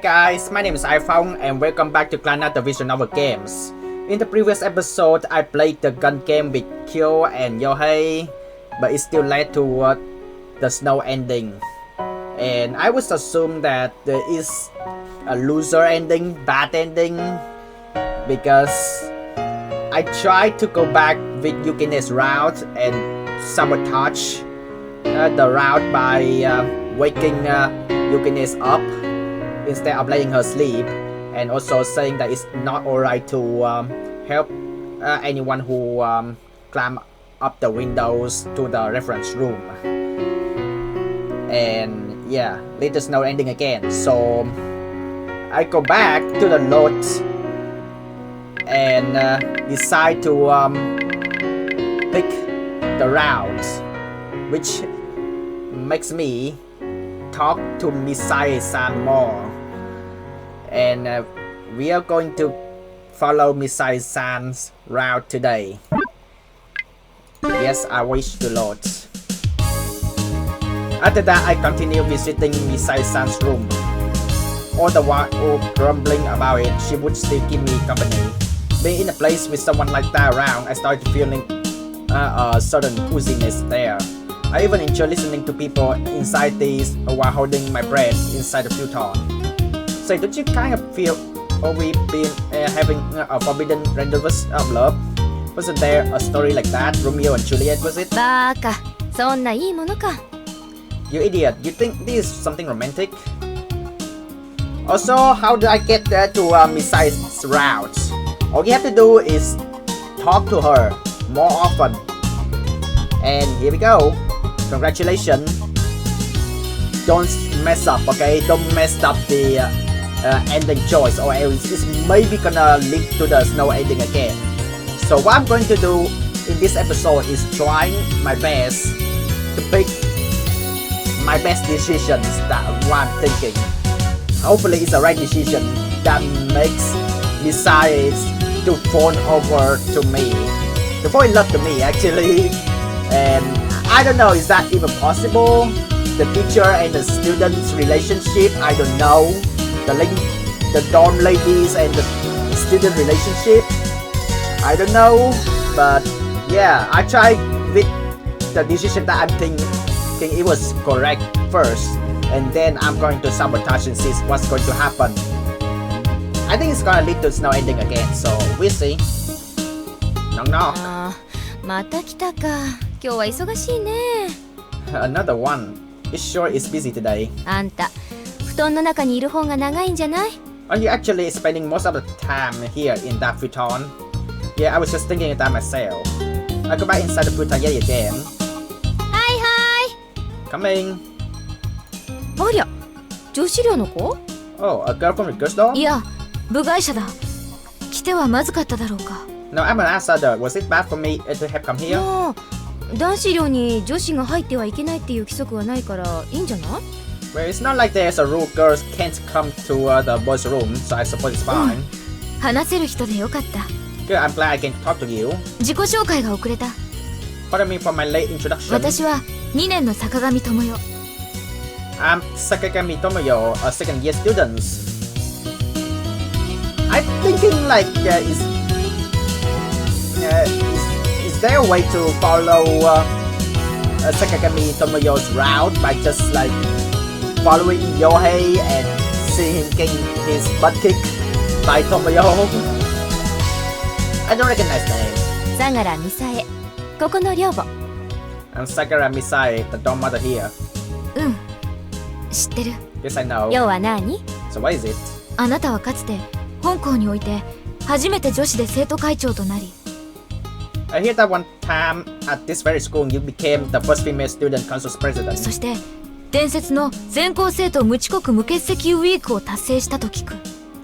Guys, my name is iPhong and welcome back to CLANNAD the visual novel games. In the previous episode, I played the gun game with Kyo and Yohei, but it still led to the snow ending. And I would assume that there is a loser ending, bad ending, because I tried to go back with Yukine's route and sabotage the route by waking Yukine's up instead of letting her sleep, and also saying that it's not alright to help anyone who climb up the windows to the reference room. And yeah, later snow ending again. So I go back to the lot and decide to pick the route, which makes me talk to Misae-san more. And we are going to follow Misae-san's route today. Yes, I wish to load. After that, I continue visiting Misae-san's room. All the while grumbling about it, she would still give me company. Being in a place with someone like that around, I started feeling a certain coziness there. I even enjoy listening to people inside these while holding my breath inside the futon. So don't you kind of feel we've been having a forbidden rendezvous of love? Wasn't there a story like that? Romeo and Juliet, was it? バカ、そんないいものか。 You idiot, you think this is something romantic? Also, how do I get there to Misae's route? All you have to do is talk to her more often. And here we go. Congratulations. Don't mess up, okay? Don't mess up the ending choice, or else it's maybe gonna lead to the snow ending again. So what I'm going to do in this episode is trying my best to pick my best decisions that I'm thinking. Hopefully it's the right decision that makes Misae to fall over to me, to fall in love to me actually. And I don't know, is that even possible? The teacher and the student's relationship, I don't know. The dorm ladies and the student relationship, I don't know. But yeah, I tried with the decision that I'm thinking it was correct first, and then I'm going to sabotage and see what's going to happen. I think it's gonna lead to snow ending again, so we'll see. Knock knock. また来たか。今日は忙しいね。 Another one. It sure is busy today. あんた、布団の中にいる方が長いんじゃない？ Are you actually spending most of the time here in that futon? Yeah, I was just thinking of that myself. I go back inside the futon yet again. はいは Coming. ーい。ありゃ、女子寮の子？ Oh, a girl from the girls' dorm? いや、部外者だ。来てはまずかっただろうか。 No, I'm an outsider. Was it bad for me to have come here? もう、男子寮に女子が入ってはいけないっていう規則はないからいいんじゃない？ Well, it's not like there's a rule girls can't come to the boys' room, so I suppose it's fine. 話せる人でよかった。 Good, I'm glad I can talk to you. 自己紹介が遅れた。 Pardon me for my late introduction. 私は2年の坂上智代。 I'm Sagara Tomoyo, a second year student. I'm thinking like is there a way to follow Sakagami Tomoyo's route by just like following Yohei and seeing him getting his butt kicked by Tomoyo? I don't recognize the name. 相良美沙恵、ここの寮母。 I'm Sagara Misae, the dorm mother here. うん、知ってる。 Yes, I know. 寮は何？ So what is it? あなたはかつて本校において初めて女子で生徒会長となり、 I hear that one time at this very school you became the first female student council's president. そして伝説の全校生徒無遅刻無欠席ウィークを達成したと聞く。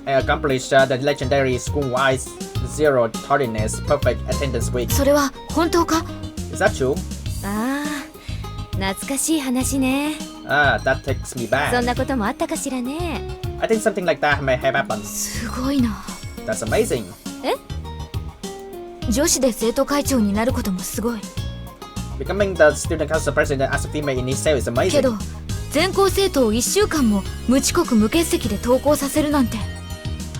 I accomplished the legendary school-wide zero tardiness perfect attendance week. それは本当か？ Is that true? ああ、懐かしい話ね。 That takes me そん back. なこともあったかしらね。 I think something like that may have happened. すごいな。 That's amazing. 女子で生徒会長になることもすごい。 Becoming the student council president as a female in itself is け amazing. ど全校生徒を1週間も無遅刻無欠席で登校させるなんて。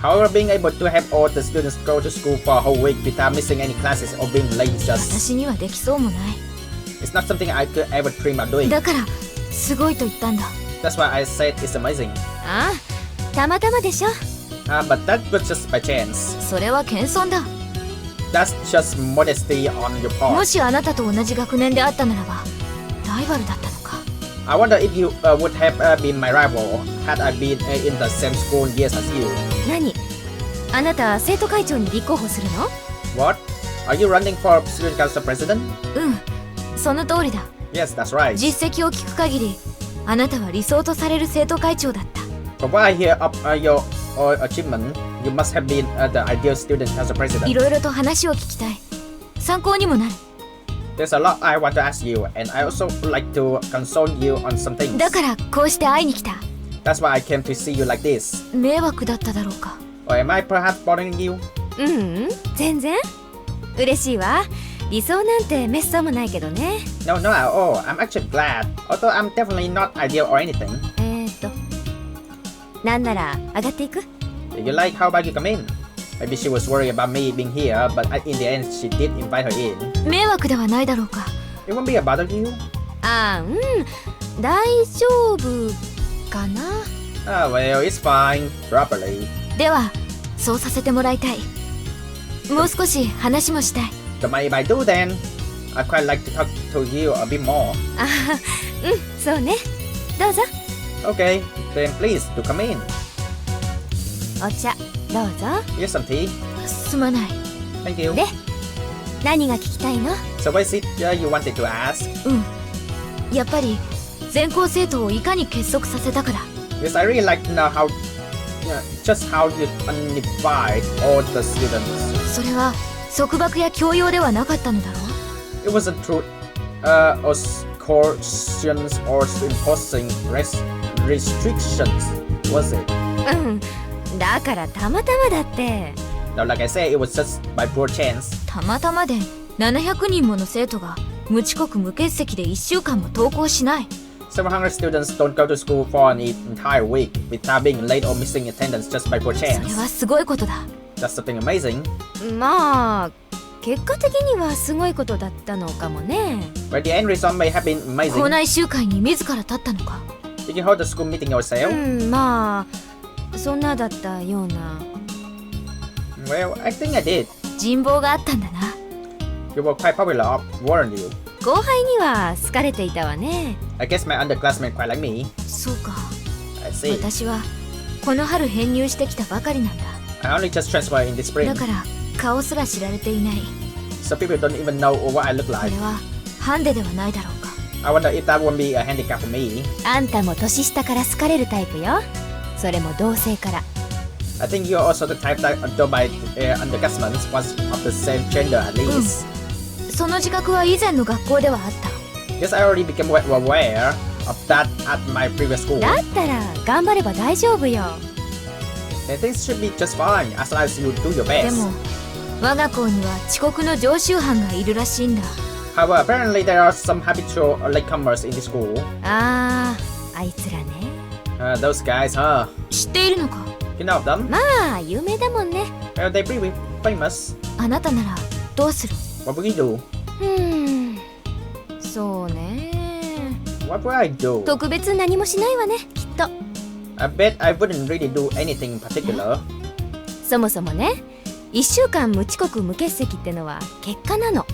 However, being able to have all the students go to school for a whole week without missing any classes or being late is just... 私にはできそうもない。 It's not something I could ever dream of doing. だからすごいと言ったんだ。 That's why I said it's amazing. ああ、たまたまでしょ。But that was just by chance. それは謙遜だ。 That's just modesty on your も part. しあなたと同じ学年であったならばライバルだったのか。 I wonder if you would have been my rival had I been in the same school years as you. 何？あなた生徒会長に立候補するの？ What? Are you running for student council president? その通りだ。 Yes, that's right. 実績を聞く限りあなたは理想とされる生徒会長だった。 From what I hear of your achievement, you must have been the ideal student council い president. ろいろと話を聞きたい。参考にもなる。 There's a lot I want to ask you, and I also would like to consult you on some things. だからこうして会いに来た。 That's why I came to see you like this. 迷惑だっただろうか。 Or am I perhaps bothering you? 全然。嬉しいわ。理想なんてめっそうもないけどね。No, not at all. I'm actually glad. Although I'm definitely not ideal or anything. なんなら上がっていく？ If you like, how about you come in? Maybe she was worried about me being here, but in the end, she did invite her in. 迷惑ではないだろうか。 It won't be a bother to you? ああ、大丈夫かな。Well, it's fine. Properly. ではそうさせてもらいたい。もう少し話もしたい。 Don't mind if I do then. I'd quite like to talk to you a bit more. あそうね。どうぞ。 Okay, then please do come in. お茶どうぞ。 Here's some tea. すまない。 Thank you. で、何が聞きたいの？ So what is it you wanted to ask? やっぱり全校生徒をいかに結束させたかだ。 Yes, I really like to know how, just how you unified all the students. それは束縛や強要ではなかったのだろう。 It wasn't through coercions or imposing restrictions, was it? だからたまたまだって。 Now, like I said, it was just by pure chance. たまたまで700人もの生徒が無遅刻無欠席で1週間も登校しない。 700 students don't go to school for an entire week without being late or missing attendance just by pure それ chance. はすごいことだ。 That's something amazing. まあ結果的にはすごいことだったのかもね。 But the end result may have been 校 amazing. 内集会に自ら立ったのか。 Did you hold the school meeting yourself? まあそんなだったような。Well, I think I did. 人望があったんだな。 You were quite popular, weren't you? 後輩には好かれていたわね。 I guess my underclassmen quite like me. そうか。 I see. 私はこの春編入してきたばかりなんだ。 I only just transferred in the spring, だから顔すら知られていない。 so people don't even know what I look こ like. れはハンデではないだろうか。 I wonder if that won't be a handicap for me. あんたも年下から好かれるタイプよ。それも同性から。 I think you're also the type that adore by underclassmen was of the same gender at least. その自覚は以前の学校ではあった。 Yes, I already became aware of that at my previous school. だったら頑張れば大丈夫よ。 Then things should be just fine as long as you do your で best. も我が校には遅刻の常習犯がいるらしいんだ。 However, apparently there are some habitual latecomers in the school. あいつらね。Those guys, huh? 知っているのか。 You know of them? まあ有名だもんね。 They're pretty famous. あなたならどうする。 What would you do? そうね。 What would I do? 特別何もしないわね、きっと。 I bet I wouldn't really do anything in particular. そもそもね、1週間無遅刻無欠席ってのは結果なの。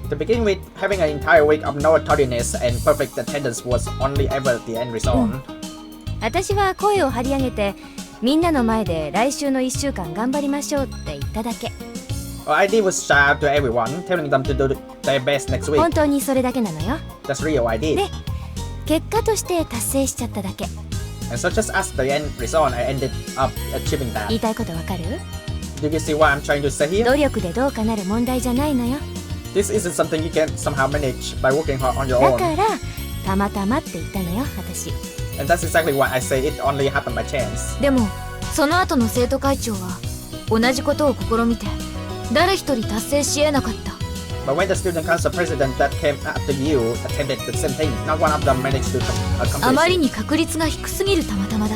To begin with, having an entire week of no tardiness and perfect attendance was only ever the end result. 私は声を張り上げて、みんなの前で来週の1週間頑張りましょうって言っただけ。All I did was shout to everyone, telling them to do their best next week. 本当にそれだけなのよ。 That's really all I did. で、結果として達成しちゃっただけ。 And so just as the end result, I ended up achieving that. 言いたいことわかる？ Did you see what I'm trying to say here? 努力でどうかなる問題じゃないのよ。 This isn't something you can somehow manage by working hard on your だ own. から、たまたまって言ったのよ、私。 And that's exactly why I say it only happened by chance. でもその後の生徒会長は同じことを試みて誰一人達成し得なかった。But when the student council president that came after you attempted the same thing, not one of them managed to あ accomplish まり it. に確率が低すぎるたまたまだ。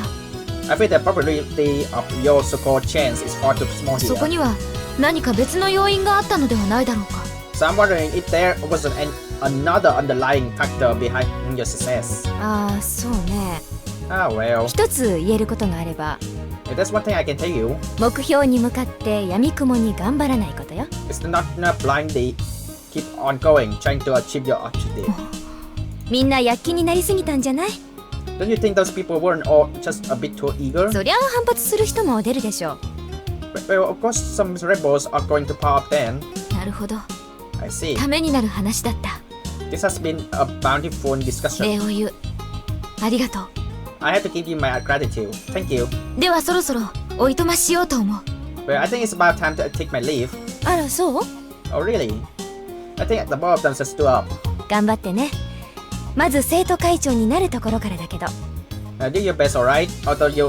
I feel the probability of your so-called chance is far too small そこ here. には何か別の要因があったのではないだろうか。 So I'm wondering if there wasn't another underlying factor behind your success. ああそうね。 Ah well, 一つ言えることがあれば、 if there's one thing I can tell you, 目標に向かって闇雲に頑張らないことよ。 it's not blindly keep on going, trying to achieve your objective. みんな躍起になりすぎたんじゃない？ Don't you think those people weren't all just a bit too eager? そりゃ反発する人も出るでしょう。 Well, of course, some rebels are going to power up then. なるほど。 I see. ためになる話だった。 This has been a bountiful discussion. 礼を言う。ありがと I have to give you my gratitude. Thank you. う。ではそろそろおいとましようと思う。 Well, I think it's about time to take my leave. あらそう？ Oh, really? I think the both of them just stood up. 頑張ってね。まず生徒会長になるところからだけど。Do your best, alright? Although you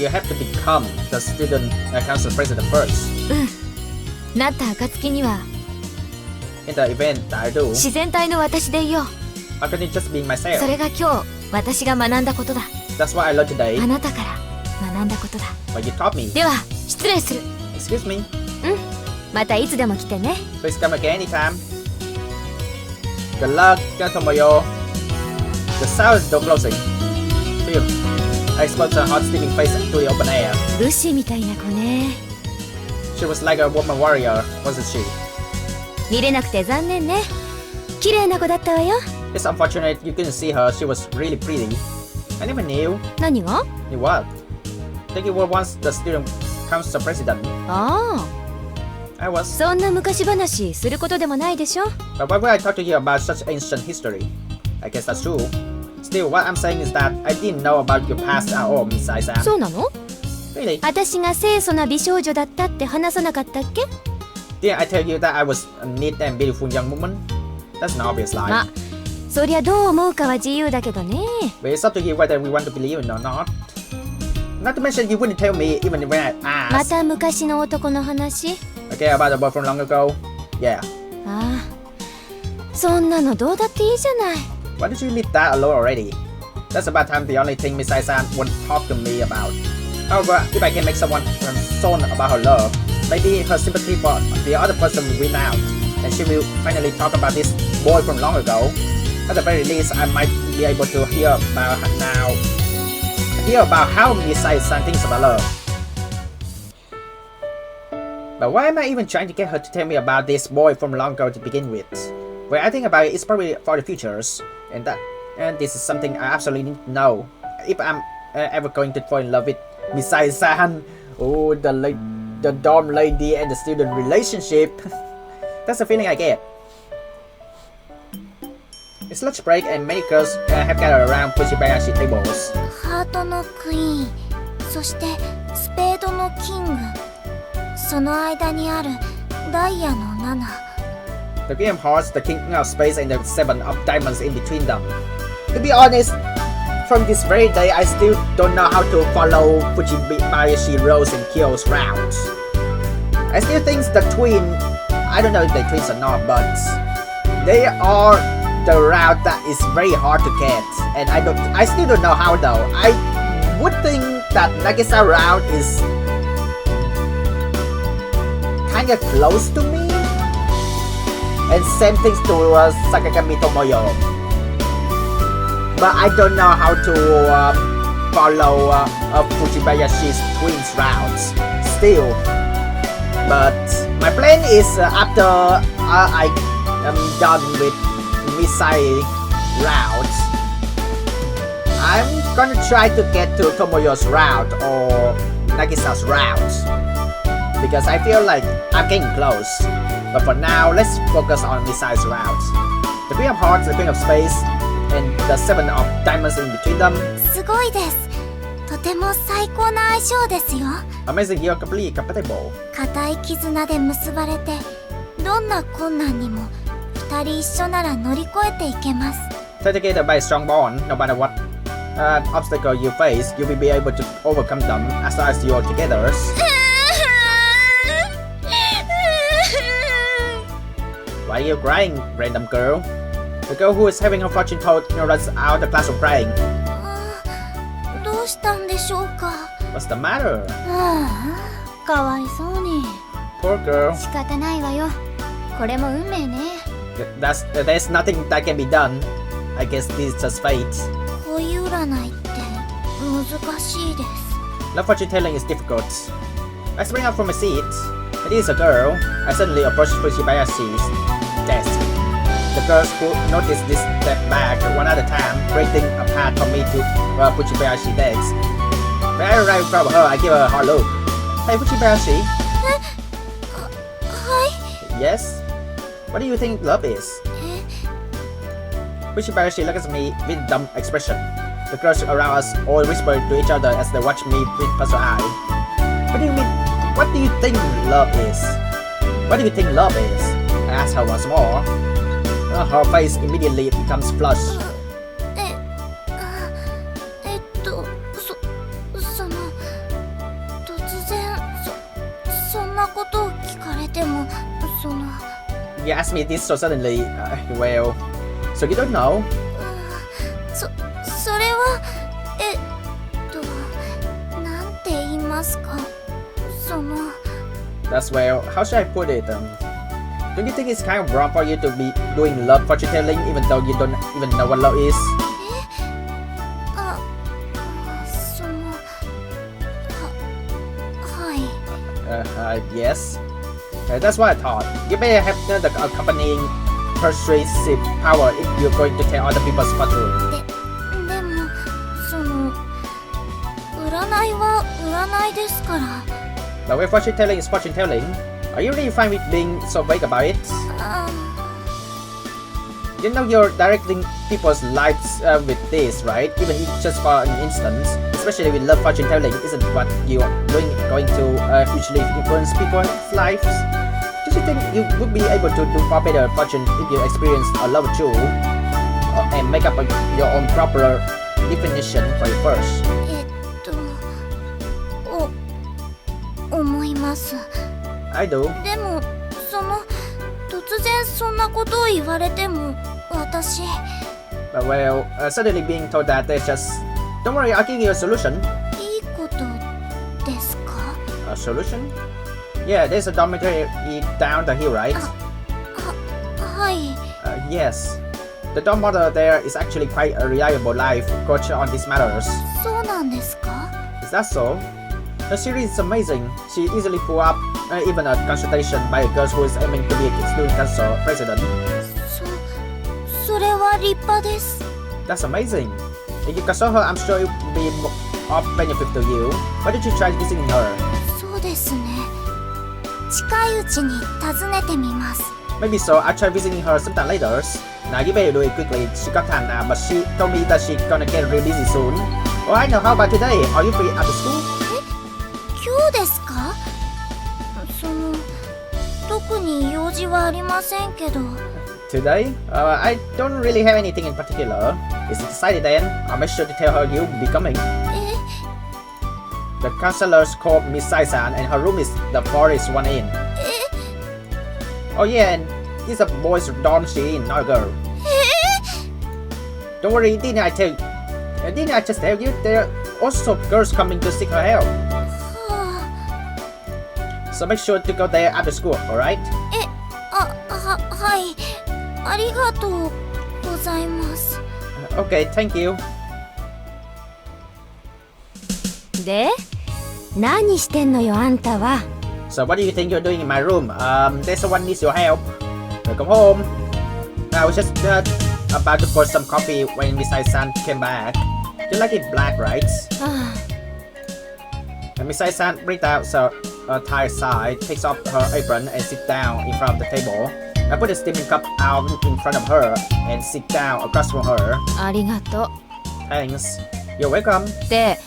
have to become the student council president first. うん。なった暁には In the event that I do, 自然体の私でいよう。 I'm going to just be そ myself. れが今日私が学んだことだ。 That's what I learned today. あなたから学んだことだ。 What you taught me. では失礼する。 Excuse me. またいつでも来てね。 Please come again anytime. Good luck, Tomoyo. The sound is door closing. Phew. I exposed her hot steaming face to the open air. 武士みたいな子ね。 She was like a woman warrior, wasn't she? 見れなくて残念ね。綺麗な子だったわよ。 It's unfortunate you couldn't see her. She was really pretty. I never knew. 何が？ You what? Think you were once the student council president. ああ、 I was. そんな昔話することでもないでしょ。 But why would I talk to you about such ancient history? I guess that's true. Still, what I'm saying is that I didn't know about your past at all, Misae-san. そうなの？ Really? 私が清楚な美少女だったって話さなかったっけ？ Didn't I tell you that I was a neat and beautiful young woman? That's an obvious lie. まあ、そりゃどう思うかは自由だけどね。 But it's up to you whether we want to believe it or not. Not to mention, you wouldn't tell me even when I ま asked. た昔の男の話？ Okay, about the boy from long ago? Yeah. ああ、そんなのどうだっていいじゃない。 Why did you leave that alone already? That's about time the only thing Misae-san would talk to me about. However, if I can make someone concerned about her love, maybe her sympathy for the other person will win out, and she will finally talk about this boy from long ago. At the very least, I might be able to hear about how Misae-san thinks about love. But why am I even trying to get her to tell me about this boy from long ago to begin with? When I think about it, it's probably for the futures, and this is something I absolutely need to know if I'm ever going to fall in love with Misae-san. Oh, the dorm lady and the student relationship. That's the feeling I get. It's lunch break and many girls have gathered around Pushibayashi tables. ハートのクイーン、そしてスペードのキング、その間にあるダイヤの7。 The Queen of Hearts, the King of Space, and the Seven of Diamonds in between them. To be honest, from this very day, I still don't know how to follow Fujibayashi Rose and Kyo's routes. I still think the twin, I don't know if they're twins or not, but they are the route that is very hard to get, and I still don't know how though. I would think that Nagisa route is kinda close to me, and same things to Sakagami Tomoyo. But I don't know how to follow Fujibayashi's twins routes still. But my plan is after I am done with Misae route, I'm gonna try to get to Tomoyo's route or Nagisa's route, because I feel like I'm getting close. But for now, let's focus on Misae's route. The Queen of Hearts, the Queen of Space, and the Seven of Diamonds in between them. すごいです。とても最高な相性ですよ。 Amazing, you're completely compatible. 固い絆で結ばれて、どんな困難にも二人一緒なら乗り越えていけます。 Tied together by a strong bond, no matter what obstacle you face, you will be able to overcome them as long as you are together. Why are you crying, random girl? The girl who is having her fortune told runs out the classroom crying. どうしたんでしょうか。 What's the matter? かわいそうに。 Poor girl. 仕方ないわよ。これも運命ね。There's nothing that can be done. I guess this is just fate. 恋占いって難しいです。 Love fortune telling is difficult. I spring up from my seat. It is a girl. I suddenly approached Fushibayashi's desk. The girls who noticed this step back one at a time, creating a path for me to Fushibayashi's desk. When I arrived in front of her, I gave her a hard look. Hey, Fushibayashi. はい。 Yes? What do you think love is? Fushibayashi looked at me with a dumb expression. The girls around us all whispered to each other as they watched me with puzzled eye. What do you mean? What do you think love is? What do you think love is? I asked her once more. Her face immediately becomes flushed. その突然そんなことを聞かれてもその You asked me this so suddenly. Well, so you don't know? それはなんて言いますかその That's well. How should I put it? Don't you think it's kind of wrong for you to be doing love fortune telling even though you don't even know what love is? そのはい。Yes. That's what I thought. You may have the accompanying persuasive power if you're going to tell other people's fortune. でもその占いは占いですから。 But when fortune telling is fortune telling, are you really fine with being so vague about it? You know you're directing people's lives with this, right? Even if just for an instant. Especially with love fortune telling, isn't what you're doing going to hugely influence people's lives? Do you think you would be able to do far better fortune if you experienced a love too? And make up your own proper definition for you first? 思います。 I do. でもその突然そんなことを言われても私 Well, suddenly being told that there's just... Don't worry, I'll give you a solution. いいことですか？ A solution? Yeah, there's a dormitory down the hill, right? はい。Yes. The dorm mother there is actually quite a reliable life coach on these matters. そうなんですか？ Is that so? The series is amazing. She easily pulled up even a consultation by a girl who is aiming to be a student council president. それは立派です。 That's amazing. If you consult her, I'm sure it will be of benefit to you. Why don't you try visiting her? そうですね。近いうちに訪ねてみます。 Maybe so. I'll try visiting her sometime later. Now you better do it quickly. She got time now, but she told me that she's gonna get real busy soon. Oh, I know. How about today? Are you free after school? 今日ですか？その特に用事はありませんけど。 Today? I don't really have anything in particular. Is it decided then? I'll make sure to tell her you'll be coming. The counselor's called Misae-san and her room is the forest one in. Oh yeah, and this is a boy's dorm she in, not a girl. Don't worry, didn't I just tell you? There are also girls coming to seek her help. So make sure to go there after school, alright? はい。ありがとうございます。 Okay, thank you. で、何してんのよあんたは。 So what do you think you're doing in my room? There's someone needs your help. Welcome home. I was just about to pour some coffee when Misae-san came back. You like it black, right? And Misae-san brings out a tire side, takes off her apron and sits down in front of the table. I put a steaming cup out in front of her and sit down across from her. ありがとう。 Thanks. You're welcome. で、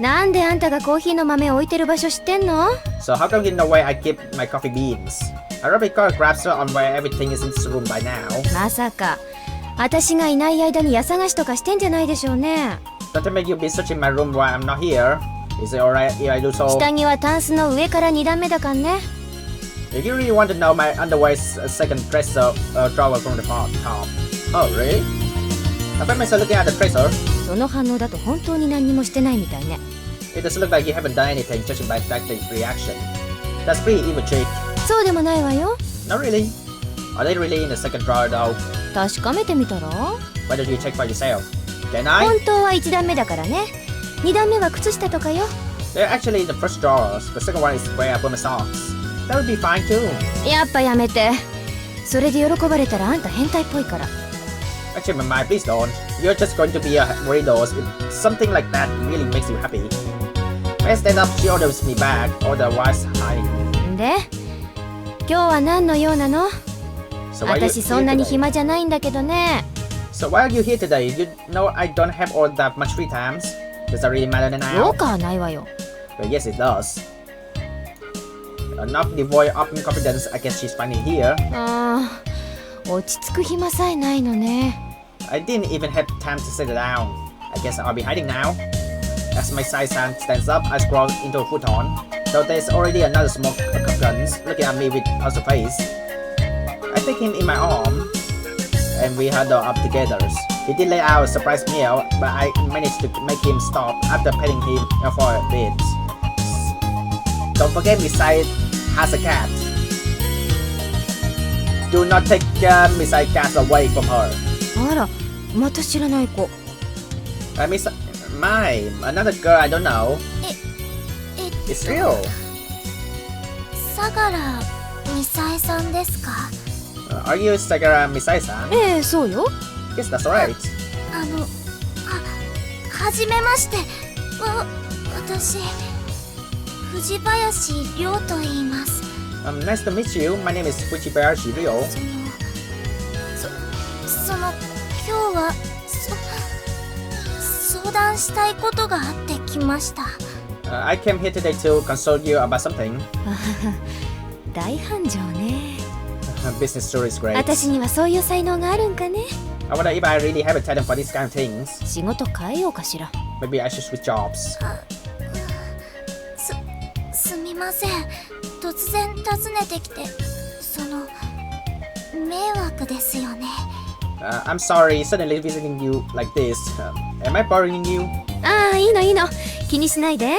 なんであんたがコーヒーの豆置いてる場所知ってんの？ So how come you know where I keep my coffee beans? I already got a grasp on where everything is in this room by now. まさか、私がいない間に家探しとかしてんじゃないでしょうね。Don't it make you be searching my room while I'm not here? Is it alright if I do so? 下着はタンスの上から2段目だかんね。If you really want to know, my underwear's second dresser drawer from the top. Oh, really? I find myself looking at the dresser. その反応だと本当に何にもしてないみたいね。 It doesn't look like you haven't done anything, judging by that reaction. That's pretty evil, chick. そうでもないわよ。 Not really. Are they really in the second drawer, though? 確かめてみたら？ Why don't you check for yourself? Can I? 本当は1段目だからね。2段目は靴下とかよ。 They're actually in the first drawers. The second one is where I put my socks. That would be fine too. やっぱやめて。それで喜ばれたらあんた変態っぽいから。 Actually, my mind, please don't. You're just going to be a weirdo if something like that really makes you happy. When I stand up, she orders me back. Otherwise, I... で、今日は何の用なの？ So why are you 私そんなに暇じゃないんだけどね。 So why are you here today? You know I don't have all that much free times. Does that really matter 用 now? かはないわよ。 Well, yes, it does. Not devoid of confidence, I guess she's finally here. ああ、落ち着く暇さえないのね。 I didn't even have time to sit down. I guess I'll be hiding now. As my side son stands up, I scroll into a futon. Though there's already another small guns looking at me with puzzled face. I take him in my arm, and we huddle up together. He did lay out a surprise meal, but I managed to make him stop after petting him for a bit. Don't forget Misae has a cat. Do not take Misae cat away from her. あら、また知らない子。Miss, another girl I don't know. It's real. 相良ミサエさんですか？ Are you Sagara Misae-san? ええ、そうよ。 Yes, that's right. はじめまして。私藤林亮と言います。 Nice to meet you. My name is Fujibayashi Ryou. その今日は相談したいことがあって来ました。I came here today to consult you about something. 大繁盛ね。 Business story is great. 私にはそういう才能があるんかね。 I wonder if I really have a talent for these kind of things. 仕事変えようかしら。 Maybe I should switch jobs. すみません。突然訪ねてきて迷惑ですよね。I'm sorry, suddenly visiting you like this. Am I bothering you? ああ、いいのいいの。気にしないで。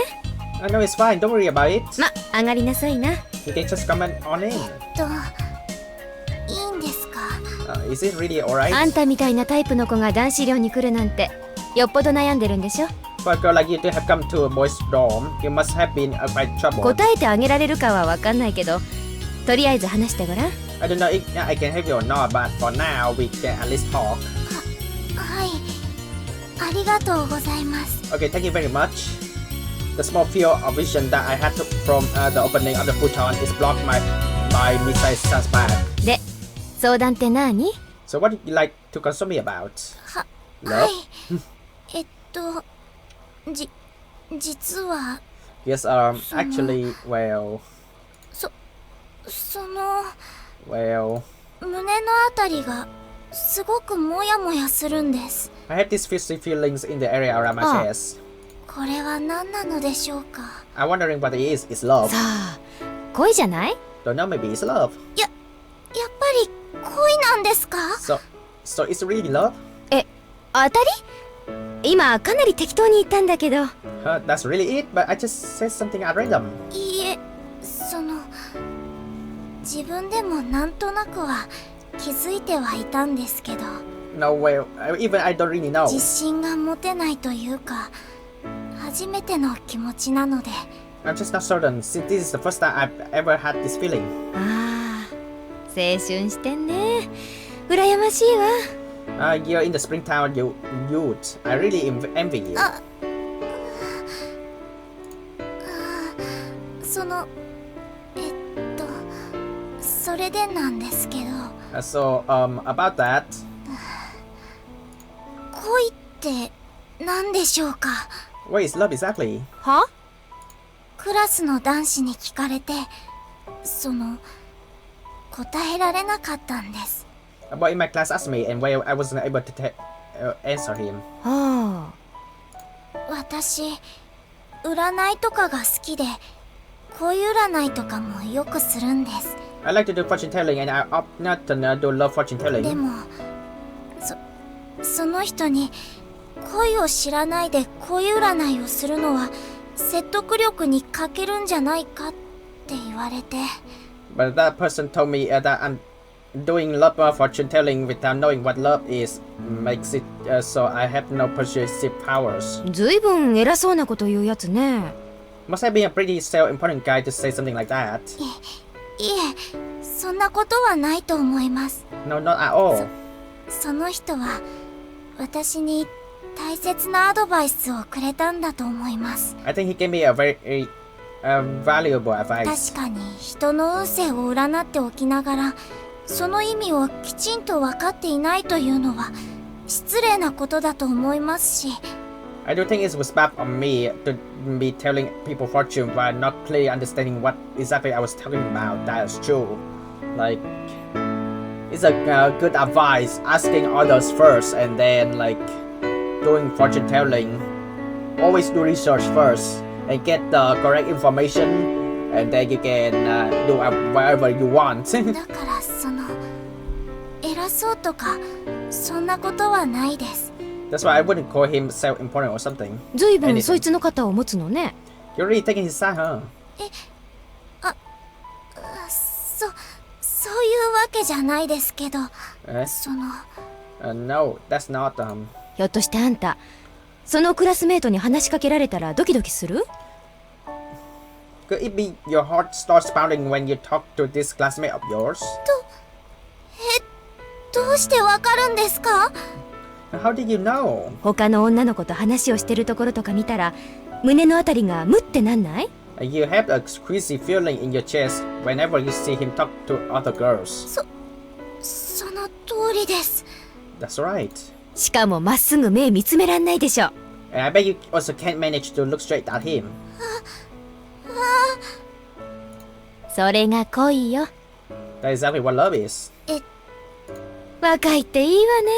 No, it's fine. Don't worry about it. ま、上がりなさいな。 You can just come on in. いいんですか？ Is it really alright? あんたみたいなタイプの子が男子寮に来るなんてよっぽど悩んでるんでしょ。 For a girl like you to have come to a boys' dorm, you must have been quite troubled. 答えてあげられるかはわかんないけど、とりあえず話してごらん。 I don't know if I can help you or not, but for now, we can at least talk. はい。ありがとうございます。 Okay, thank you very much. The small field of vision that I had from the opening of the futon is blocked by Misae-san's back. で、相談って何？ So what would you like to consult me about? はい。実は Yes, actually, well... Well... 胸のあたりがすごくモヤモヤするんです。 I have these fizzy feelings in the area around my chest. これは何なのでしょうか？ I'm wondering what it is. It's love. さあ、恋じゃない？ Don't know, maybe it's love. やっぱり恋なんですか？ So it's really love? え、当たり？今かなり適当に言ったんだけど。That's really it, but I just said something at random. いいえ、自分でもなんとなくは気づいてはいたんですけど。No, well, even I don't really know. 自信が持てないというか、初めての気持ちなので。I'm just not certain, since this is the first time I've ever had this feeling. ああ、青春してんね。羨ましいわ。You're in the springtime youth. I really envy you. それでなんですけど。So, about that. 恋って何でしょうか？ What is love exactly? は？クラスの男子に聞かれて、答えられなかったんです。A boy in my class asked me, and well, I wasn't able to answer him. はあ。私、占いとかが好きで、恋占いとかもよくするんです。 I like to do fortune telling and I opt not to do love fortune で telling. もその人に恋を知らないで恋占いをするのは説得力に欠けるんじゃないかって言われて。 But that person told me that I'm doing love fortune telling without knowing what love is makes it so I have no persuasive powers. ずいぶん偉そうなこと言うやつね。 Must have been a pretty self-important guy to say something like that. いえ、そんなことはないと思います。 No, not at all. その人は私に大切なアドバイスをくれたんだと思います。 I think he gave me a very valuable advice. 確かに人の運勢を占っておきながらその意味をきちんと分かっていないというのは失礼なことだと思いますし。 I do think it was bad on me to be telling people fortune while not clearly understanding what exactly I was talking about. That is true. Like, it's a good advice asking others first and then like doing fortune telling. Always do research first and get the correct information and then you can do whatever you want. だから偉そうとかそんなことはないです。 That's why I wouldn't call him self-important or something. ずいぶんそいつの肩を持つのね。 You're really taking his side, huh? そういうわけじゃないですけど、 Eh? その No, that's not. ひょっとしてあんたそのクラスメートに話しかけられたらドキドキする？ Could it be your heart starts pounding when you talk to this classmate of yours? どうしてわかるんですか？ How did you know? 他の女の子と話をしてるところとか見たら胸のあたりがムってなんない？ You have a queasy feeling in your chest whenever you see him talk to other girls. その通りです。 That's right. しかもまっすぐ目見つめらんないでしょ。 And I bet you also can't manage to look straight at him. それが恋よ。 That's exactly what love is. 若いっていいわね。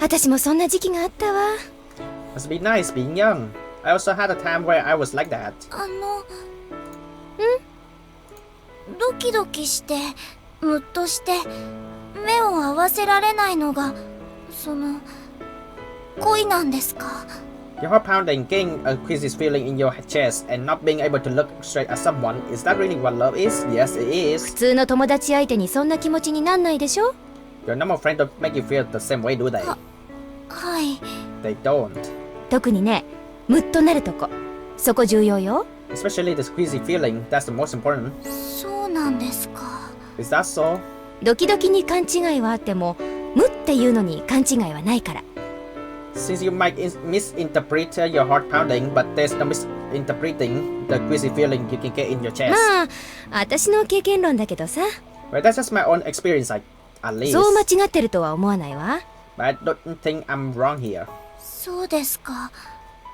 私もそんな時期があったわ。 Must be nice being young. I also had a time where I was like that. ドキドキしてムッとして目を合わせられないのが恋なんですか？ Your heart pounding, getting a queasy feeling in your chest, and not being able to look straight at someone. Is that really what love is? Yes, it 普 is. 通の友達相手にそんな気持ちになんないでしょ。 Your normal friend don't make you feel the same way, do they? はい。 They don't. 特にね、ムッとなるとこ、そこ重要よ。 Especially this queasy feeling, that's the most important. そうなんですか。 Is that so? ドキドキに勘違いはあっても、ムっていうのに勘違いはないから。 Since you might misinterpret your heart pounding, but there's no misinterpreting the queasy feeling you can get in your chest. まあ、私の経験論だけどさ。 Well, that's just my own experience, at least. そう間違ってるとは思わないわ。 But I don't think I'm wrong here. そうですか。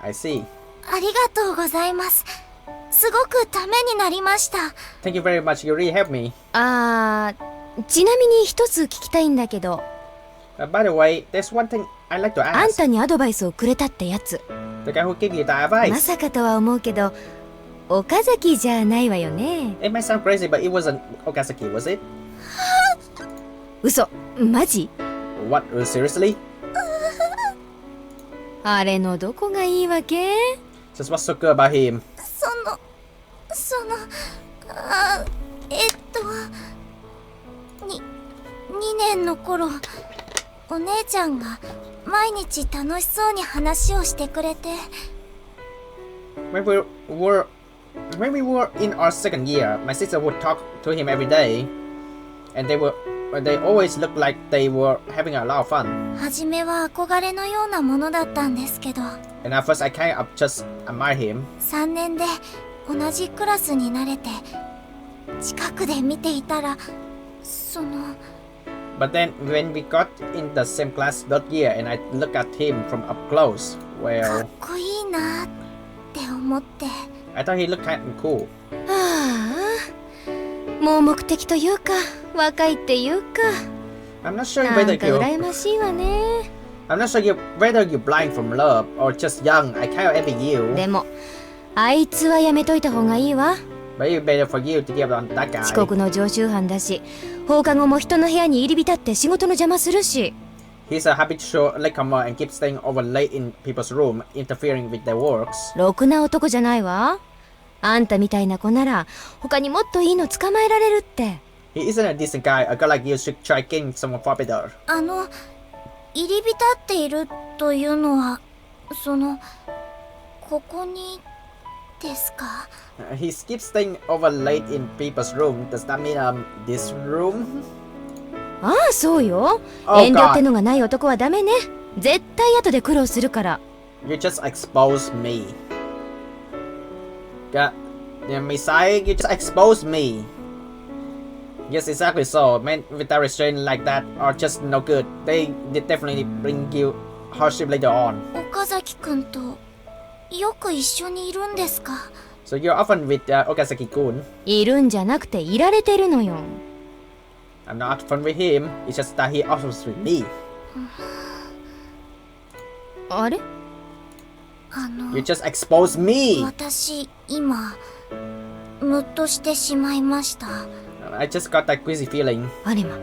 I see. ありがとうございます。すごくためになりました。 Thank you very much. You really helped me. ちなみに一つ聞きたいんだけど、 By the way, there's one thing I'd like to あん ask. たにアドバイスをくれたってやつ、 The guy who gave you the ま advice. さかとは思うけど、岡崎じゃないわよね。 It might sound crazy, but it wasn't Okazaki, was it? 嘘、マジ？ What? Seriously? あれのどこがいいわけ？ Just what's so good about him? 2年の頃、お姉ちゃんが毎日楽しそうに話をしてくれて。 When we were in our second year, my sister would talk to him every day, and they always looked like they were having a lot of fun. 初めは憧れのようなものだったんですけど、 And at first I kind of just admired him. 3年で同じクラスになれて、近くで見ていたら、But then when we got in the same class that year and I looked at him from up close, か well, っこいいなって思って。 I thought he looked kind of cool. ああ、盲目的というか、若いっていうか、 I'm not sure な whether んか you 羨ましいわね。 I'm not sure whether you're blind from love or just young. I kind of envy you. でも、あいつはやめといた方がいいわ。But But it's better for you to give on that 遅 guy. 刻の常習犯だし、放課後も人の部屋に入り浸って仕事の邪魔するし。 He's a habitual latecomer and keeps staying over late in people's room, interfering with their works. ろくな男じゃないわ。あんたみたいな子なら他にもっといいの捕まえられるって。 He isn't a decent guy. A girl like you should try getting someone far better. 入り浸っているというのは、ここにですか？ He keeps staying over late in people's room. Does that mean this room? ああ、そうよ。 Oh, 遠慮って God. のがない男はダメね。絶対後で苦労するから。 You just exposed me. God, Misae, you just exposed me. Yes, exactly so. Men with that restraint like that are just no good. They definitely bring you hardship later on. 岡崎くんとよく一緒にいるんですか？ So you're often with Okazaki-kun. いるんじゃなくていられてるのよ。 I'm not often with him. It's just that he also with me. あれ？ You just exposed me. 私、今、ムッとしてしまいました。 I just got that queasy feeling. あれま。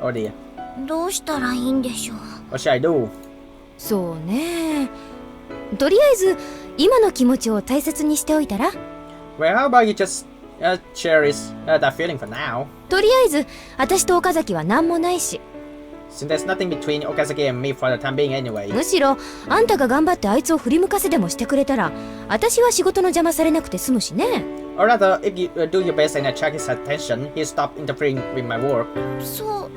Oh dear. どうしたらいいんでしょう？ What should I do? そうね。とりあえず今の気持ちを大切にしておいたら。 Well, how about you just cherish that feeling for now? とりあえず私と岡崎は何もないし。 Since there's nothing between Okazaki and me for the time being anyway. むしろあんたが頑張ってあいつを振り向かせでもしてくれたら、私は仕事の邪魔されなくて済むしね。 Or rather, if you do your best and attract his attention, he'll stop interfering with my work. そ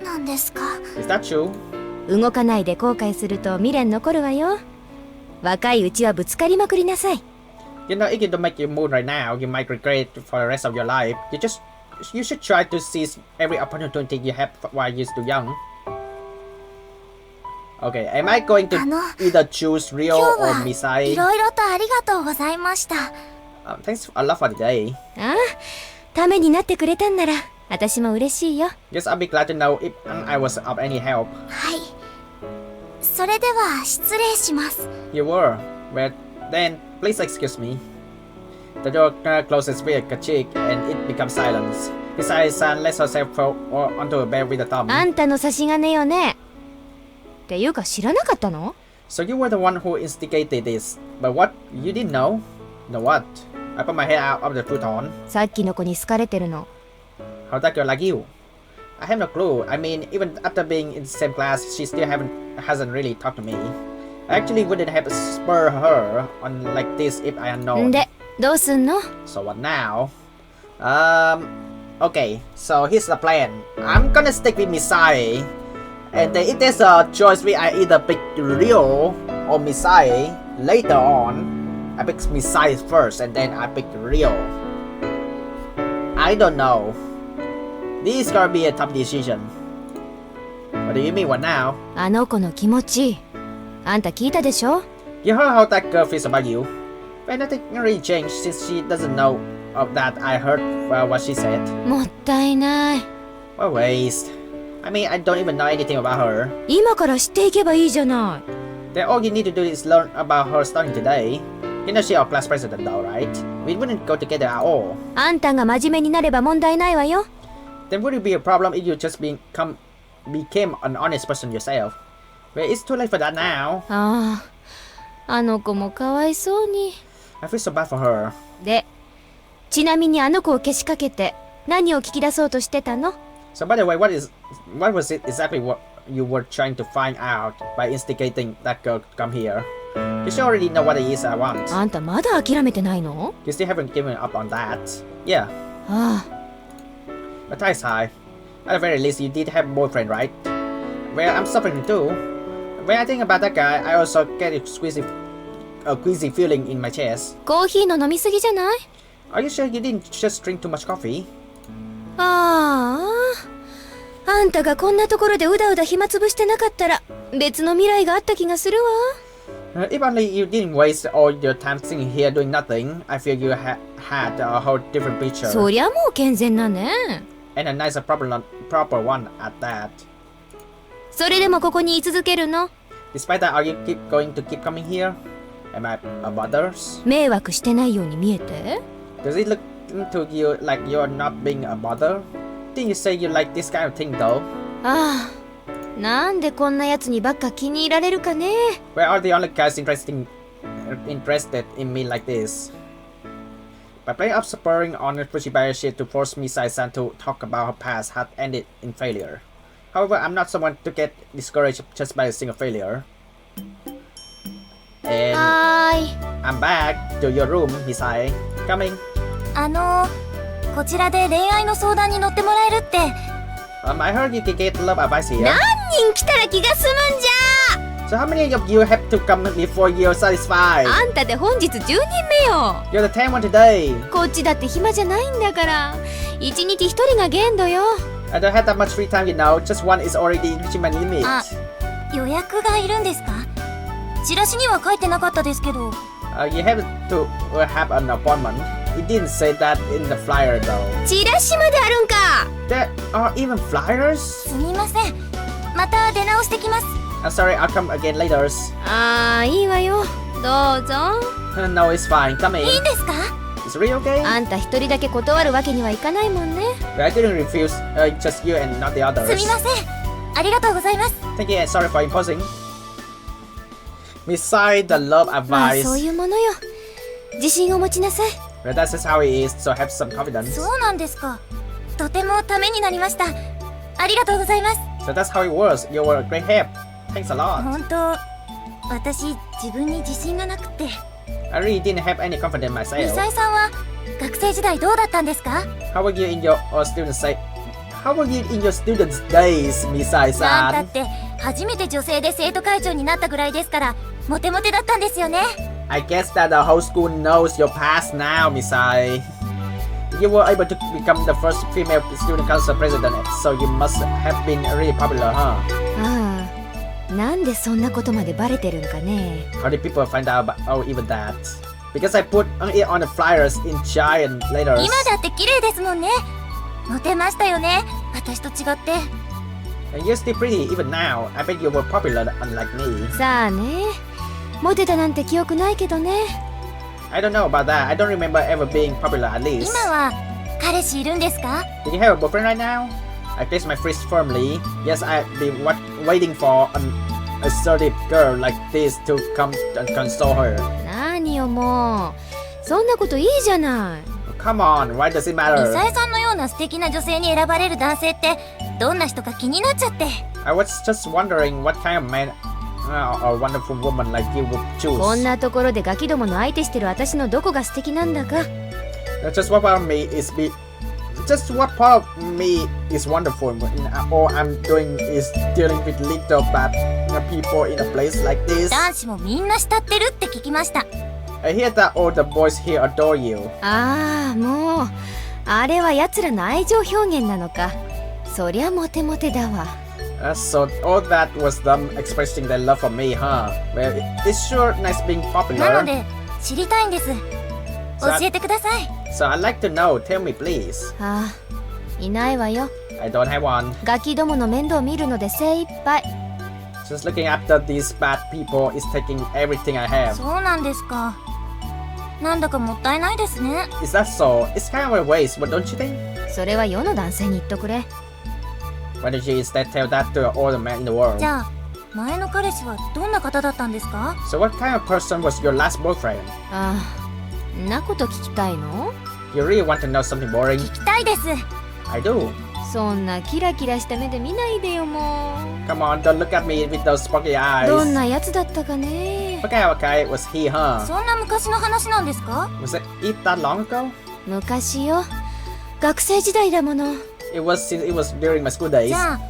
うなんですか？ Is that true? 動かないで後悔すると未練残るわよ。若いうちはぶつかりまくりなさい。 You know, if you don't make your move right now, you might regret it for the rest of your life. You should try to seize every opportunity you have while you're still young. Okay, am I going to either choose Ryou 今 or 日は Misae? いろいろとありがとうございました。Thanks a lot for the day. ああ、ためになってくれたんなら私も嬉しいよ。 Yes, I'll be glad to know if I was of any help. はい。それでは失礼します。 You were. Well, then, please excuse me. The door closes with a chick and it becomes silence. Misae lets herself fall onto a bed with a thumb. あんたの差し金よね。っていうか知らなかったの？ So you were the one who instigated this. But what? You didn't know? Know what? I put my head out of the futon. さっきの子に好かれてるの。 How'd that girl like you? I have no clue. I mean, even after being in the same class, she still hasn't really talked to me. I actually wouldn't have spurred her on like this if I had known. で、どうすんの？ So what now? Okay, so here's the plan. I'm gonna stick with Misae. And then if there's a choice where I either pick Ryou or Misae later on, I pick Misae first and then I pick Ryou. I don't know. This is gonna be a tough decision. What do you mean, what now? あの子の気持ち。あんた聞いたでしょ？ You heard how that girl feels about you. But nothing really changed since she doesn't know of that. I heard what she said. もったいない。 What a waste. I mean, I don't even know anything about her. 今から知っていけばいいじゃない。 Then all you need to do is learn about her starting today. You know she's our class president though, right? We wouldn't go together at all. あんたが真面目になれば問題ないわよ。 Then would it be a problem if you just became an honest person yourself? Well, it's too late for that now. ああ、あの子もかわいそうに。 I feel so bad for her. で、ちなみにあの子をけしかけて何を聞き出そうとしてたの？ So by the way, what was it exactly what you were trying to find out by instigating that girl to come here? You should already know what it is I want. あんたまだ諦めてないの？ You still haven't given up on that. Yeah. ああ。 But that's high. At the very least, you did have a boyfriend, right? Well, I'm suffering too. When I think about that guy, I also get a queasy feeling in my chest. コーヒーの飲みすぎじゃない？ Are you sure you didn't just drink too much coffee? ああ、あんたがこんなところでうだうだ暇つぶしてなかったら別の未来があった気がするわ。If only you didn't waste all your time sitting here doing nothing, I feel you had a whole different picture. そりゃもう健全なね。And a nicer, proper one at that. それでもここに居続けるの？ Despite that, are you going to keep coming here? Am I a bother? 迷惑してないように見えて？ Does it look to you like you're not being a bother? Didn't you say you like this kind of thing though? ああ、なんでこんなやつにばっか気に入られるかね。 Where are the only guys interested in me like this? By playing up spurring on a pushy shit to force Misae-san to talk about her past had ended in failure. However, I'm not someone to get discouraged just by a single failure. And はーい。 I'm back to your room, Misae. Coming. こちらで恋愛の相談に乗ってもらえるって。I heard you can get love advice here. 何人来たら気が済むんじゃ。 So how many of you have to come before you're satisfied? あんたで本日10人目よ。 You're the 10th one today. こっちだって暇じゃないんだから。一日一人が限度よ。 I don't have that much free time, you know. Just one is already reaching my limit. 予約がいるんですか？チラシには書いてなかったですけど。You have to have an appointment. It didn't say that in the flyer though. チラシまであるんか。 There are even flyers? すみません。また出直してきます。I'm sorry, I'll come again later. ああ、いいわよ。どうぞ。 No, it's fine. Come in. いいんですか？ Is Ryou okay? あんた一人だけ断るわけにはいかないもんね。 I didn't refuse. Just you and not the す others. みません。ありがとうございます。 Thank you and sorry for imposing. Misae, the love まあ advice. そういうものよ。自信を持ちなさい。 Well, that's just how it is, so have some confidence. そうなんですか。とてもためになりました。ありがとうございます。 So that's how it works. You were a great help. Thanks a lot. 本当、私自分に自信がなくて。 I really didn't have any confidence ミ myself. サイさんは学生時代どうだったんですか？ How were you in your How were you in your students' days, なんたっ Misae-san? て初めて女性で生徒会長になったぐらいですからモテモテだったんですよね。 I guess that the whole school knows your past now, Misae. You were able to become the first female student council president, so you must have been really popular, huh? ああ、なんでそんなことまでバレてるんかね。 How did people find out about even that? Because I put it on the flyers in giant letters. 今だって綺麗ですもんね。モテましたよね。私と違って。 And you're still pretty even now. I bet you were popular unlike me. さあね。モテたなんて記憶ないけどね。 I don't know about that. I don't remember ever being popular at least. 今は彼氏いるんですか？ Did you have a boyfriend right now? I placed my fist firmly. Yes, I've been waiting for an assertive girl like this to come and console her. 何よもう。そんなこといいじゃない。 Come on, why does it ミ matter? サエさんのような素敵な女性に選ばれる男性ってどんな人か気になっちゃって。 I was just wondering what kind of man a wonderful woman like you would choose. こんなところでガキどもの相手してる私のどこが素敵なんだか。 Just what part of me is Just what part of me is wonderful? All I'm doing is dealing with little bad people in a place like this. 男子もみんな慕ってるって聞きました。 I hear that all the boys here adore you. ああ、もう。あれは奴らの愛情表現なのか。そりゃモテモテだわ。 So all that was them expressing their love for me, huh? Well, it's sure nice being な popular. ので知りたいんです。教えてください。 So I'd like to know. Tell me, please. ああ、いないわよ。 I don't have one. ガキどもの面倒見るので精一杯。 Just looking after these bad people is taking everything I have. そうなんですか。なんだかもったいないですね。 Is that so? It's kind of a waste, but don't you think? それは世の男性に言っとくれ。 Why don't you instead tell that to all the men in the world? じゃあ前の彼氏はどんな方だったんですか？ So what kind of person was your last boyfriend? ああ、んなこと聞きたいの？ You really want to know something boring? 聞きたいです。 I do. そんなキラキラした目で見ないでよも Come on, don't look at me with those sparkly う。 eyes. どんなやつだったかね。 What kind of guy was he, huh? そんな昔の話なんですか？ Was it that long ago? 昔よ。学生時代だもの。It was during my school days. じゃあ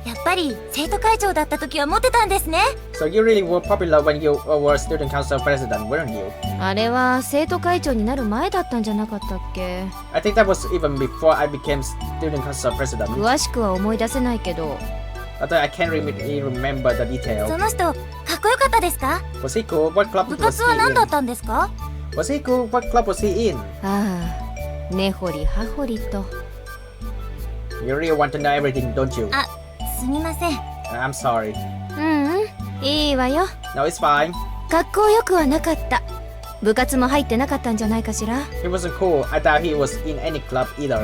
やっぱり生徒会長だった時はモテたんですね。 So you really were popular when you were student council president, weren't you? あれは生徒会長になる前だったんじゃなかったっけ？ I think that was even before I became student council president. 詳しくは思い出せないけど。 Although I can't really remember the そ detail. の人かっこよかったですか？ Was he cool? What club 部 was 活は he 何だっ in? たんですか？ Was he cool? What club was he in? ああ、根掘り葉掘りと。 You really want to know everything, don't you? あ、すみません。 I'm sorry. うんうん、いいわよ。 No, it's fine. 格好よくはなかった。部活も入ってなかったんじゃないかしら。 He wasn't cool. I doubt he was in any club either.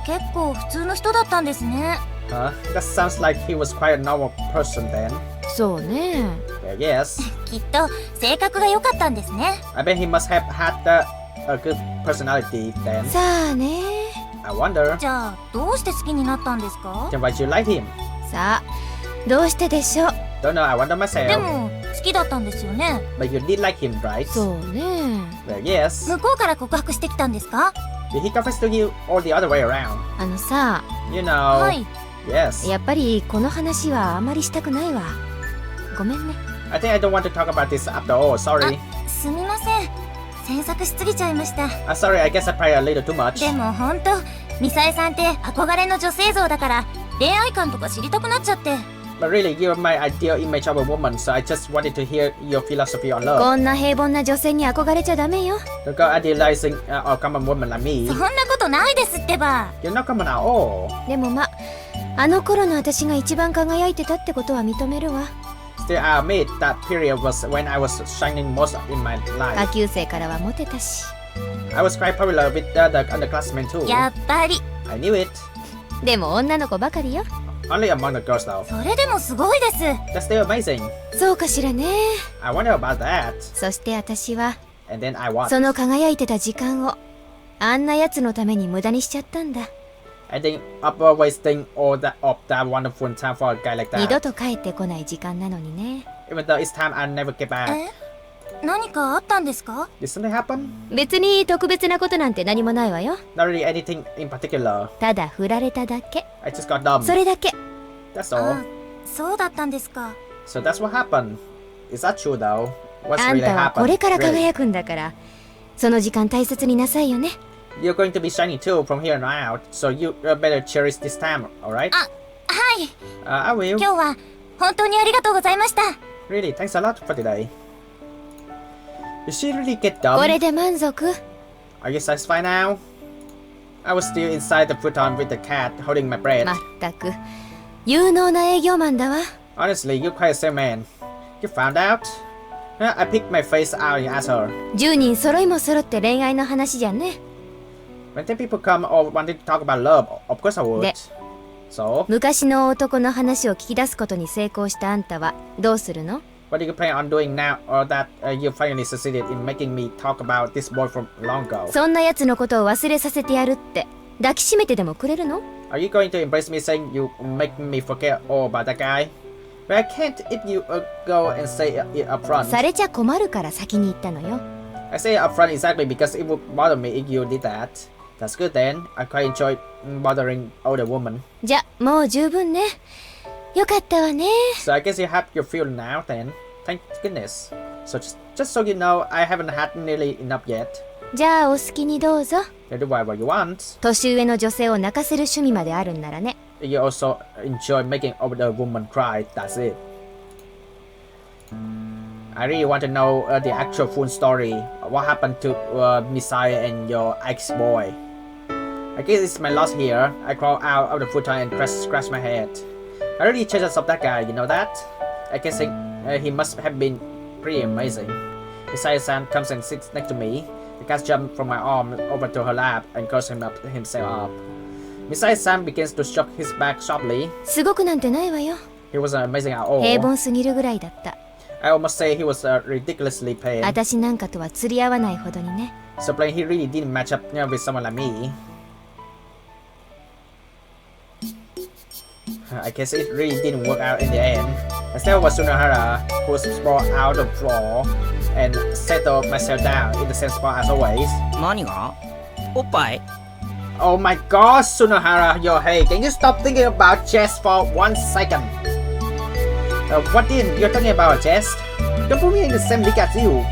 結構普通の人だったんですね。That sounds like he was quite a normal person then. そうね。 Well, yes. きっと性格が良かったんですね。 I bet he must have had a good personality then. さあね。 I wonder. じゃあどうして好きになったんですか？ Then why you like him? さあ、どうしてでしょう。 Don't know. I wonder で myself. も好きだったんですよね。 But you did like him, right? そうね。 Well, yes. 向こうから告白してきたんですか？ Did he confess to you or the other way around? あのさ、 You know. はい。 Yes. やっぱりこの話はあまりしたくないわ。ごめんね。 I think I don't want to talk about this after all. Sorry. すみません。詮索しすぎちゃいました。 I'm sorry. I guess I probably a little too much. でもほんと、ミサエさんって憧れの女性像だから恋愛観とか知りたくなっちゃって。 But really, you're my ideal image of a woman, so I just wanted to hear your philosophy on love. こんな平凡な女性に憧れちゃダメよ。 Don't go idealizing a common woman like me. そんなことないですってば。 You're not common at all. でもま、あの頃の私が一番輝いてたってことは認めるわ。 Still, I admit that period was when I was shining most in my 下 life. 級生からはモテたし。 I was quite popular with the underclassmen too. やっぱり。 I knew it. でも女の子ばかりよ。 Only among the girls though. それでもすごいです。 That's still amazing. そうかしらね。 I wonder about that. そして私は、 And then I what? その輝いてた時間を、あんな奴のために無駄にしちゃったんだ。 I think I'm always think all that of that wonderful time for a guy like 二度 that. と帰ってこない時間なのにね。 Even though it's time I never get back. 何かあったんですか？ Did something happen? 別に特別なことなんて何もないわよ。 Not really anything in particular. ただ振られただけ。 I just got dumb. それだけ。 That's あ all. そうだったんですか。 So that's what happened. Is that true though? What's あん really たはこれ happened? から Really? 輝くんだから、その時間大切になさいよね。 You're going to be shining too from here on out. So you better cherish this time, alright? はい。 I will. 今日は本当にありがとうございました。 Really, thanks a lot for today. Did she really get こ dumb? れで満足？ Are you satisfied now? I was still inside the futon with the cat, holding my breath. まったく、有能な営業マンだわ。 Honestly, you're quite a same man. You found out? I picked my face out and asked her. 10人揃いも揃って恋愛の話じゃんね。 When 10 people come or wanted to talk about love, of course I would. で、 So, 昔の男の話を聞き出すことに成功したあんたはどうするの？ what do you plan on doing now, or that you finally succeeded in making me talk about this boy from long ago? そんな奴のことを忘れさせてやるって抱きしめてでもくれるの？ Are you going to embrace me saying you make me forget all about that guy? But I can't if you go and say it up front. されちゃ困るから先に言ったのよ。 I say it up front exactly because it would bother me if you did that. That's good then. I quite enjoy bothering older women. じゃ、もう十分ね。よかったわね。 So I guess you have your feel now then. Thank goodness. So just so you know, I haven't had nearly enough yet. じゃあお好きにどうぞ。 You do whatever you want. 年上の女性を泣かせる趣味まであるんならね。 You also enjoy making older women cry. That's it. I really want to know the actual full story. What happened to Misae and your ex-boy? I guess it's my loss here. I crawl out of the futon and scratch my head. I really jealous of that guy, you know that? I guess he must have been pretty amazing. Misae-san comes and sits next to me. The cat jumps from my arm over to her lap and curls himself up. Misae-san begins to stroke his back sharply. すごくなんてないわよ。 He wasn't amazing at all. 平凡すぎるぐらいだった。 I almost say he was ridiculously plain. 私なんかとは釣り合わないほどにね。 So plain he really didn't match up with someone like me. I guess it really didn't work out in the end. Instead was Sunahara, who was brought out the floor and settled myself down in the same spot as always. 何が？おっぱい？ Oh my gosh, Sunahara, yo, hey, can you stop thinking about chess for 1 second? What did you're talking about, Jess? Don't put me in the same league as you.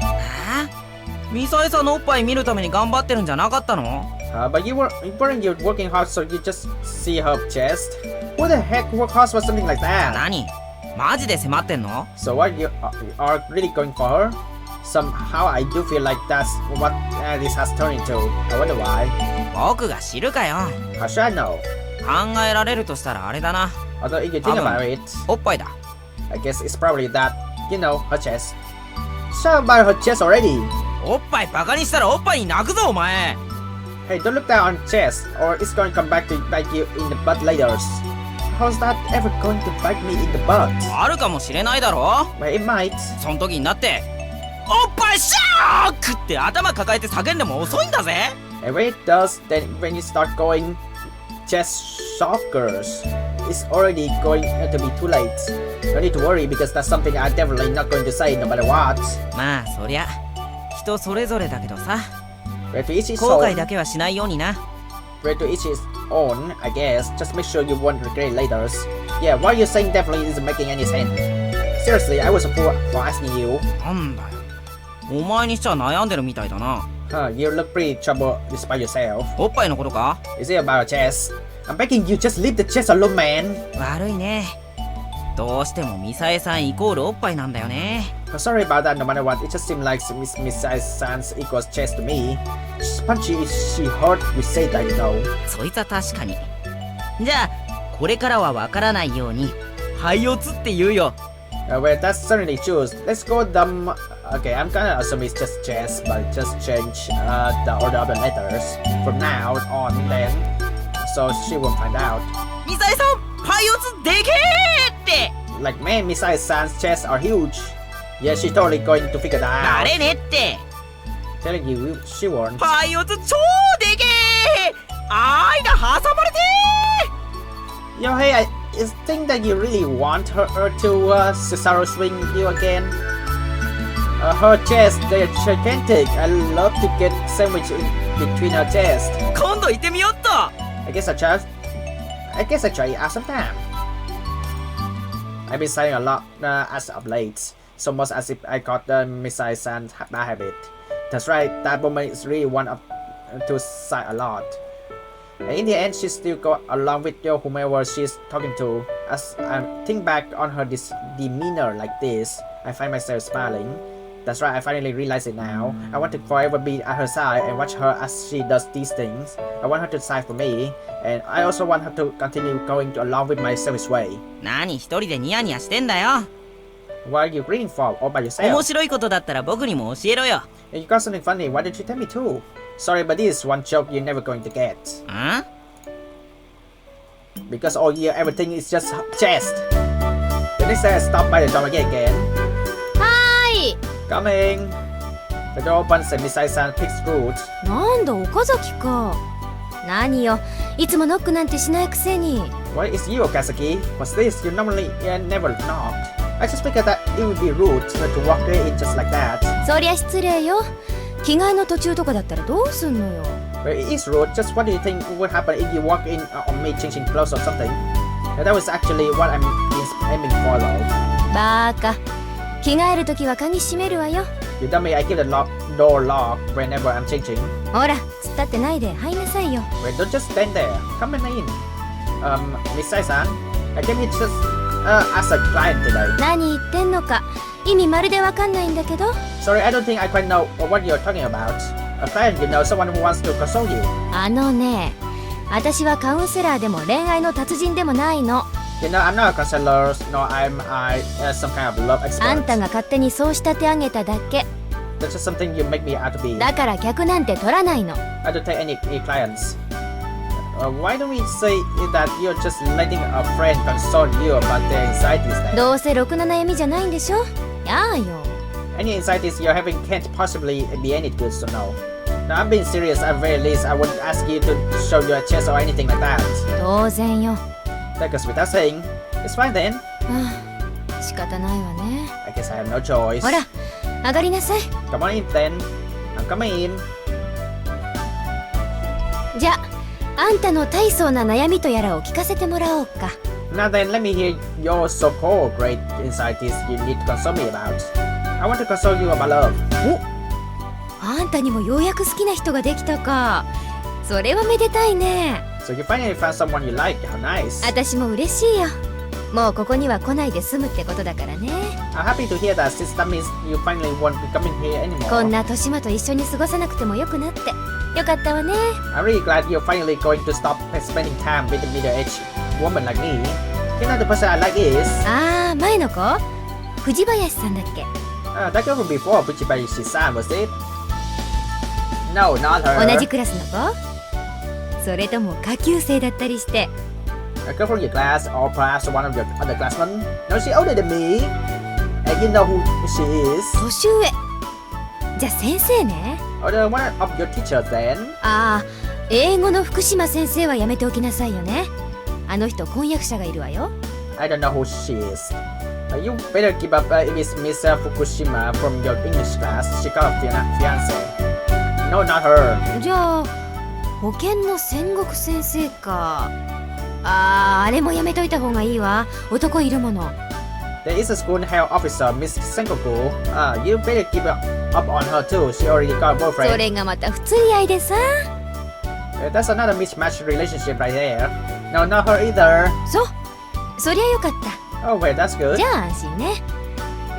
ミサエさんのおっぱい見るために頑張ってるんじゃなかったの？ But weren't you working hard so you just see her chest? Who the heck work hard for something like that? 何？マジで迫ってんの？ So what you are really going for her? Somehow I do feel like that's what this has turned into. I wonder why. 僕が知るかよ。 How should I know? 考えられるとしたらあれだな。 Although if you think about it, おっぱいだ。 I guess it's probably that, you know, her chest. Shout about her chest already. おっぱいバカにしたらおっぱいに泣くぞお前。 Hey, don't look down on chest, or it's going to come back to bite you in the butt later. How's that ever going to bite me in the butt? あるかもしれないだろ。 Well, it might. その時になっておっぱいシャークって頭抱えて叫んでも遅いんだぜ。 And when it does, then when you start going chest shockers, it's already going to be too late. Don't need to worry because that's something I'm definitely not going to say no matter what. まあそりゃ人それぞれだけどさ、 Where to each his 後悔 own. だけはしないようにな。 Where to each his own, I guess. Just make sure you won't regret it later. Yeah, what you're saying definitely isn't making any sense. Seriously, I was a fool for asking you. なんだよ、お前にしちゃ悩んでるみたいだな。 Huh, you look pretty troubled despite yourself. おっぱいのことか。 Is it about a chest? I'm begging you, just leave the chest alone, man. 悪いね、どうしてもミサエさんイコールおっぱいなんだよね。 I'm sorry about that, no matter what. It just seemed like Misae Sans equals chest to me. She's punchy if she heard you say that, you know. そいつは確かに。じゃあこれからはわからないように廃オツって言うよ。 Well, that's certainly true. Let's go dumb. Okay, I'm gonna assume it's just chess, but just change the order of the letters from now on then, so she won't find out. ミサエさん廃オツでけーって。 Like, man, Misae Sans chests are huge. Yeah, she's totally going to figure that バ out. レねって。 Telling you, she won't. 廃オツ超でけー。あいだ挟まれて Yo, hey, I think that you really want her to Cesaro swing you again. Her chest, they're gigantic. I love to get sandwiched in between her chest. ー。今度行ってみよっと。 I guess I try it out sometime. I've been saying a lot as of late, so much as if I got the Misae Sans bad habit. That's right, that woman is really one of to say a lot. And in the end, she still go along with whomever she's talking to. As I think back on her demeanor like this, I find myself smiling. That's right, I finally realize it now. I want to forever be at her side and watch her as she does these things. I want her to side for me, and I also want her to continue going along with my selfish way. 何一人でニヤニヤしてんだよ。 What are you grinning for all by 面 yourself? 白いことだったら僕にも教えろよ。 If you got something funny, why don't you tell me too? Sorry, but this is one joke you're never going to get. ん Because all you ever think is just chest. The next day I stopped by the door again. はーい。 Coming! The door opens and Misae San picks fruit. なんだ岡崎か。何よ、いつもノックなんてしないくせに。 What is you, Okazaki? What's this? You normally never knock. I just figured that it would be rude to walk in just like that. そりゃ失礼よ。着替えの途中とかだったらどうすんのよ。 Well, it is rude. Just what do you think would happen if you walk in on me changing clothes or something? That was actually what I'm aiming for though. バーカ。着替えるときは鍵閉めるわよ。 You tell me I keep the door locked whenever I'm changing. ほら、突っ立ってないで入んなさいよ。 Well, don't just stand there. Come on in. Misae-san, I came here just as a client today. 何言ってんのか意味まるでわかんないんだけど。 Sorry, I don't think I quite know what you're talking about. A client, you know, someone who wants to console you. あのね、私はカウンセラーでも恋愛の達人でもないの。 You know, I'm not a counselor, nor am I some kind of love あん expert. たが勝手にそう仕立て上げただけ。 That's just something you make me out to be. だから客なんて取らないの。 I don't take any clients. Why don't we say that you're just letting a friend console you about their anxieties then? どうせろくな悩みじゃないんでしょ。やあよ。 Any anxieties you're having can't possibly be any good, so no. No, I'm being serious. At very least, I wouldn't ask you to show your chest or anything like that. 当然よ。 That goes without saying. It's fine then. はあ、仕方ないわね。 I guess I have no choice. ほら、上がりなさい。 Come on in then. I'm coming in. じゃあ、あんたの大層な悩みとやらを聞かせてもらおうか。 Now then, let me hear your so-called great anxieties you need to console me about. I want to console you about love. あんたにもようやく好きな人ができたか。それはめでたいね。 So you finally found someone you like. How nice. 私も嬉しいよ。もうここには来ないで済むってことだからね。 I'm happy to hear that since that means you finally won't be coming here anymore. こんな年間と一緒に過ごさなくてもよくなってよかったわね。 I'm really glad you're finally going to stop spending time with a middle-aged woman like me. You know the person I like is... ああ、前の子藤林さんだっけ。 that girl from before, Buchibayashi-san, was it? No, not 同 her. じクラスの子？それとも下級生だったりして。 A girl from your class, or perhaps one of your underclassmen. No, she's older than me. And you know who she is. 年上。じゃあ先生ね。 Or the one of your teachers then. ああ、英語の福島先生はやめておきなさいよね。あの人婚約者がいるわよ。 I don't know who she is. You better give up if it's Miss Fukushima from your English class. She got a fiance. No, not her. じゃあ保健の戦国先生か。あれもやめといた方がいいわ。男いるもの。 There is a school health officer, Miss Sengoku. You better keep up on her too. She already got a そ boyfriend. れがまた不釣り合いでさ。 That's another mismatched relationship right there. No, not her either. そりゃよかっ Oh wait, that's た。 good. じゃあ安心ね。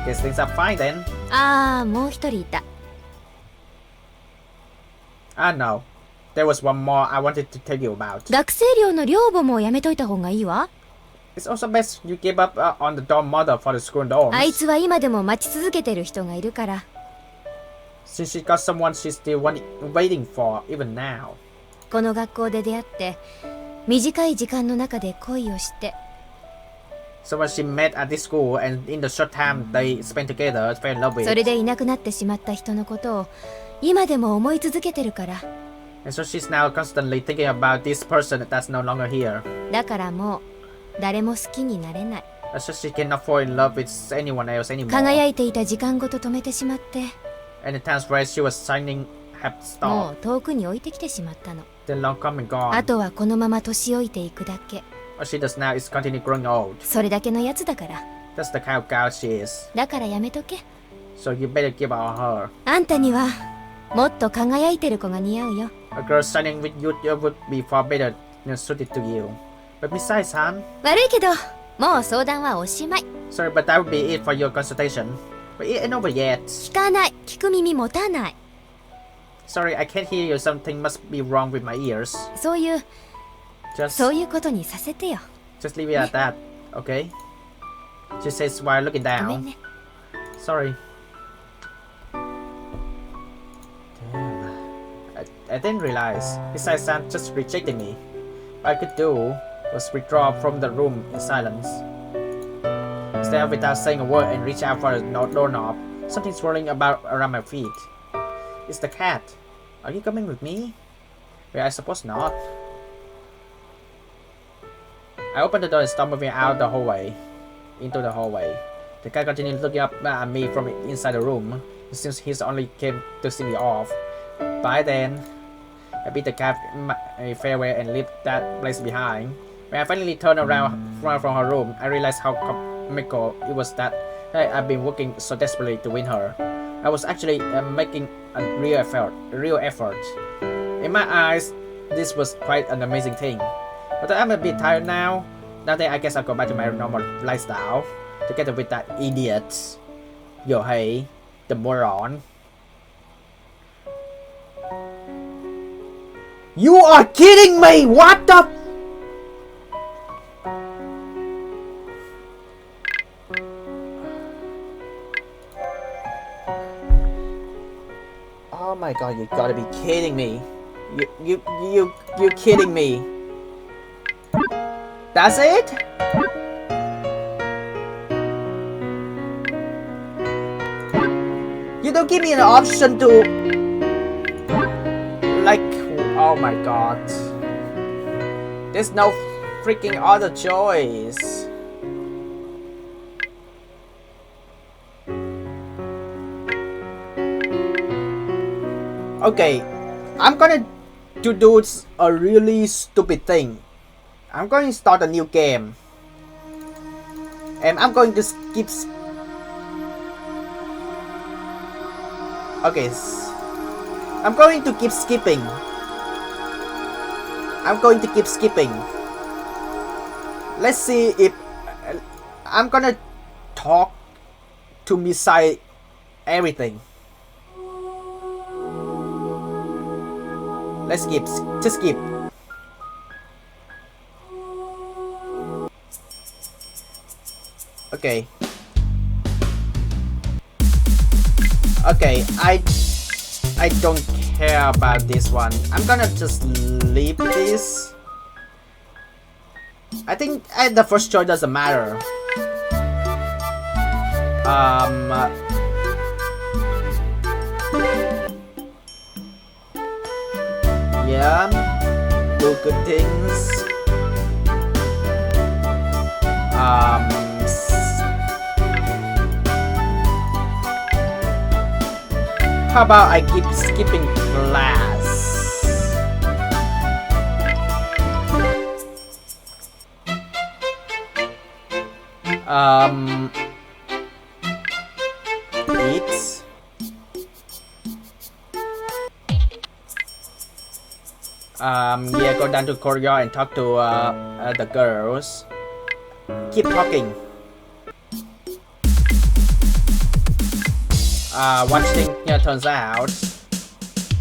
I guess things are fine then. もう一人いた。 No. There was one more I wanted to tell you about. 学生寮の寮母もやめといた方がいいわ。 It's also best you give up on the dorm mother for the school dorms. あいつは今でも待ち続けてる人がいるから。 Since she got someone she's still waiting for, even now. この学校で出会って短い時間の中で恋をして。 So when she met at this school and in the short time they spent together, fell in love with. それでいなくなってしまった人のことを今でも思い続けてるから。 And so she's now constantly thinking about this person that's no longer here. だからもう誰も好きになれない。 So she cannot fall in love with anyone else anymore. 輝いていた時間ごと止めてしまって、 And the times where she was shining have も stopped. う遠くに置いてきてしまったの。 Then long come and あ gone. とはこのまま年老いていくだけ。 What she does now is continue growing old. それだけのやつだから。 That's the kind of girl she is. だからやめとけ。 So you better give up on her. あんたにはもっと輝いてる子が似合うよ。 A girl shining with you would be far better suited to you. But besides, 悪いけどもう相談はおしまい。 sorry, but that would be it for your consultation. But it ain't over yet. 聞かない。聞く耳持たない。 Sorry, I can't hear you. Something must be wrong with my ears. そういう Just ことにさせてよ。 leave it at that, okay? She says while looking ごめん down. ね。 Sorry. Damn. I didn't realize. Besides, Sam just rejected me. What I could do was withdraw from the room in silence. Stand without saying a word and reach out for the doorknob. Something swirling about around my feet. It's the cat. Are you coming with me? Well, I suppose not. I opened the door and started moving out the hallway. Into the hallway. The cat continued looking up at me from inside the room. It seems he's only came to see me off. By then, I beat the cat a farewell and left that place behind. When I finally turned around from her room, I realized how comical it was that I've been working so desperately to win her. I was actually making a real effort. In my eyes, this was quite an amazing thing. But I'm a bit tired now. Then I guess I'll go back to my normal lifestyle, together with that idiot, Yohei, the moron. You are kidding me! What the? Oh my god, you gotta be kidding me. You kidding me. That's it? You don't give me an option to... Like, oh my god. There's no freaking other choice. Okay, I'm gonna do a really stupid thing. I'm going to start a new game. And I'm going to skip... Okay. I'm going to keep skipping. Let's see if... I'm gonna talk to Misae everything. Let's skip. Just skip. Okay. Okay, I don't care about this one. I'm gonna just leave this. I think the first choice doesn't matter. Yeah, do good things. How about I keep skipping class? Eat. Yeah, go down to corridor and talk to the girls. Keep talking. What thing turns out,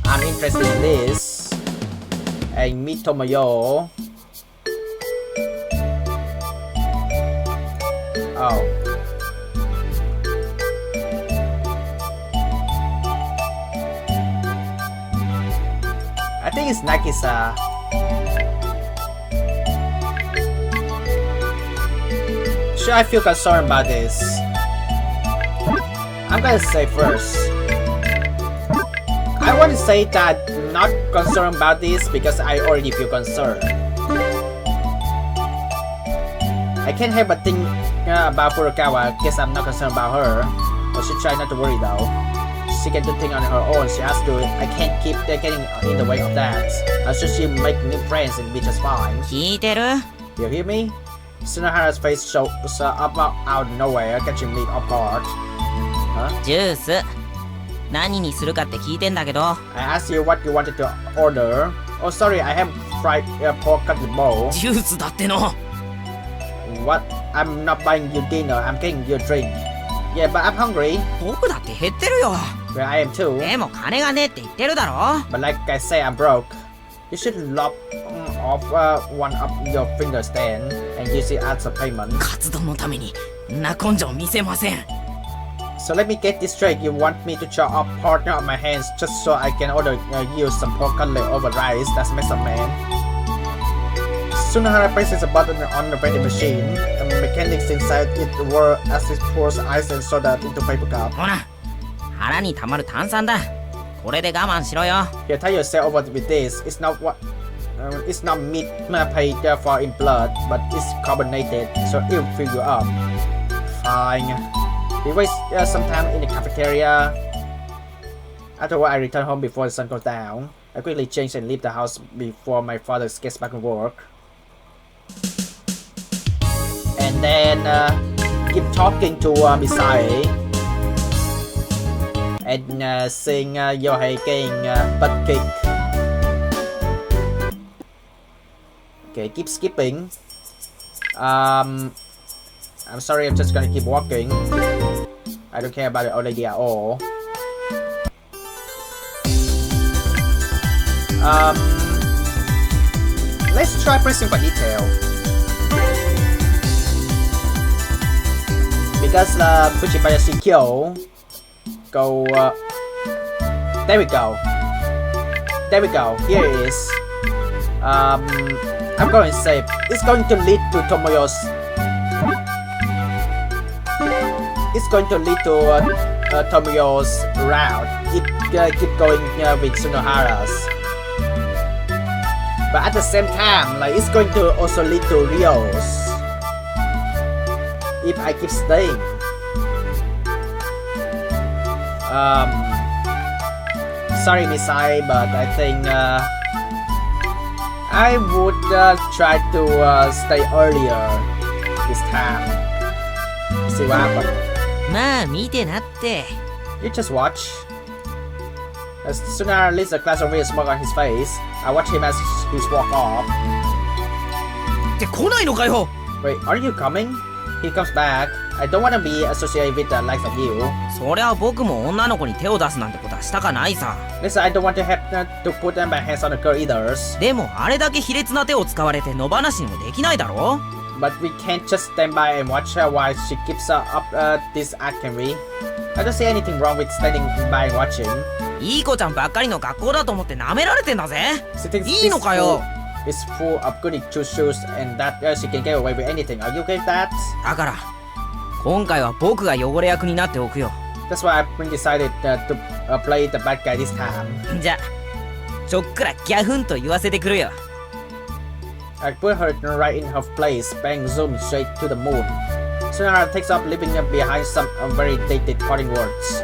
I'm interested in this. And meet Tomoyo. Oh. I think it's Nagisa. Should I feel concerned about this? I'm gonna say first. I want to say that I'm not concerned about this because I already feel concerned. I can't help but think about Furukawa because I'm not concerned about her. But she try not to worry though. She can do things on her own. She has to. I can't keep getting in the way of that. So she make new friends and be just fine. 聞いてる You hear me? Sunohara's face shows up out of nowhere, catching me off guard. Huh? ジュース何にするかって聞いてんだけど I asked you what you wanted to order. Oh, sorry, I have fried pork cutlet bowl. ジュースだっての What? I'm not buying you dinner. I'm getting you a drink. Yeah, but I'm hungry. 僕だって減ってるよ Well, I am too. でも金がねえって言ってるだろ But like I say, I'm broke. You should lop off one of your fingers then and use it as a payment. 活動のためにんな根性見せません So let me get this straight. You want me to chop off part of my hands just so I can order you some pork cutlet over rice? That's messed up, man. Sunohara presses a button on the vending machine. The mechanics inside it whir as it pours ice and soda into paper cup. ほら腹にたまる炭酸だこれで我慢しろよ Here, tie yourself over with this. It's not what. It's not meat paid for in blood, but it's carbonated, so it'll fill you up. Fine. We waste some time in the cafeteria. Afterward, I return home before the sun goes down. I quickly change and leave the house before my father gets back to work. And then keep talking to Misae. And sing Yohei King butt kick. Okay, keep skipping. I'm sorry, I'm just gonna keep walking. I don't care about the old lady at all. Let's try pressing for detail. Because Fujibayashi Kyo go there we go. There we go. Here it is. I'm going to say it's going to lead to Tomoyo's. It's going to lead to Tomoyo's route. It keep going with Sunohara's. But at the same time, like it's going to also lead to Ryou's. If I keep staying. Sorry, Misae, but I think I would try to stay earlier this time. See what happens. まあ見てなって You just watch. As Sunara leaves a glass of real smoke on his face, I watch him as he walk off. って来ないのかよ Wait, aren't you coming? He comes back. I don't want to be associated with the likes of you. そりゃ僕も女の子に手を出すなんてことはしたかないさ Listen, I don't want to have to put my hands on a girl either. でもあれだけ卑劣な手を使われて野放しにもできないだろ But we can't just stand by and watch her while she keeps up this act, can we? I don't see anything wrong with standing by and watching. いい子ちゃんばっかりの学校だと思って舐められてんだぜ。 She thinks いいのかよ。 is full of goody two shoes and that she can get away with anything. Are you okay with that? だから今回は僕が汚れ役になっておくよ。 That's why I've decided to play the bad guy this time. じゃちょっくらギャフンと言わせてくるよ。 I put her right in her place, bang zoom straight to the moon. Sunahara takes off, leaving behind some very dated parting words.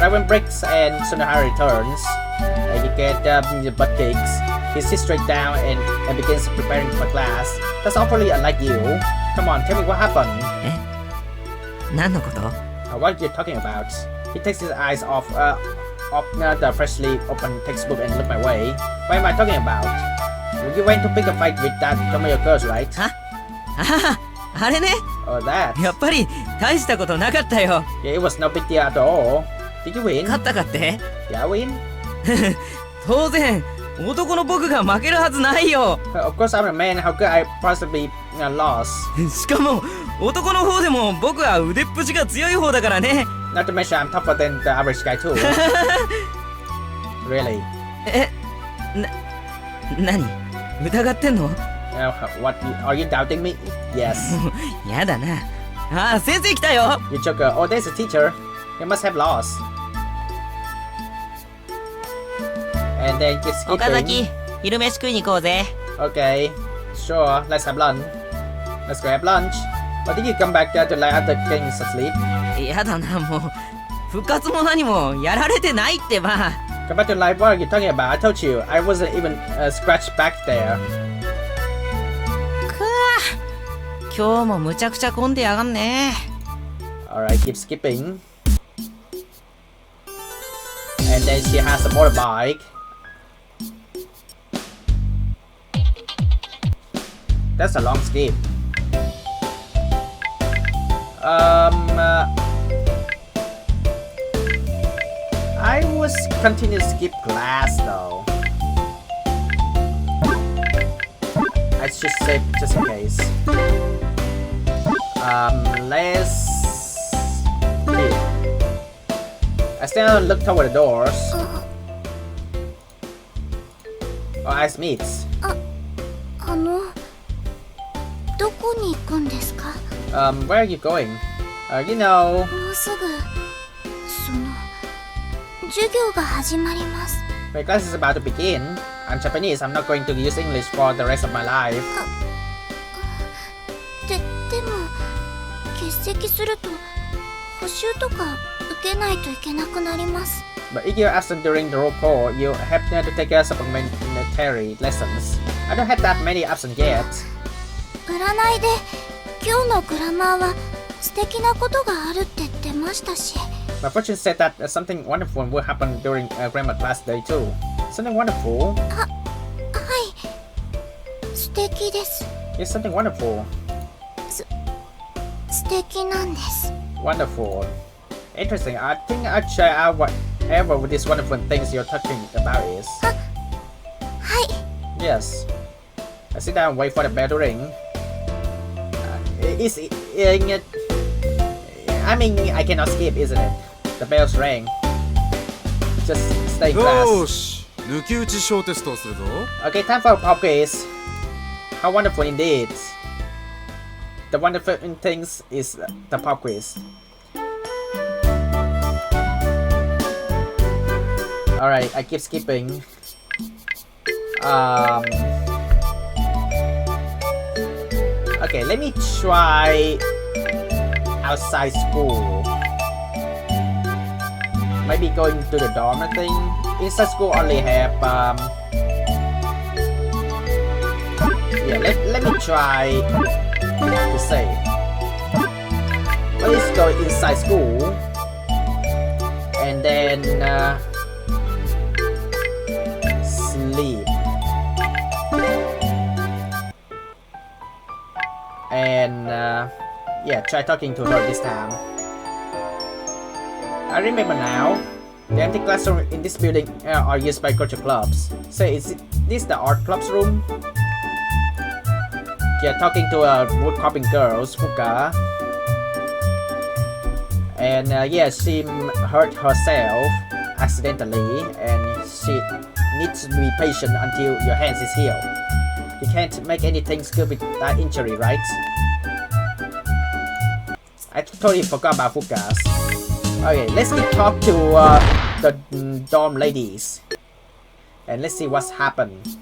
Right when breaks and Sunahara returns, he gets the butt kicks. He sits straight down and begins preparing for class. That's awfully unlike you. Come on, tell me what happened. 何のこと？ What are you talking about? He takes his eyes off the freshly opened textbook and look my way. What am I talking about? You went to pick a fight with that Tomoyo girls, right? あれね。 Oh, that. やっぱり大したことなかったよ。 Yeah, it was no big deal at all. Did you win? 勝ったかって？ Yeah, I win. 当然男の僕が負けるはずないよ。 Of course, I'm a man. How could I possibly lost? しかも男の方でも僕は腕っぷしが強い方だからね。 Not to mention, I'm tougher than the average guy too. Really? 何？疑ってんの？ What? Are you doubting me? Yes. やだな。ああ、先生来たよ。 You joker. Oh, there's a teacher. You must have lost. And then keep skipping. 岡崎、昼飯食いに行こうぜ。 Okay, sure. Let's have lunch. Let's go have lunch. Or did you come back to lie after getting asleep? やだな、もう復活も何もやられてないってば。 Come back to life. What are you talking about? I told you I wasn't even scratched back there. 今日もむちゃくちゃ混んでやがんね。 Alright, keep skipping. And then she has a motorbike. That's a long skip. I was continue to skip class though. I should say just in case. Let's skip. I still look toward the doors. Oh, eyes meets. どこに行くんですか？ Where are you going? You know. もうすぐ授業が始まります。 My class is about to begin. I'm Japanese. I'm not going to use English for the rest of my life. でも欠席すると補習とか受けないといけなくなります。 But if you're absent during the roll call, you have to take supplementary lessons. I don't have that many absent yet. 占いで今日のグラマーは素敵なことがあるって言ってましたし。 My fortune said that something wonderful will happen during grammar class day too. Something wonderful? はい、素敵です。 Yes, something wonderful. 素敵なんです。 Wonderful. Interesting. I think I'll try out whatever these wonderful things you're talking about is. はい。 Yes. I sit down and wait for the bell to ring. I mean, I cannot skip, isn't it? The bells rang. Just stay in よ class. し抜き打ち小テストをするぞ。 Okay, time for a pop quiz. How wonderful indeed. The wonderful things is the pop quiz. Alright, I keep skipping. Okay, let me try outside school. Maybe going to the dorm thing. Inside school only have yeah, let me try to say. Let's go inside school and then sleep. And yeah, try talking to her this time. I remember now. The empty classroom in this building are used by culture clubs. So is this the art club's room? Yeah, talking to woodcarving girls, Fuka. And yeah, she hurt herself accidentally, and she needs to be patient until your hands is healed. You can't make anything good with that injury, right? I totally forgot about Fukas. Okay, let's keep talk to the dorm ladies, and let's see what's happened.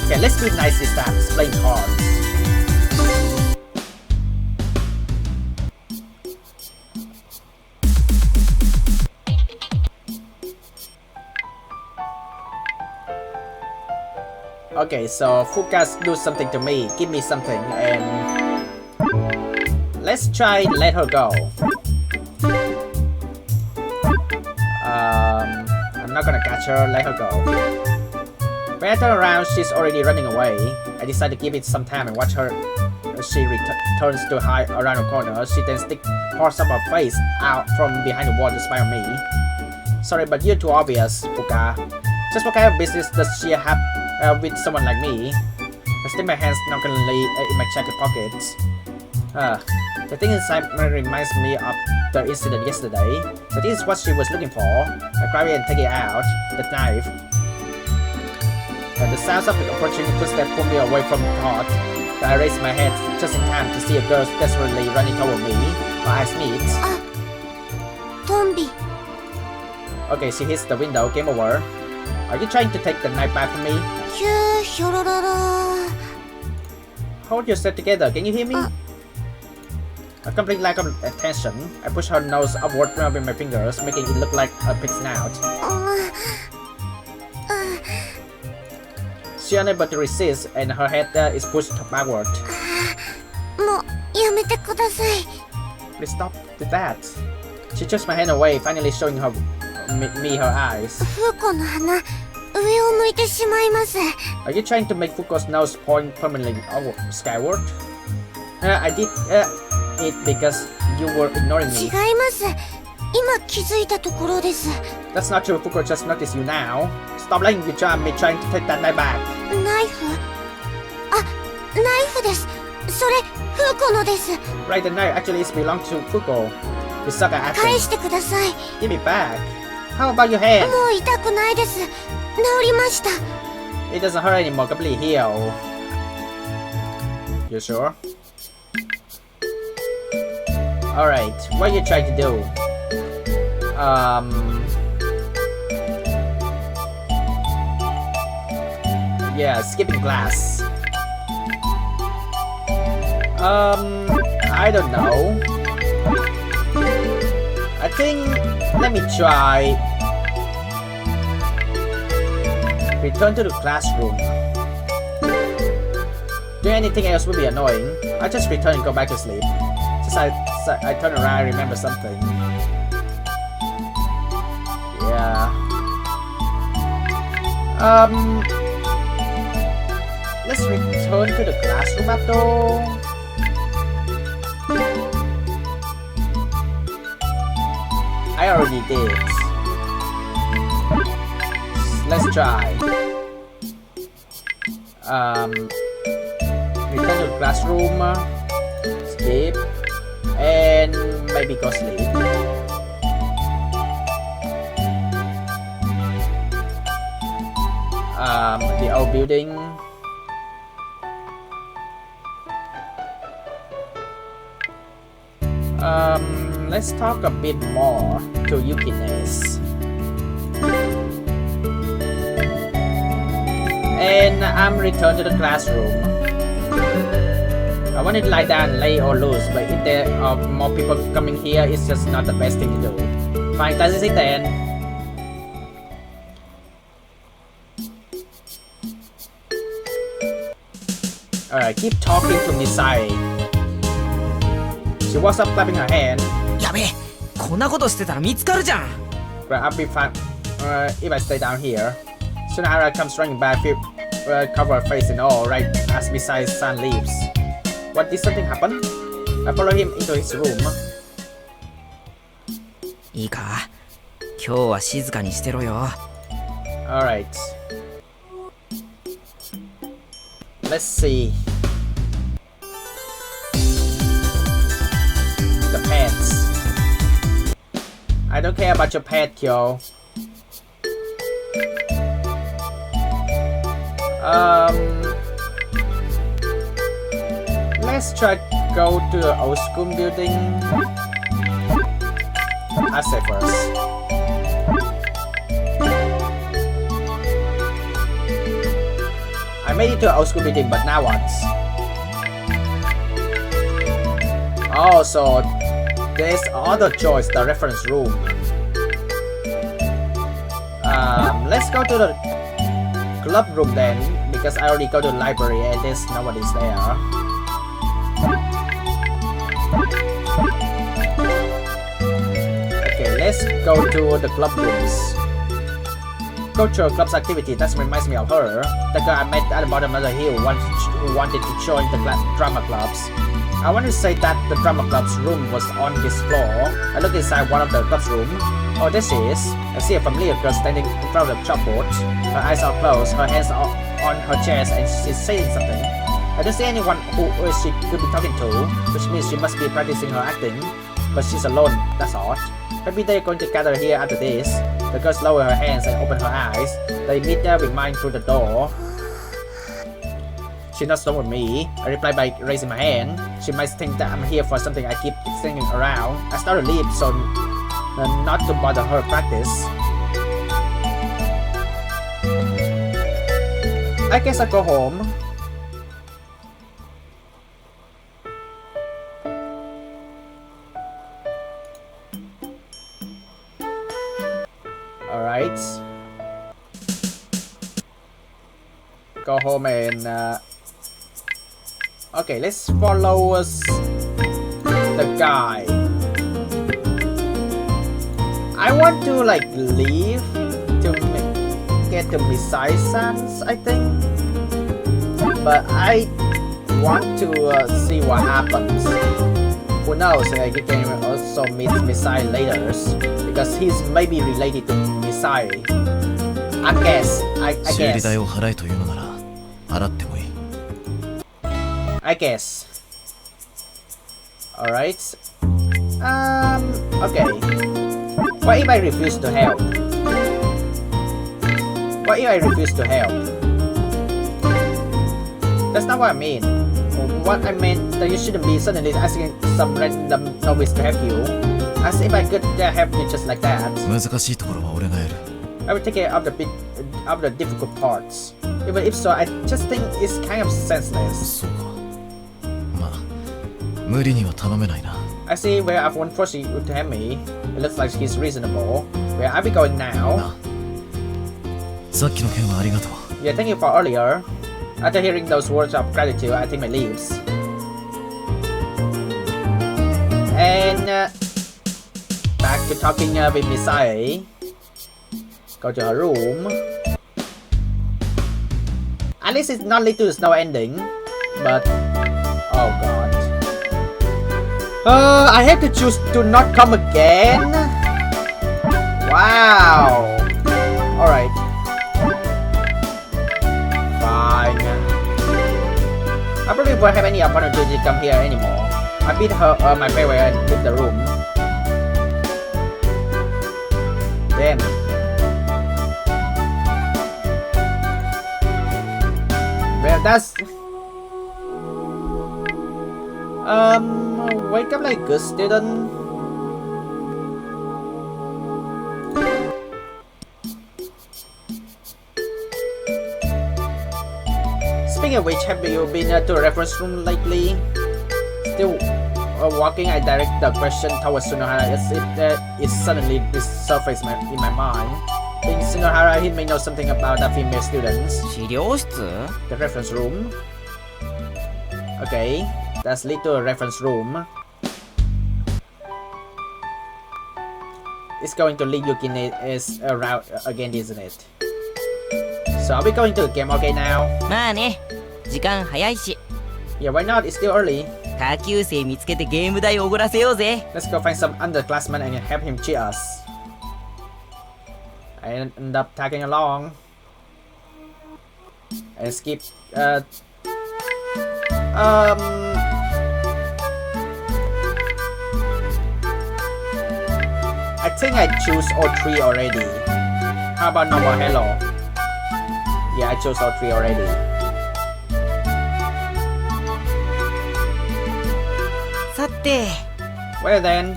Okay, let's be nice this time. Playing cards. Okay, so Fukas do something to me, give me something, and let's try let her go. I'm not gonna catch her, let her go. When I turn around, she's already running away. I decide to give it some time and watch her. She returns to hide around the corner. She then sticks parts of her face out from behind the wall to spy on me. Sorry, but you're too obvious, Fuka. Just what kind of business does she have with someone like me? I stick my hands knockingly in my jacket pockets. The thing inside reminds me of the incident yesterday. So this is what she was looking for. I grab it and take it out. The knife. And the sounds of the approaching footsteps pull me away from the thought. I raise my head just in time to see a girl desperately running toward me. Our eyes meet. Tombi. Okay, she hits the window. Game over. Are you trying to take the knife back from me? Hold yourself together. Can you hear me? A complete lack of attention. I push her nose upward with my fingers, making it look like a pig's snout. She unable to resist, and her head is pushed backward. Please stop with that. She took my hand away, finally showing me her eyes. Are you trying to make Fuko's nose point permanently skyward? I did it because you were ignoring me. That's not true. Fuko just noticed you now. Stop letting you charm me trying to take that knife back. Right, the knife actually belongs to Fuko. You suck at acting. Give it back. How about your hand? It doesn't hurt anymore. Completely healed. You sure? Alright, what are you trying to do? Yeah, skipping class. I don't know. I think, let me try. Return to the classroom. Doing anything else would be annoying. I just return and go back to sleep. Just I turn around, I remember something. Yeah. Let's return to the classroom after all. I already did. Let's try. Return to the classroom. Skip. And maybe go sleep. The old building. Let's talk a bit more to Yukiness. And I'm returned to the classroom. I wanted to lie down, lay or loose, but if there are more people coming here, it's just not the best thing to do. Fine, that's it then. Alright, keep talking to Misae. She walks up clapping her hand. やべえ、こんなことしてたら見つかるじゃん。 Well, I'll be fine if I stay down here. Soon Hara comes running back, cover her face and all, right as Misae's son leaves. What, did something happen? I follow him into his room. いいか、今日は静かにしてろよ。 Alright. Let's see. I don't care about your pet, Kyo. Let's try go to the old school building. I say first. I made it to the old school building, but now what? Oh, so there's other choice, the reference room. Let's go to the club room then, because I already go to the library and there's nobody's there. Okay, let's go to the club rooms. Cultural club's activity, that reminds me of her. The girl I met at the bottom of the hill who wanted to join the drama clubs. I want to say that the drama club's room was on this floor. I look inside one of the club's room. Oh, this is. I see a familiar girl standing in front of the chalkboard. Her eyes are closed, her hands are on her chest, and she's saying something. I don't see anyone who she could be talking to, which means she must be practicing her acting. But she's alone, that's odd. Maybe they're going to gather here after this. The girl lowers her hands and opens her eyes. They meet there with mine through the door. She nods toward me. I reply by raising my hand. She might think that I'm here for something I keep singing around. I start to leave so not to bother her practice. I guess I'll go home. Alright. Go home and okay, let's follow the guy. I want to like leave to get to Misae-san's, I think. But I want to see what happens. Who knows, he can also meet Misae later, because he's maybe related to Misae. I guess. I guess. Alright. Okay. What if I refuse to help? What if I refuse to help? That's not what I mean. What I meant that you shouldn't be suddenly asking some random novice to help you. As if I could help you just like that. I will take care of the difficult parts. Even if so, I just think it's kind of senseless. I see where I won't force you to help me. It looks like he's reasonable. Where are we going now? Yeah, thank you for earlier. After hearing those words of gratitude, I take my leaves. And back to talking with Misae. Go to her room. At least it's not lead to the snow ending. But oh god. I have to choose to not come again. Wow. Alright. Fine. I probably won't have any opportunity to come here anymore. I beat her my favor and leave the room. Damn. Well, that's wake up like a good student. Speaking of which, have you been to a reference room lately? Still walking, I direct the question towards Sunohara as if it suddenly resurfaced in my mind. Think Sunohara, he may know something about the female students. The reference room. Okay, that's lead to a reference room. It's going to lead Yukin is around again, isn't it? So are we going to the game okay now? Yeah, why not? It's still early. Let's go find some underclassmen and help him cheat us. I end up tagging along. And skip I think I choose all three already. How about normal hello? Yeah, I chose all three already. Well then,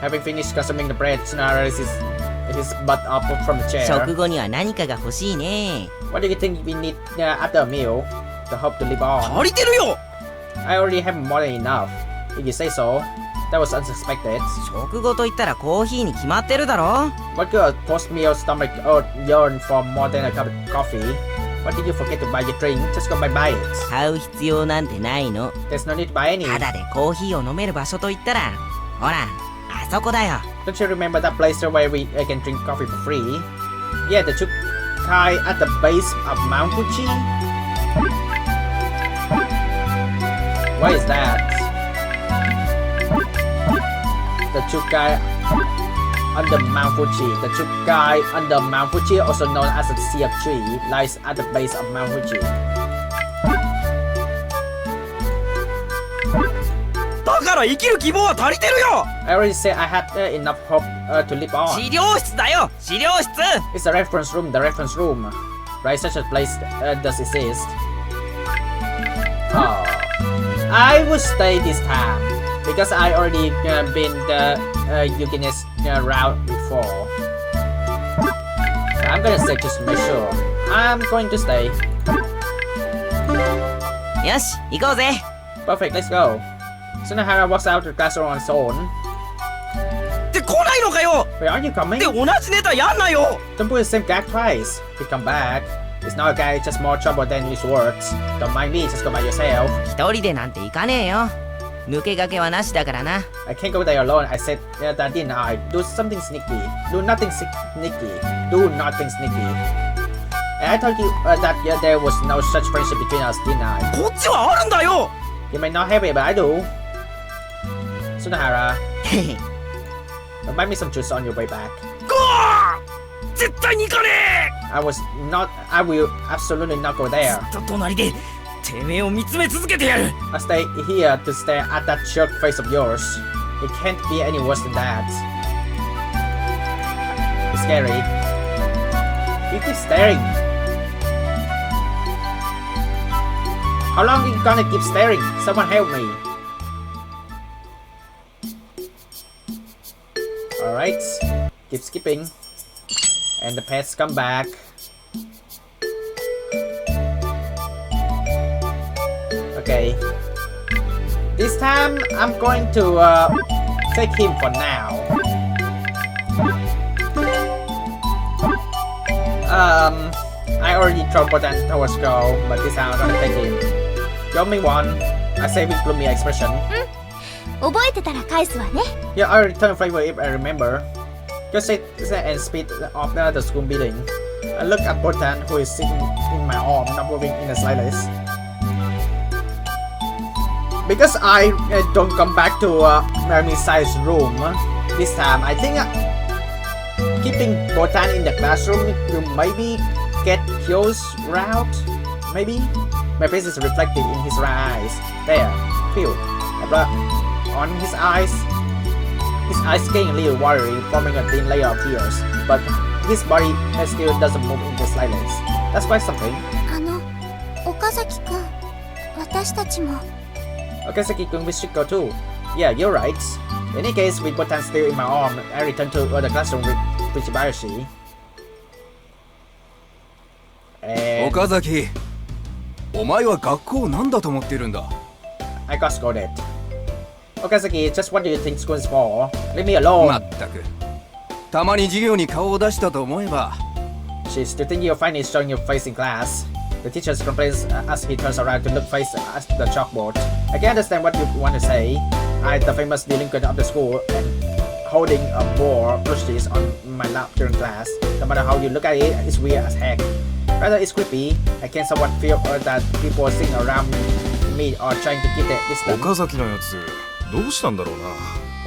having finished consuming the bread, Tsunahara raises his butt up from the chair. 食後には何かが欲しいね。 What do you think we need after a meal to hope to live on? 足りてるよ。 I already have more than enough. If you say so, that was unexpected. 食後と言ったらコーヒーに決まってるだろ。 What could a post-meal stomach yearn for more than a cup of coffee? What did you forget to buy your drink? Just go buy it. 買う必要なんてないの。 There's no need to buy any. ただでコーヒーを飲める場所と言ったら、ほら、あそこだよ。 Don't you remember that place where I can drink coffee for free? Yeah, the Chukai at the base of Mount Fuji? What is that? The Chukai under Mount Fuji. The Chukai under Mount Fuji, also known as the Sea of Tree, lies at the base of Mount Fuji. だから生きる希望は足りてるよ。 I already said I had enough hope to live on. 資料室だよ、資料室。 It's the reference room, Right, such a place does exist. Oh, I will stay this time because I already been the Eugenis route before. I'm gonna stay just to make sure. I'm going to stay. よし、行こうぜ。 Perfect, let's go. Tsunahara walks out of the classroom on his own. って来ないのかよ。 Wait, aren't you coming? って同じネタやんなよ。 Don't put the same gag twice. If you come back, it's not a gag, it's just more trouble than it's worth. Don't mind me, just go by yourself. 一人でなんて行かねえよ。抜け駆けはなしだからな。 I can't go there alone. I said that didn't I? Do something sneaky. Do nothing sneaky. Do nothing sneaky. And I told you that there was no such friendship between us, didn't I? こっちはあるんだよ。 You may not have it, but I do. Tsunahara, buy me some juice on your way back. 絶対に行かね I will absolutely not go え。 there. ずっと隣でてめえを見つめ続けてやる。 I stay here to stare at that jerk face of yours. It can't be any worse than that. It's scary. You keep staring. How long are you gonna keep staring? Someone help me. Alright. Keep skipping. And the pets come back. Okay. This time, I'm going to take him for now. I already dropped Botan towards go, but this time I'm gonna take him. You owe me one. I say with gloomy expression. 覚えてたら返すわね。 Yeah, I return favor if I remember. Just sit and speed off the school building. I look at Botan, who is sitting in my arm, not moving in the slightest. Because I don't come back to Misae's room this time, I think keeping Botan in the classroom will maybe get Kyo's route. Maybe? My face is reflected in his eyes. There. Phew. On his eyes. His eyes getting a little watery, forming a thin layer of tears. But his body still doesn't move in the slightest. That's quite something. 岡崎くん、私たちも。 Okazaki-kun, we should go too. Yeah, you're right. In any case, with Botan still in my arm, I return to the classroom with Fujibayashi. And 岡崎、お前は学校を何だと思っているんだ。 I got scolded. Okazaki, just what do you think school is for? Leave me alone. まったく。たまに授業に顔を出したと思えば。 She's to think you're funny showing your face in class. The teacher complains as he turns around to look face at the chalkboard. I can understand what you want to say. I'm the famous delinquent of the school and holding a ball plushies on my lap during class. No matter how you look at it, it's weird as heck. Rather, it's creepy. I can somewhat feel that people sitting around me are trying to keep their distance. 岡崎のやつ、どうしたんだろうな。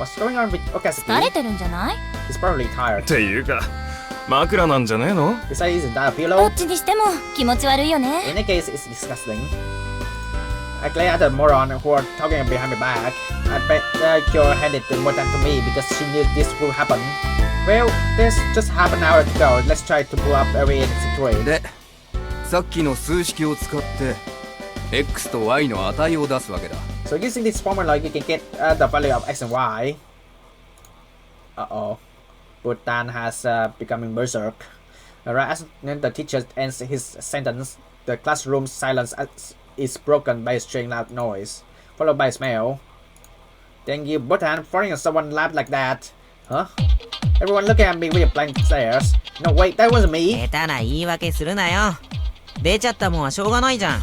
What's going on with 疲れ Okazaki? てるんじゃない？ He's probably tired. っていうか、枕なんじゃねえの？ Besides, isn't that a ど pillow? っちにしても気持ち悪いよ In ね。 any case, it's disgusting. I glare at the moron who are talking behind my back. I bet Kyo handed the Botan to me because she knew this would happen. Well, there's just half an hour to go. Let's try to pull up every situation. でさっきの数式を使って x と y の値を出すわけだ。 So using this formula, you can get the value of x and y. Uh-oh. Bhutan has becoming berserk. Right as the teacher ends his sentence, the classroom silence is broken by a strange loud noise, followed by a smell. Thank you, Bhutan, for hearing someone laugh like that. Huh? Everyone looking at me with blank stares. No, wait, that wasn't me. 下手な言い訳するなよ。出ちゃったもんはしょうがないじゃん。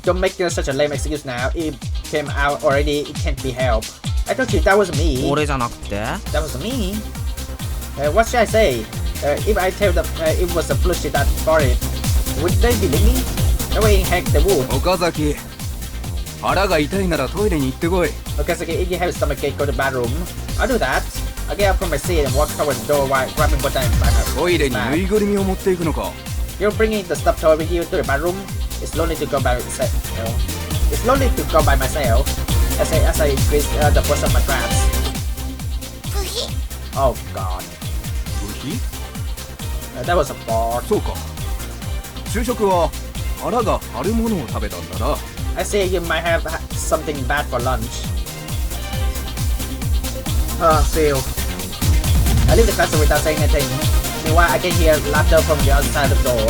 Don't make such a lame excuse now. It came out already. It can't be helped. I told you that wasn't me. 俺じゃなくて That wasn't me. What should I say? If I tell them it was a plushie that bought it, would they believe me? No way in heck they would. 岡崎、腹が痛いならトイレに行ってこい。 Okay, so if you have a stomachache, go to the bathroom. I'll do that. I get up from my seat and walk toward the door while grabbing Bhutan by my トイレにぬ bag. いぐるみを持っていくのか。 You're bringing the stuffed toy with you to the bathroom. It's lonely to go by myself. It's lonely to go by myself. As I increase the force of my grabs. ブヒ。 Oh God. 部費？ That was a ball. そうか。昼食は腹が張るものを食べたんだな。 I say you might have something bad for lunch. Phil. I leave the classroom without saying anything. Meanwhile, I can hear laughter from the other side of the door.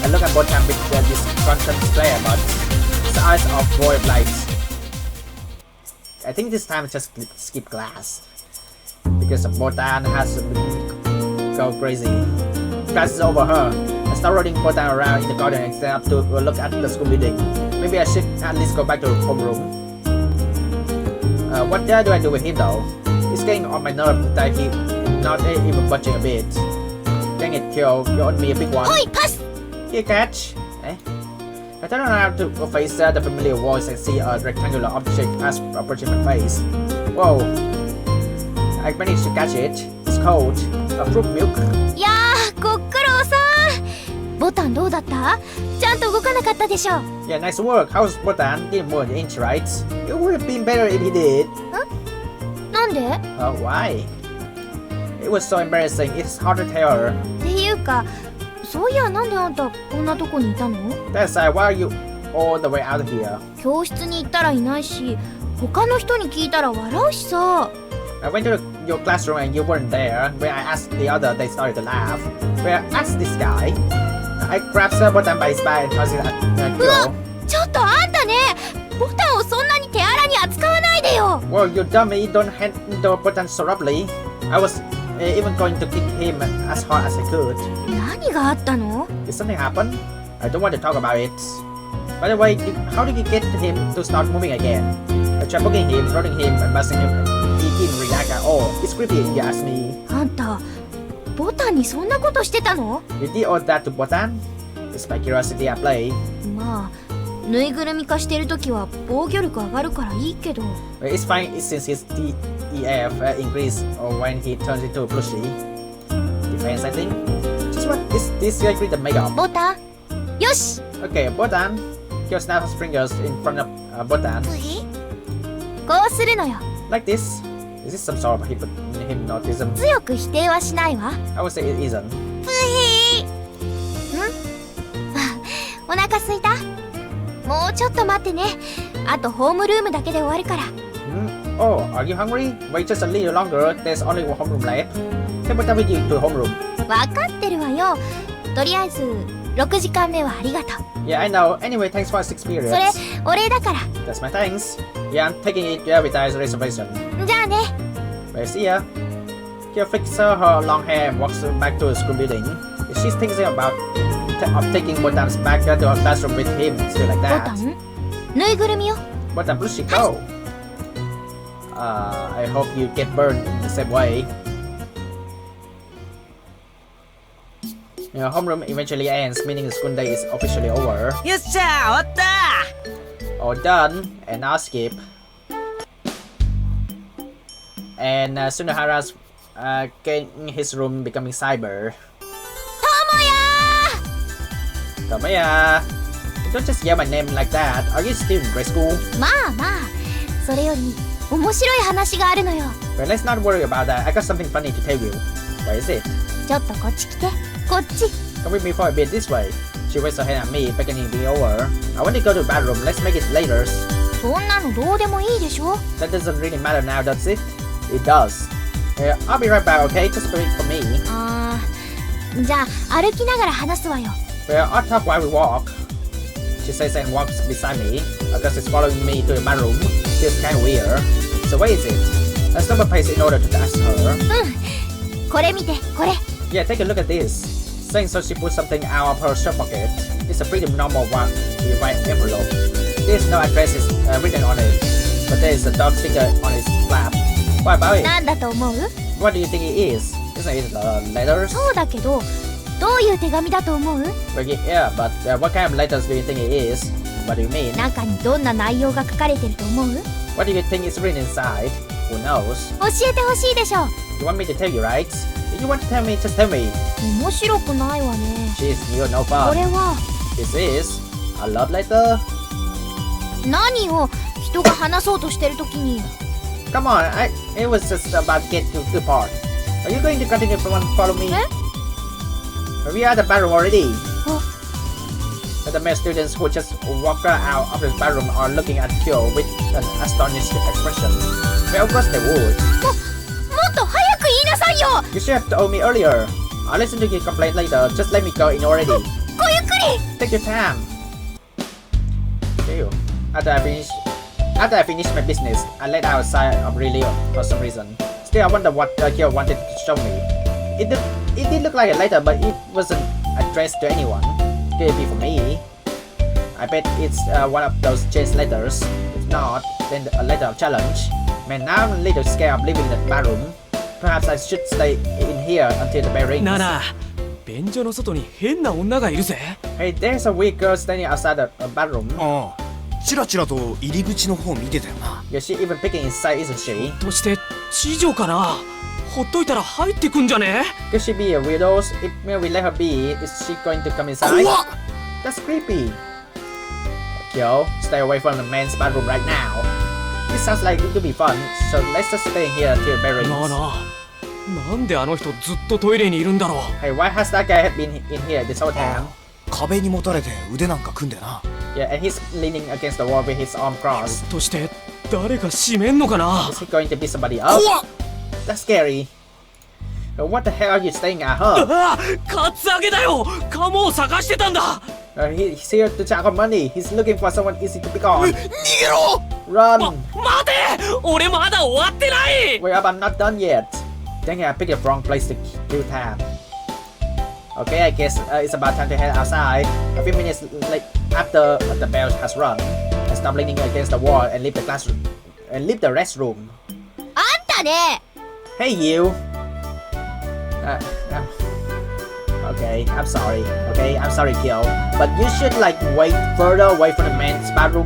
I look at Bhutan with this constant glare, but his eyes are void of light. I think this time just skip class. Because Bhutan has go crazy. Class is over, huh? I start rolling Bhutan around in the garden and stand up to look at the school building. Maybe I should at least go back to the homeroom. What do I do with him though? It's getting on my nerve that he's not even budging a bit. Dang it, Kyo, you owed me a big one. おい、パス。 Here, catch! Eh? I turn around to face the familiar voice and see a rectangular object as approaching my face. Whoa! I managed to catch it. It's cold. A fruit milk. やー、ご苦労さん。ボタンどうだった？ちゃんと動かなかったでしょ。 Yeah, nice work. How's Bhutan? Didn't move an inch, right? It would have been better if he did. なんで？ Why? It was so embarrassing. It's hard to tell her. っていうか、そういやなんであんたこんなとこにいたの？ That's why are you all the way out here? 教室に行ったらいないし、他の人に聞いたら笑うしさ。I went to your classroom and you weren't there. When I asked the other, they started to laugh. When I asked this guy, I grabbed Bhutan by his back and tossed it at the girl. ちょっとあんたね、ボタンをそんなに手荒に扱わないでよ。 Well, you dummy, don't handle Bhutan so roughly. I was even going to kick him as hard as I could. 何があったの？ Did something happen? I don't want to talk about it. By the way, how did you get him to start moving again? I tried poking him, prodding him, and buzzing him. He didn't react at all. It's creepy, you ask me. あんた、ボタンにそんなことしてたの？ You did all that to Bhutan? It's my curiosity at play. まあ、ぬいぐるみ化してるときは防御力上がるからいいけど。Well, it's fine since his DEF increase or when he turns into a plushie. Defense, I think. Just what is this likely to make up? ボタン、よし。 Okay, Bhutan. He'll snap his fingers in front of Bhutan. ブヒ。こうするのよ。 Like this. Is this some sort of hypnotism? 強く否定はしないわ。 I would say it isn't. ブヒ。お腹すいた？もうちょっと待ってね。あとホームルームだけで終わるから。Oh, are you hungry? Wait just a little longer. There's only one homeroom left. Take Bhutan with you to homeroom. わかってるわよ。とりあえず6時間目はありがとう。 Yeah, I know. Anyway, thanks for this それ experience. お礼だから。 That's my thanks. Yeah, I'm taking it without reservation. じゃあね。 Well, see ya. Kyo flicks her long hair and walks back to the school building. She's thinking about taking Bhutan's back to her classroom with him, still like ボ that. タン？ぬいぐるみよ。 Bhutan, where should she go? I hope you get burned in the same way. Your homeroom eventually ends, meaning the school day is officially over. よっしゃ終わった All done, and now skip. And Sunohara's getting his room becoming cyber. Tomoya! Don't just yell my name like that. Are you still in grade school? まあまあ、それより面白い話があるのよ。 But let's not worry about that. I got something funny to tell you. What is it? ちょっとこっち来て。こっち。 Come with me for a bit this way. She waves her hand at me, beckoning me over. I want to go to the bathroom. Let's make it later. そんなのどうでもいいでしょ。 That doesn't really matter now, does it? It does. I'll be right back, okay? Just wait for me. じゃあ歩きながら話すわよ。 Well, I'll talk while we walk. She says and walks beside me. August is following me to the bathroom. Feels kind of weird. So where is it? I stop a pace in order to ask her. これ見て、これ。 Yeah, take a look at this. Saying so, she pulls something out of her shirt pocket. It's a pretty normal one, the white envelope. There's no address written on it, but there is a dog sticker on its flap. What about it? なんだと思う？ What do you think it is? Isn't it letters? そうだけど、どういう手紙だと思う？ Well, yeah, but what kind of letters do you think it is? What do you mean? 中にどんな内容が書かれてると思う？ What do you think is written inside? Who knows? 教えてほしいでしょ。 You want me to tell you, right? If you want to tell me, just tell me. 面白くないわね。 Jeez, you're no こ fun. れは This is a love letter? 何を人が話そうとしてるときに。 Come on, it was just about get to the part. Are you going to continue to follow me? We are at the bathroom already. The male students who just walked out of the bathroom are looking at Kyo with an astonished expression. Well, of course they would. もっと早く言いなさいよ。 You should have told me earlier. I'll listen to your complaint later. Just let me go in already. ごゆっくり。 Take your time. Ew. After I finish my business, I let out a sigh of relief for some reason. Still, I wonder what Kyo wanted to show me. It did look like a letter, but it wasn't addressed to anyone. Could it be for me? I bet it's one of those changed letters. If not, then a letter of challenge. Man, now I'm a little scared of leaving the bathroom. Perhaps I should stay in here until the bell rings. なあなあ、便所の外に変な女がいるぜ。 Hey, there's a weird girl standing outside the bathroom. ああ、ちらちらと入り口の方見てたよな。 Yeah, she even peeking inside, isn't she? として地上かな。ほっといたら入ってくんじゃね？ Could she be a weirdo? If we let her be, is she going to come inside? 怖っ！ That's creepy. Kyo, stay away from the men's bathroom right now. This sounds like it could be fun, so let's just stay here until the bell rings. なあなあ、なんであの人ずっとトイレにいるんだろう。 Hey, why has that guy been in here this whole time? 壁にもたれて腕なんか組んでな。 Yeah, and he's leaning against the wall with his arm crossed. として誰が閉めんのかな。 Is he going to be somebody else? 怖っ！ That's scary. What the hell are you staying at, huh? ああ、カツアゲだよ。カモを探してたんだ。He's here to check on money. He's looking for someone easy to pick on. 逃げろ！ Run! 待て！俺まだ終わってない。 Wait up, I'm not done yet. Dang it, I picked the wrong place to kill time. Okay, I guess it's about time to head outside. A few minutes after the bell has rung, I stop leaning against the wall and leave the classroom and leave the restroom. あんたね。 Hey, you. Okay, I'm sorry. Okay, I'm sorry, Kyo. But you should wait further away from the men's bathroom.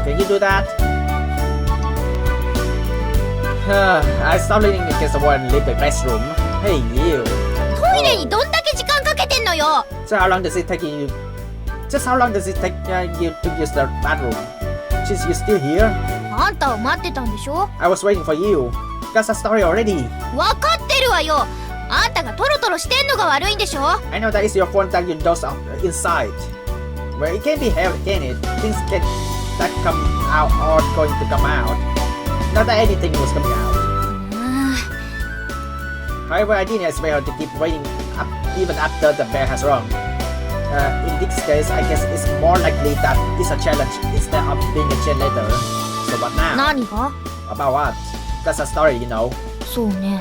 Can you do that? I stop leaning against the wall and leave the restroom. Hey, you. トイレにどんだけ時間かけてんのよ。 So how long does it take you? Just how long does it take you to use the bathroom? Since you're still here, あんたを待ってたんでしょ。 I was waiting for you. That's a story already. わかってるわよ。あんたがトロトロしてんのが悪いんでしょ。 I know that it's your phone that you dozed off inside. Well, it can't be helped, can it? Things that come out are going to come out. Not that anything was coming out. However, I didn't expect her to keep waiting up even after the bell has rung. In this case, I guess it's more likely that it's a challenge instead of being a chain letter. So what now? 何が？ About what? That's a story, you know. そうね。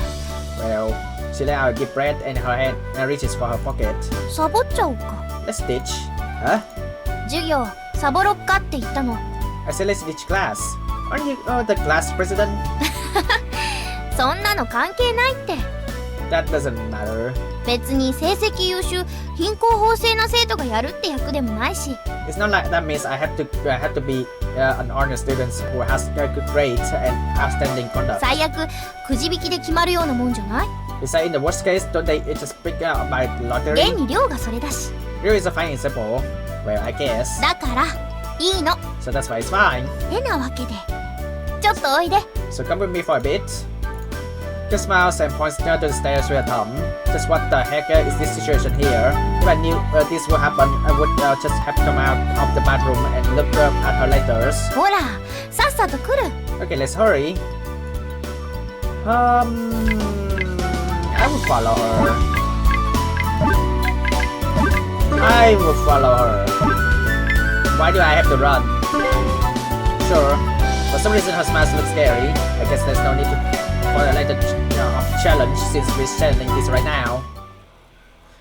Well, she let out a deep breath and her hand reaches for her pocket. サボっちゃおうか。 Let's ditch. Huh? 授業サボろっかって言ったの。 I said let's ditch class. Aren't you the class president? そんなの関係ないって。 That doesn't matter. 別に成績優秀、貧困法制な生徒がやるって役でもないし。 It's not like that means I have to be an honor student who has good grades and outstanding conduct. 最悪くじ引きで決まるようなもんじゃない？ Is that in the worst case, don't they just pick out by lottery? 現に量がそれだし。 Here is a fine example. Well, I guess. だからいいの。 So that's why it's fine. てなわけでちょっとおいで。 So come with me for a bit. Just smiles and points to the stairs with a thumb. Just what the heck is this situation here? If I knew this would happen, I would just have come out of the bathroom and look at her later. ほらさっさと来る。 Okay, let's hurry. I will follow her. I will follow her. Why do I have to run? Sure. For some reason her smiles look scary. I guess there's no need for a later challenge since we're selling this right now.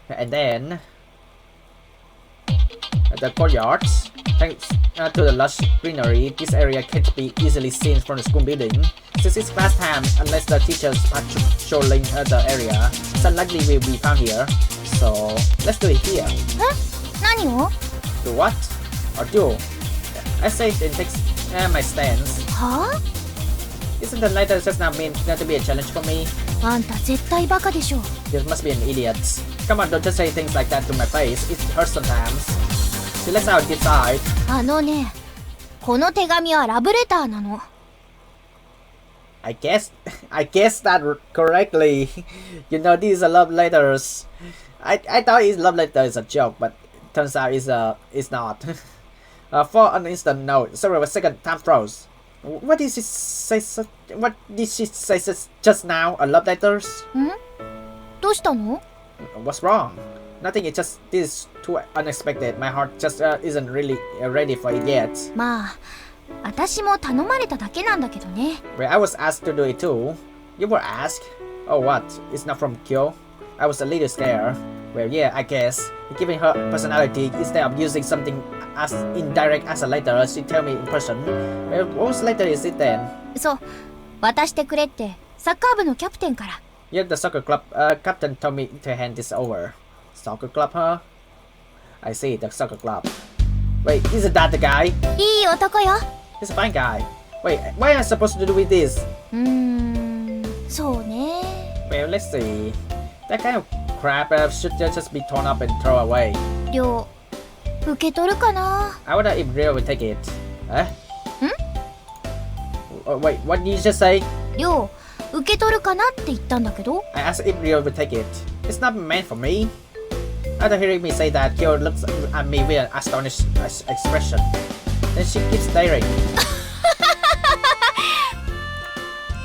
And then the courtyard. Thanks to the lush greenery, this area can't be easily seen from the school building. Since it's class time, unless the teachers patrolling the area, it's unlikely we'll be found here. So let's do it here. 何を？ Do what? Or do? I say it takes my stance. はあ？ Isn't the lighter just not meant to be a challenge for me? あんた絶対バカでしょ。 You must be an idiot. Come on, don't just say things like that to my face. It hurts sometimes. So let's out decide. あのね、この手紙はラブレターなの。 I guessed that correctly. You know, these are love letters. I thought love letter is a joke, but turns out it's not. For an instant, no. Sorry, a second, time froze. What did she say? What did she say just now? A love letters? どうしたの？ What's wrong? Nothing. It just this too unexpected. My heart just isn't really ready for it yet. まあ、私も頼まれただけなんだけどね。 Well, I was asked to do it too. You were asked? Oh, what? It's not from Kyo? I was a little scared. Well, yeah, I guess. Given her personality, instead of using something as indirect as a letter, she tell me in person. Well, what letter is it then? そう、渡してくれってサッカー部のキャプテンから。 Yeah, the soccer club captain told me to hand this over. Soccer club, huh? I see, the soccer club. Wait, isn't that the guy? いい男よ。 He's a fine guy. Wait, what am I supposed to do with this? そうね。 Well, let's see. That kind of crap should just be torn up and thrown away. りょう、受け取るかな？ I wonder if Ryou will take it. Huh? Wait, what did you just say? りょう、受け取るかなって言ったんだけど。 I asked if Ryou will take it. It's not meant for me. After hearing me say that, Kyo looks at me with an astonished expression. Then she keeps staring.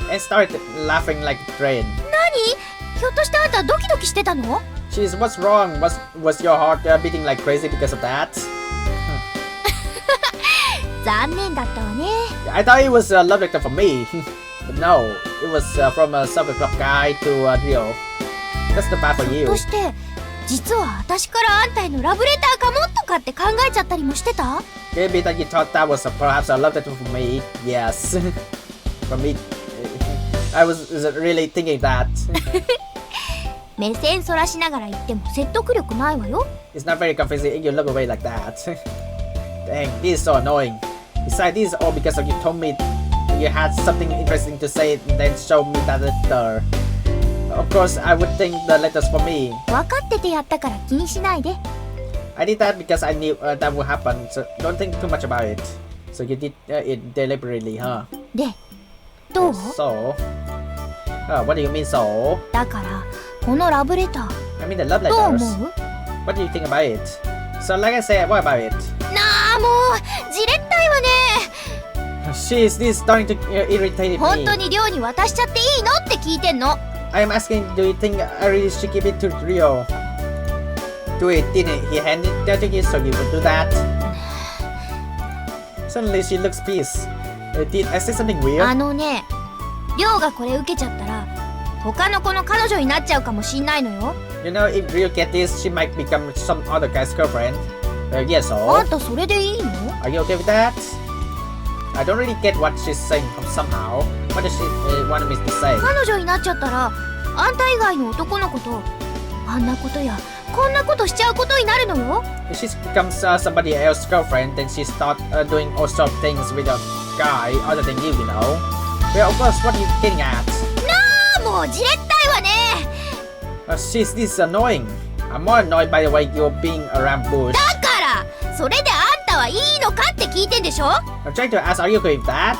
And started laughing like a train. 何？ひょっとしてあんたドキドキしてたの？ Jeez, what's wrong? Was your heart beating like crazy because of that? 残念だったわね。 I thought it was a love letter for me. But no, it was from a soccer club guy to Ryou. That's the bad for ひょ you. っとして実は私からあんたへのラブレターかもとかって考えちゃったりもしてた？ Maybe that you thought that was perhaps a love letter for me. Yes. For me, I was really thinking that. 目線そらしながら言っても説得力ないわよ。 It's not very convincing if you look away like that. Dang, this is so annoying. Besides, this is all because of you told me you had something interesting to say and then showed me that letter. Of course, I would think the letter's for me. 分かっててやったから気にしないで。 I did that because I knew that would happen, so don't think too much about it. So you did it deliberately, huh? で、どう？ So, what do you mean so? だからこのラブレター I mean the love どう letters. 思う？ What do you think about it? So like I said, what about it? なあもうじれったいわね。 She's this starting to irritate 本 me. 当に寮に渡しちゃっていいのって聞いてんの。 I am asking, do you think I really should give it to Ryou? Do it, didn't he hand it to you so you would do that? Suddenly she looks pissed. Did I say something あ weird? のね、寮がこれ受けちゃったら他の子の彼女になっちゃうかもしんないのよ。 You know, if Ryou get this, she might become some other guy's girlfriend. Yeah, あ so? んたそれでいいの？ Are you okay with that? I don't really get what she's saying somehow. What does she want me to say? 彼女になっちゃったらあんた以外の男の子とあんなことやこんなことしちゃうことになるのよ。 If she becomes somebody else's girlfriend, then she start doing all sorts of things with a guy other than you, you know. Well, of course, what are you getting at? なあもうじれったいわね。 She's this annoying. I'm more annoyed by the way you're being around Bush. だからそれであんたははいいのかって聞いてんでしょ。 I'm trying to ask, are you okay with that?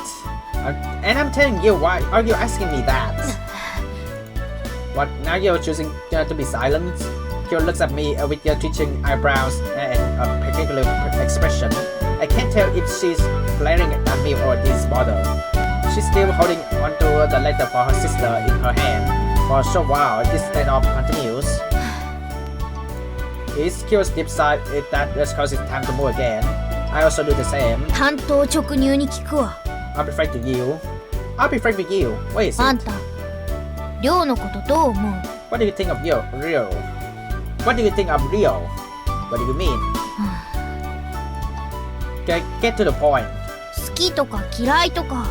And I'm telling you, why are you asking me that? What, now you're choosing to be silent? Kyo looks at me with your twitching eyebrows and a particular expression. I can't tell if she's glaring at me or disbothered. She's still holding onto the letter for her sister in her hand. For a short while, this standoff continues. It's Kyo's deep sigh that just causes time to move again. I also do the same. 単刀直入に聞くわ。 I'll be frank with you. I'll be frank with you. What is あん it? た、りょうのことどう思う？ What do you think of Ryou? What do you think of Ryou? What do you mean? Get to the point. 好きとか嫌いとか。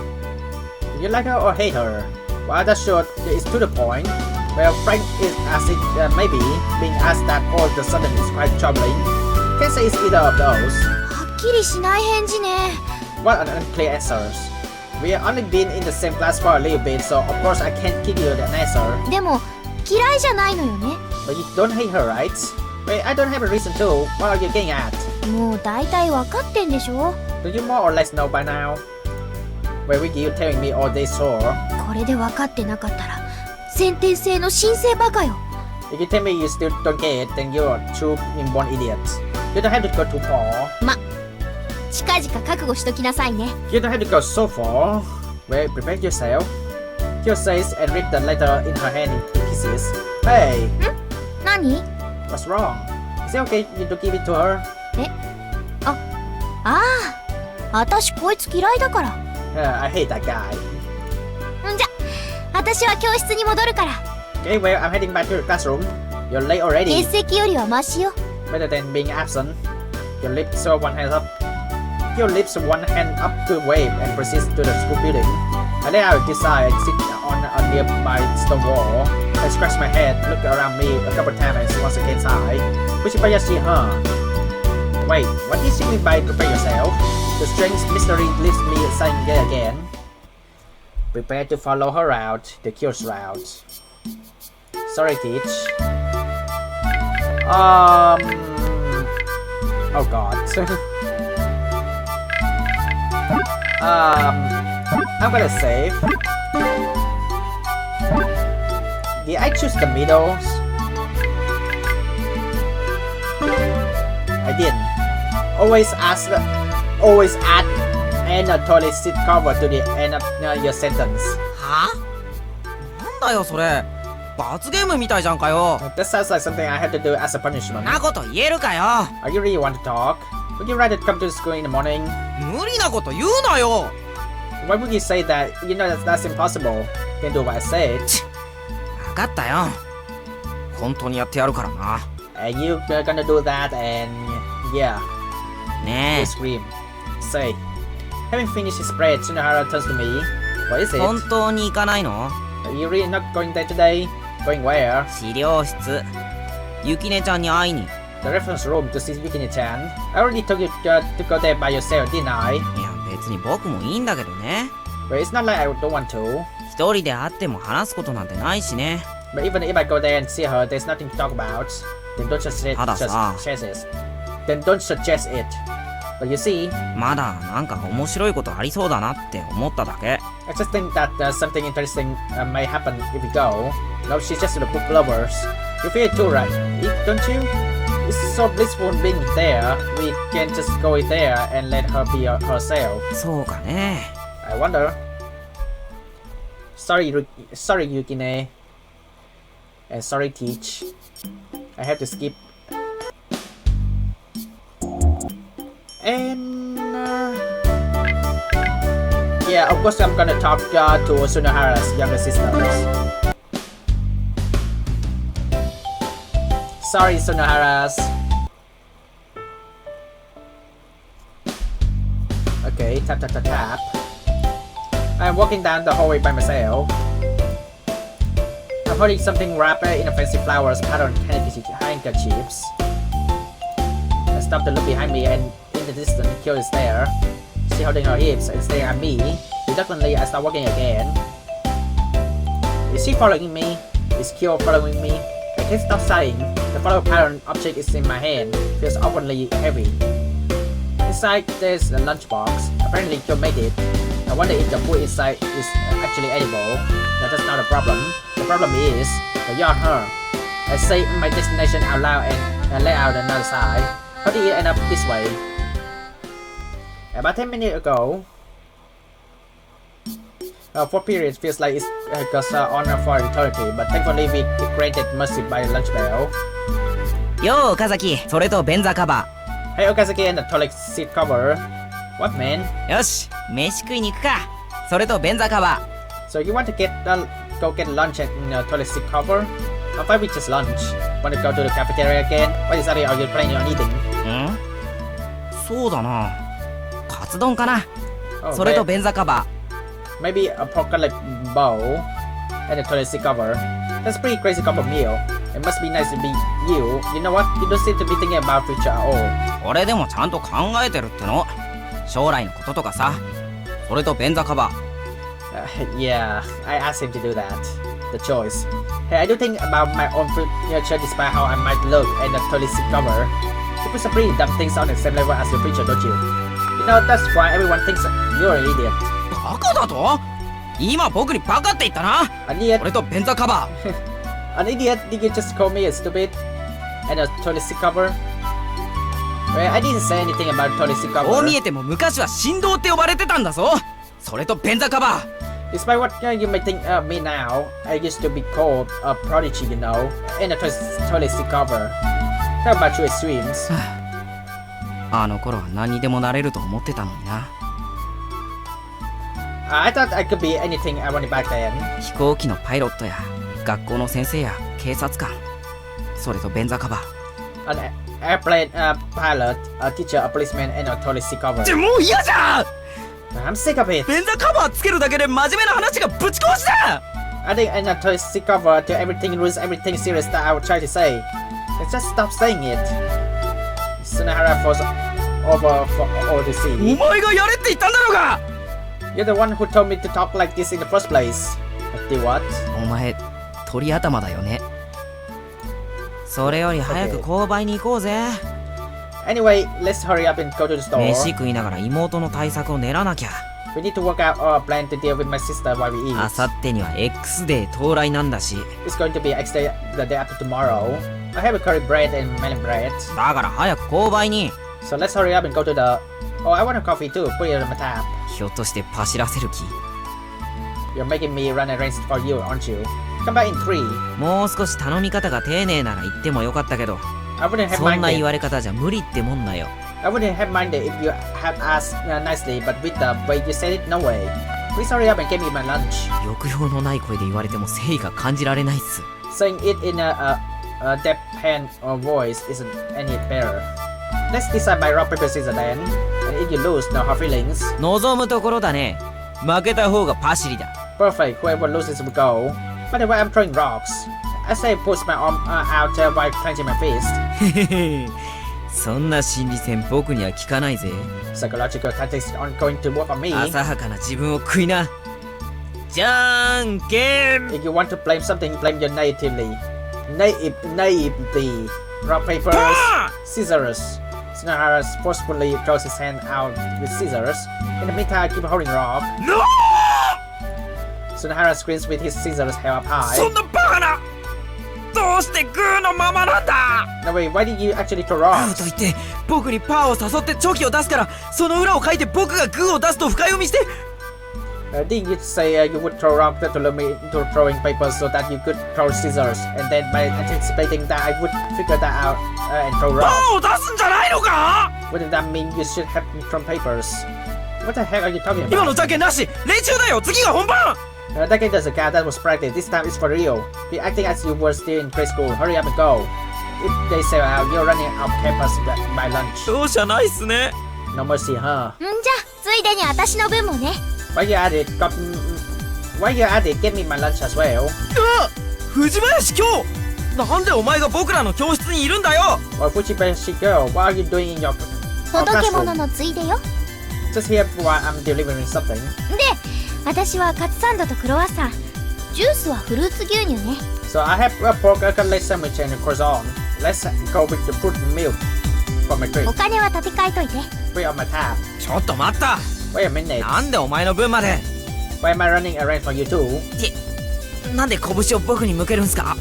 Do you like her or hate her? Well, that's short is to the point. Well, frank is as it may be. Being asked that all of a sudden is quite troubling. Can't say it's either of those. はっきりしない返事ね。 What an unclear answers. We have only been in the same class for a little bit, so of course I can't give you an answer. でも嫌いじゃないのよね。 But you don't hate her, right? Wait, I don't have a reason to. What are you getting at? もう大体わかってんでしょ。 Do you more or less know by now? Wait, Wiki, you telling me all this or? これで分かってなかったら先天性の神聖バカよ。 If you tell me you still don't get it, then you're a true inborn idiot. You don't have to go too far. 近々覚悟しときなさいね。 You don't have to go so far. Well, prepare yourself. Kyo says and ripped the letter in her hand into pieces. Hey, 何？ what's wrong? Is it okay to give it to her? ああ、私こいつ嫌いだから。 I hate that guy. んじゃ、私は教室に戻るから。 Okay, well, I'm heading back to the classroom. You're late already. 欠席よりはマシよ。 Better than being absent. Your lips one hand up. Your lips one hand up to wave and proceeds to the school building. I lay out this side and sit on a nearby stone wall. I scratch my head, look around me a couple times and once again sigh. Kushibayashi, huh? Wait, what did she mean by prepare yourself? The strange mystery leaves me sighing again. Prepare to follow her route, the cure's route. Sorry, Teach. Oh god. I'm gonna save. Did I choose the middles? I didn't. Always add Anatoly sit cover to the end of your sentence. はなんだよそれ罰ゲームみたいじゃんかよ That sounds like something I have to do as a そ punishment. んなこと言えるかよ Are you really want to talk? Would you rather come to school in the morning? 無理なこと言うなよ Why would you say that? You know that's impossible. Then do what I said. 分かったよ本当にやってやるからな And you gonna do that and yeah. ね They scream. Say. Having finished his spread, Tsunohara turns to me. What is え it? 本当に行かないの Are you really not going there today? Going where? 資料室ゆきねちゃんに会いに The reference room to see Yukine-chan. I already told you to go there by yourself, didn't I? いや別に僕もいいんだけどね But it's not like I don't want to. 一人で会っても話すことなんてないしね But even if I go there and see her, there's nothing to talk about. Then don't just suggest it. Then don't suggest it. But you see, まだなんか面白いことありそうだなって思っただけ I just think that something interesting may happen if we go. No, she's just the book lovers. You feel it too, right? Don't you? It's so blissful being there. We can just go there and let her be herself. そうかね I wonder. Sorry, Yukine. And sorry, Teach. I have to skip. And yeah, of course I'm gonna talk to Tsunohara's younger sisters. Sorry, Tsunohara's. Okay, tap tap tap tap. I'm walking down the hallway by myself. I'm holding something wrapped in a fancy flowers patterned handkerchiefs. I stop to look behind me and in the distance, Kyo is there. She holding her hips and staring at me. Reluctantly, I start walking again. Is she following me? Is Kyo following me? I can't stop sighing. The flower pattern object is in my hand. Feels awkwardly heavy. inside there's a lunchbox. Apparently you made it. I wonder if the food inside is actually edible. No, that's not a problem. The problem is the yacht her. I say my destination out loud and lay out another side. How did it end up this way? About 10 minutes ago. For periods feels like it's goes on for eternity, but thankfully we granted mercy by lunch bell. よう岡崎、それと便座カバ Hey Okazaki and the toilet seat cover. What man? ー。よし、飯食いに行くか。それと便座カバ So you want to go get lunch at toilet seat cover? How about we just lunch? Want to go to the cafeteria again? What exactly are you planning on eating? ー。ん？そうだな。カツ丼かな。 Oh, それと便座カバ maybe a pork cutlet bowl and a toilet seat cover. That's a pretty crazy couple meal. It must be nice to be you. You know what? You don't seem to be thinking about future at all. ー。俺でもちゃんと考えてるっての。将来のこととかさ。それと便座カバー。Yeah, I asked him to do that. The choice. Hey, I do think about my own future despite how I might look and the toilet seat cover. You put some pretty dumb things on the same level as your future, don't you? You know, that's why everyone thinks you're an idiot. バカだと？今僕にバカって言ったな。 An idiot? 俺と便座カバー。 An idiot? Did you just call me a stupid? And a toilet seat cover? Well, I didn't say anything about toilet seat cover. こう見えても昔は神童って呼ばれてたんだぞ。それと便座カバー。 Despite what you may think of me now, I used to be called a prodigy, you know, and a toilet seat cover. How about your extremes? あの頃は何にでもなれると思ってたのにな。I thought I could be anything I wanted back then. 飛行機のパイロットや学校の先生や警察官。それと便座カバー。 An airplane pilot, a teacher, a policeman, and a toilet seat cover. ってもう嫌じゃん。 I'm sick of it. 便座カバーつけるだけで真面目な話がぶち壊しだ。 I think in a toilet seat cover to everything ruins everything serious that I would try to say. Let's just stop saying it. Sunahara falls over for all to see. お前がやれって言ったんだろうが。 You're the one who told me to talk like this in the first place. Do what? お前鳥頭だよね。それより早く購買に行こうぜ。 Anyway, let's hurry up and go to the store. 飯食いながら妹の対策を練らなきゃ。 We need to work out our plan to deal with my sister while we eat. あさってには X デー到来なんだし。 It's going to be X day the day after tomorrow. I have a curry bread and melon bread. だから早く購買に。 So let's hurry up and go to the... Oh, I want a coffee too. Put it on my tab. ひょっとして走らせる気？ You're making me run a race for you, aren't you? Come back in 3. もう少し頼み方が丁寧なら言ってもよかったけど、 I wouldn't have そんな言 minded. われ方じゃ無理ってもんだよ。 I wouldn't have minded if you had asked nicely, but with the way you said it, no way. Please hurry up and give me my lunch. 抑揚のない声で言われても誠意が感じられないっす。 Saying it in a deadpan voice isn't any better. Let's decide by rock, paper, scissors then. And if you lose, no hard feelings. 望むところだね。負けた方がパシリだ。 Perfect, whoever loses will go. By the way, I'm throwing rocks. I say push my arm out while clenching my fist. へへそんな心理戦僕には効かないぜ。 Psychological tactics aren't going to work on me. 浅はかな自分を食いな。じゃんけん。 If you want to blame something, blame your naively. Naively. Rock, paper, scissors. Sunahara forcefully throws his hand out with scissors. In the meantime, I keep holding rock. No! Sunahara screams with his scissors held up high. そんなバカな。どうしてグーのままなんだ。 No wait, why did you actually throw グー rocks? と言って僕にパーを誘ってチョキを出すから、その裏を書いて僕がグーを出すと深読みして。Didn't you say you would throw rocks to lure me into throwing papers so that you could throw scissors? And then by anticipating that I would figure that out and throw パ rocks. ーを出すんじゃないのか。 Wouldn't that mean you should have thrown papers? What the heck are you talking 今の about? じゃんけんなし。練習だよ。次が本番。 That game doesn't count, that was practice. This time it's for real. Be acting as you were still in grade school. Hurry up and go. If they say out, you're running off campus by lunch. 容赦ないっすね。 No mercy, huh? んじゃついでに私の分もね。 While you're at it, get me my lunch as well. あ、藤林今日。なんでお前が僕らの教室にいるんだよ。 Or Fujibashi girl, what are you doing in your 届け物 classroom? のついでよ。 Just here while I'm delivering something. で、私はカツサンドとクロワッサン。ジュースはフルーツ牛乳ね。 So I have a pork cutlet sandwich and a croissant. Let's go with the fruit and milk. for my drink. お金は立て替えといて。 Put it on my tab. ちょっと待った。 Wait a minute. なんでお前の分まで。 Why am I running errands for you too? なんで拳を僕に向けるんすか。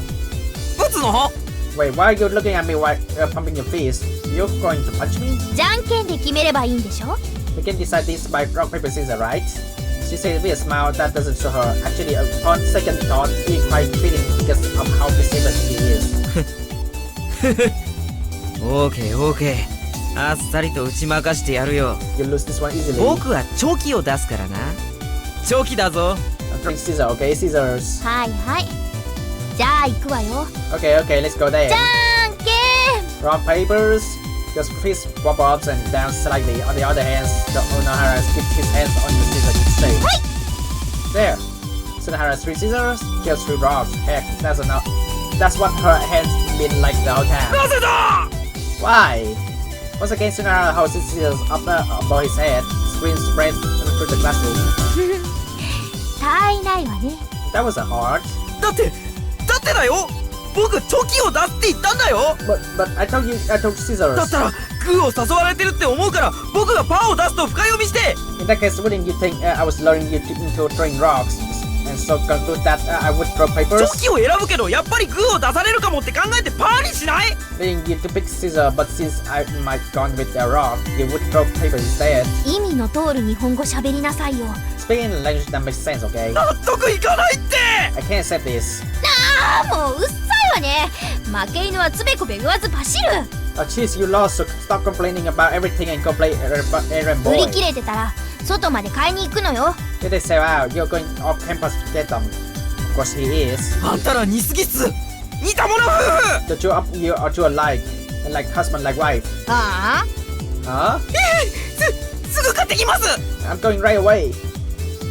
撃つの。 Wait, why are you looking at me while pumping your fist? You're going to punch me? じゃんけんで決めればいいんでしょ。 We can decide this by rock, paper, scissors, right? She said with a smile that doesn't show her. Actually, upon second thought, being quite fitting because of how perceived she is. オーケーオーケー。あっさりと打ち負かしてやるよ。 You lose this one easily. 僕はチョキを出すからな。チョキだぞ。I'm throwing scissors, okay? Scissors. はいはい。じゃあ行くわよ。 Okay, okay, let's go there. じゃんけん。 Rock, papers. Just fist wobble ups and down slightly. On the other hand, the Sunahara keeps his hands on the scissors straight. There. Sunahara 3 scissors, kills 3 rocks. Heck, that's enough. That's what her hands been like the whole time. なぜだ。 Why? Once again, Sunahara holds his scissors up above his head. Screen spreads through the classroom. 他いないわね。 That wasn't hard. だってだよ。僕チョキを出すって言ったんだよ。 But I told scissors. だったらグーを誘われてるって思うから僕がパーを出すと深読みして。 In that case, wouldn't you think I was luring you into throwing rocks? And so conclude that I would throw チ papers? ョキを選ぶけどやっぱりグーを出されるかもって考えてパーにしない。 Leading you to pick scissors, but since I might gone with the rock, you would throw paper instead. 意味の通る日本語喋りなさいよ。 Speaking in language that makes sense, okay? 納得いかないって。 I can't accept this. ああ、もううっさいわね。負け犬はつべこべ言わずパシる。 Oh, jeez, you lost, so stop complaining about everything and go play errand 売 boy. り切れてたら外まで買いに行くのよ。 If they say, wow, you're going off campus to get them. Of course he is. あんたら似すぎっす。似た者夫婦。 The two of you are two alike, and like husband, like wife. あ Huh? すぐ買ってきます。 I'm going right away.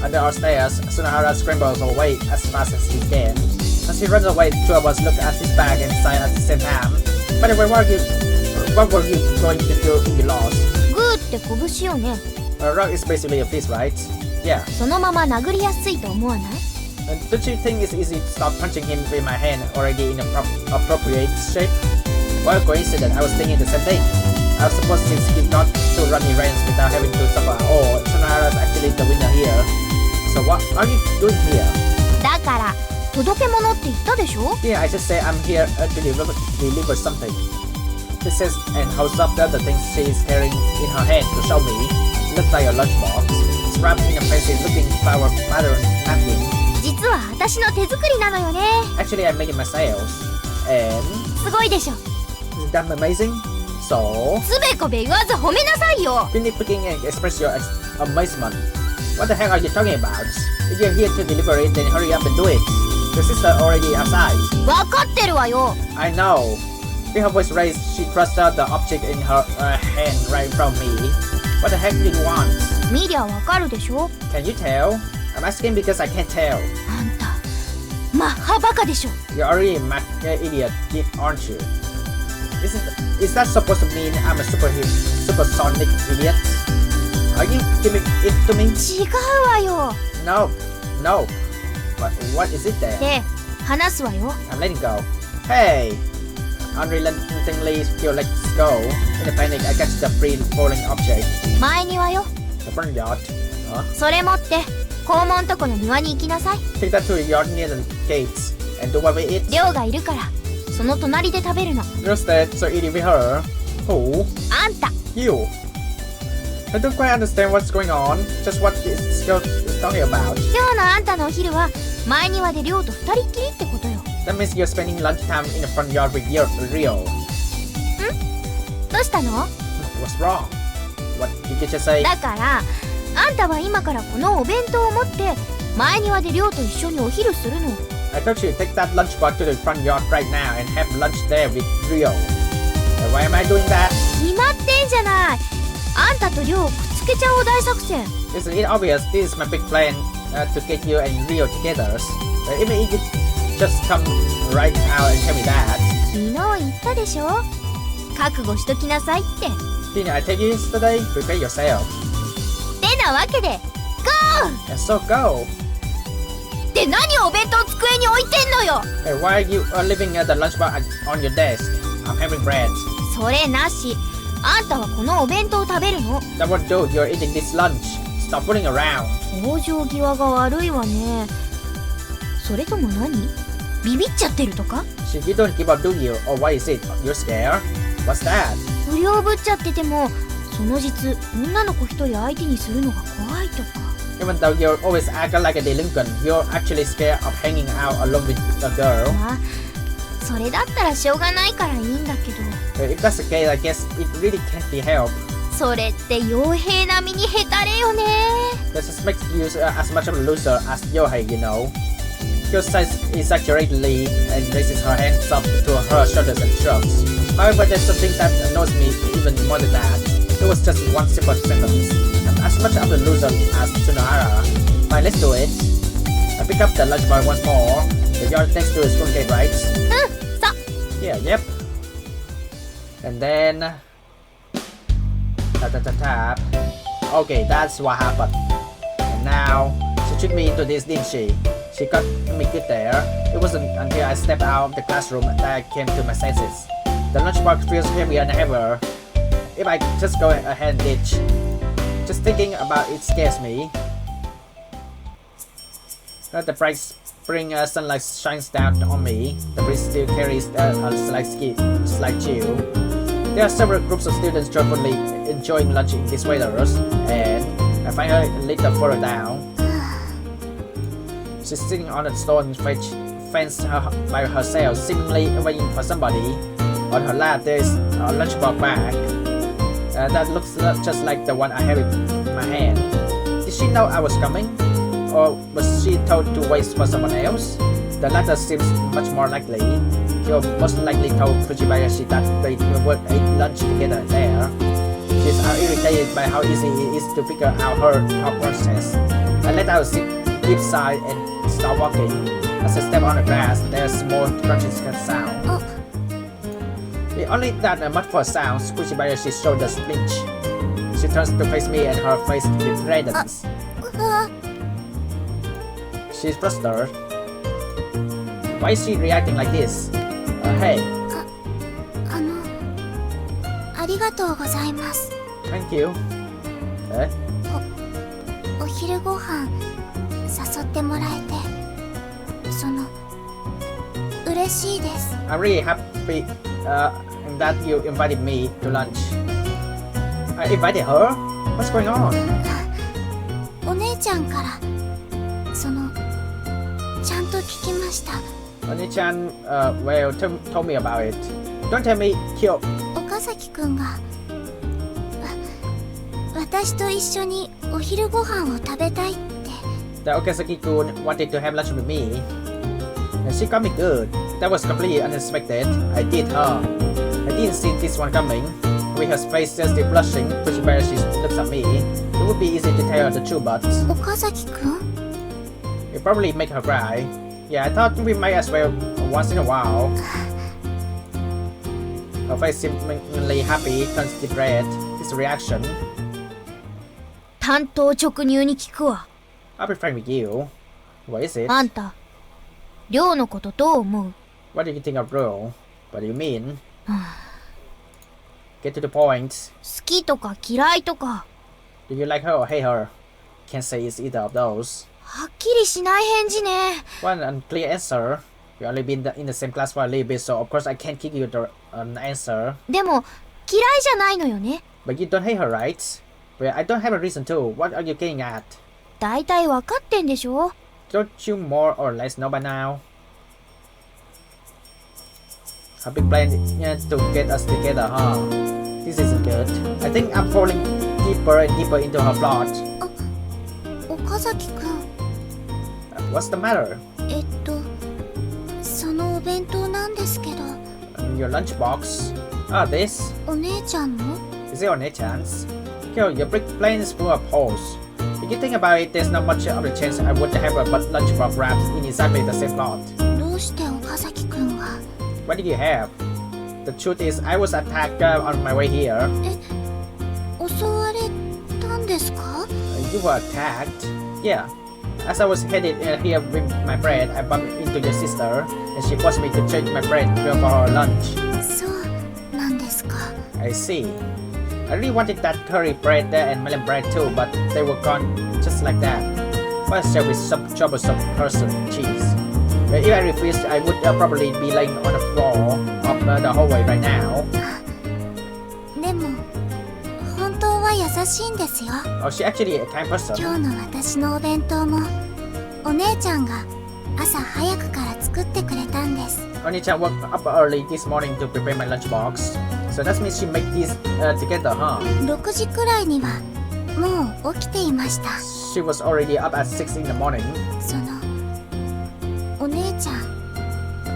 Under our stairs, Sunahara scrambles away as fast as he can. As he runs away, the two of us look at his bag and sigh at the same time. By the way, what were you going to do if you lost? あ、グーって拳よね。 A rock is basically a fist, right? Yeah. そのまま殴りやすいと思わない？ Don't you think it's easy to stop punching him with my hand already in an appropriate shape? What a coincidence, I was thinking the same thing. I suppose since he got to run errands without having to suffer, oh, Sunahara's actually the winner here. So what are you doing here? だから届け物って言ったでしょ。 Yeah, I just say I'm here to deliver something. She says and holds up the other things she is carrying in her hand to show me. It looks like a lunchbox. It's wrapped in a fancy looking flower pattern napkin. 実は私の手作りなのよね。 Actually, I made it myself. And すごいでしょ。 isn't that amazing? So, つべこべ言わず褒めなさいよ。 finish picking and express your amazement. What the heck are you talking about? If you're here to deliver it, then hurry up and do it. Your sister already outside. わかってるわよ。 I know. With her voice raised, she thrust out the object in her hand right from me. What the heck do you want? 見りゃわかるでしょ。 Can you tell? I'm asking because I can't tell. あんたマッハバカでしょ。 You're already an idiot, aren't you? Is that supposed to mean I'm a supersonic idiot? Are you giving it to me? 違うわよ。 No. What is it then? で話すわよ。 I'm letting go. Hey! Unrelentingly, you let go. In a panic, I catch the free falling object. 前庭よ。 The front yard. Huh? それ持って校門とこの庭に行きなさい。 Take that to a yard near the gates and do what with it. 亮がいるからその隣で食べるの。 You're dead, so eat it with her. Who? あんた。 You. I don't quite understand what's going on. Just what this girl is talking about. 今日のあんたのお昼は前庭で亮と二人っきりってことよ。 That means you're spending lunchtime in the front yard with your Ryou. どうしたの？ What's wrong? What did you just say? だからあんたは今からこのお弁当を持って前庭で亮と一緒にお昼するの。 I told you to take that lunchbox to the front yard right now and have lunch there with Ryou. Why am I doing that? 決まってんじゃない。あんたと亮をくっつけちゃおう大作戦。 Isn't it obvious this is my big plan to get you and Ryou together? Even if you just come right out and tell me that. 昨日言ったでしょ。覚悟しときなさいって。 Didn't I tell you yesterday? Prepare yourself. てなわけで GO! And so go. で何お弁当机に置いてんのよ。 Hey, why are you leaving the lunchbox on your desk? I'm having bread. それなし。あんたはこのお弁当を食べるの。 That won't do. You're eating this lunch. Stop fooling around. 往生際が悪いわね。それとも何？ビビっちゃってるとか？ Shit, you don't give up, do you? Or what is it? You're scared? What's that? 不良ぶっちゃってても、その実女の子一人相手にするのが怖いとか。 Even though you're always acting like a delinquent, you're actually scared of hanging out alone with a girl. まあ、それだったらしょうがないからいいんだけど。 If that's the case, I guess it really can't be helped. それって傭兵並みにヘタレよね。 That just makes you as much of a loser as Yohei, you know. Kyo sighs exaggeratedly and raises her hands up to her shoulders and shrugs. However, there's something that annoys me even more than that. It was just one simple sentence. I'm as much of a loser as Tsunohara. Fine, let's do it. I pick up the lunchbox once more. The yard next to the school gate, right? うん、そう。 Yeah, yep. And then... Tap. Okay, that's what happened. And now, she tricked me into this, didn't she? She got me good there. It wasn't until I stepped out of the classroom that I came to my senses. The lunchbox feels heavier than ever. If I just go ahead and ditch. Just thinking about it scares me. The bright spring sunlight shines down on me. The breeze still carries a slight chill. There are several groups of students joyfully enjoying lunch in these weathers, and I find her a little further down. She's sitting on a stone fence by herself, seemingly waiting for somebody. On her lap, there is a lunchbox bag that looks just like the one I have in my hand. Did she know I was coming? Or was she told to wait for someone else? The latter seems much more likely. Kyo most likely told Fujibayashi that they would eat lunch together there. She's irritated by how easy it is to figure out her thought process. I let her deep sigh and start walking. As I step on the grass, there's more crunching sound. It only that much for sounds, Fujibayashi's shoulders flinch. She turns to face me and her face reddens. She's flustered. Why is she reacting like this? Hey. ありがとうございます。 Thank you. お昼ご飯誘ってもらえて、嬉しいです。 I'm really happy that you invited me to lunch. I invited her? What's going on? お姉ちゃんからちゃんと聞きました。 Oni-chan, well, told me about it. Don't tell me, Kyo. 岡崎くんが私と一緒にお昼ご飯を食べたいって。 The Okazaki-kun wanted to have lunch with me. And she got me good. That was completely unexpected. I did her. I didn't see this one coming. With her face still blushing, Fujibayashi looks at me. It would be easy to tell her the truth, but 岡崎くん it probably make her cry. Yeah, I thought we might as well once in a while. Her face seemingly happy turns to red. His reaction. 単刀直入に聞くわ。 I'll be frank with you. What is it? あんた、亮のことどう思う？ What do you think of Ryou? What do you mean? Get to the point. 好きとか嫌いとか。 Do you like her or hate her? Can't say it's either of those. はっきりしない返事ね。 One unclear answer. We only been in the same class for a little bit, so of course I can't give you an answer. でも、嫌いじゃないのよね。 But you don't hate her, right? Well, I don't have a reason to. What are you getting at? 大体わかってんでしょ？ Don't you more or less know by now? A big plan to get us together, huh? This isn't good. I think I'm falling deeper and deeper into her plot. 岡崎くん What's the matter? そのお弁当なんですけど。 Your lunchbox? Ah, this? お姉ちゃんの？ Is it on a chance? Yo, your big plane is full of holes. If you think about it, there's not much of a chance I would have a lunchbox wrapped in exactly the same plot. どうして岡崎くんが？ What did you have? The truth is, I was attacked on my way here. 襲われたんですか？ You were attacked? Yeah. As I was headed here with my bread, I bumped into your sister, and she forced me to change my bread for her lunch. そうなんんですか。 I see. I really wanted that curry bread there and melon bread too, but they were gone just like that. What a selfish, troublesome person, jeez. If I refused, I would probably be laying on the floor of the hallway right now. でも本当は優しいんですよ。 Oh, she's actually a kind person. 今日の私のお弁当もお姉ちゃんが朝早くから作ってくれたんです。 Oni-chan woke up early this morning to prepare my lunchbox. So that means she made this together, huh? 6時くらいにはもう起きていました。 She was already up at 6 in the morning. そのお姉ちゃん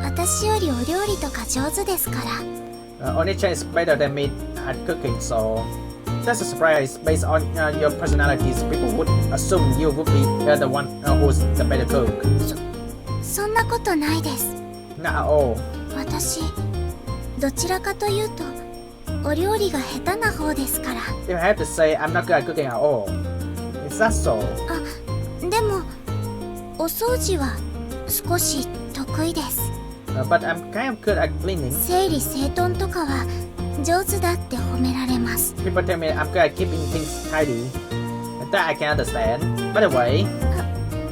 私よりお料理とか上手ですから。 Oni-chan is better than me at cooking, so that's a surprise. Based on your personalities, people would assume you would be the one who's the better cook. そんなことないです。 Not at all. 私どちらかというとお料理が下手な方ですから。 If I have to say, I'm not good at cooking at all. Is that so? でもお掃除は少し得意です。 But I'm kind of good at cleaning. 整理整頓とかは上手だって褒められます。 People tell me I'm good at keeping things tidy. That I can understand. By the way,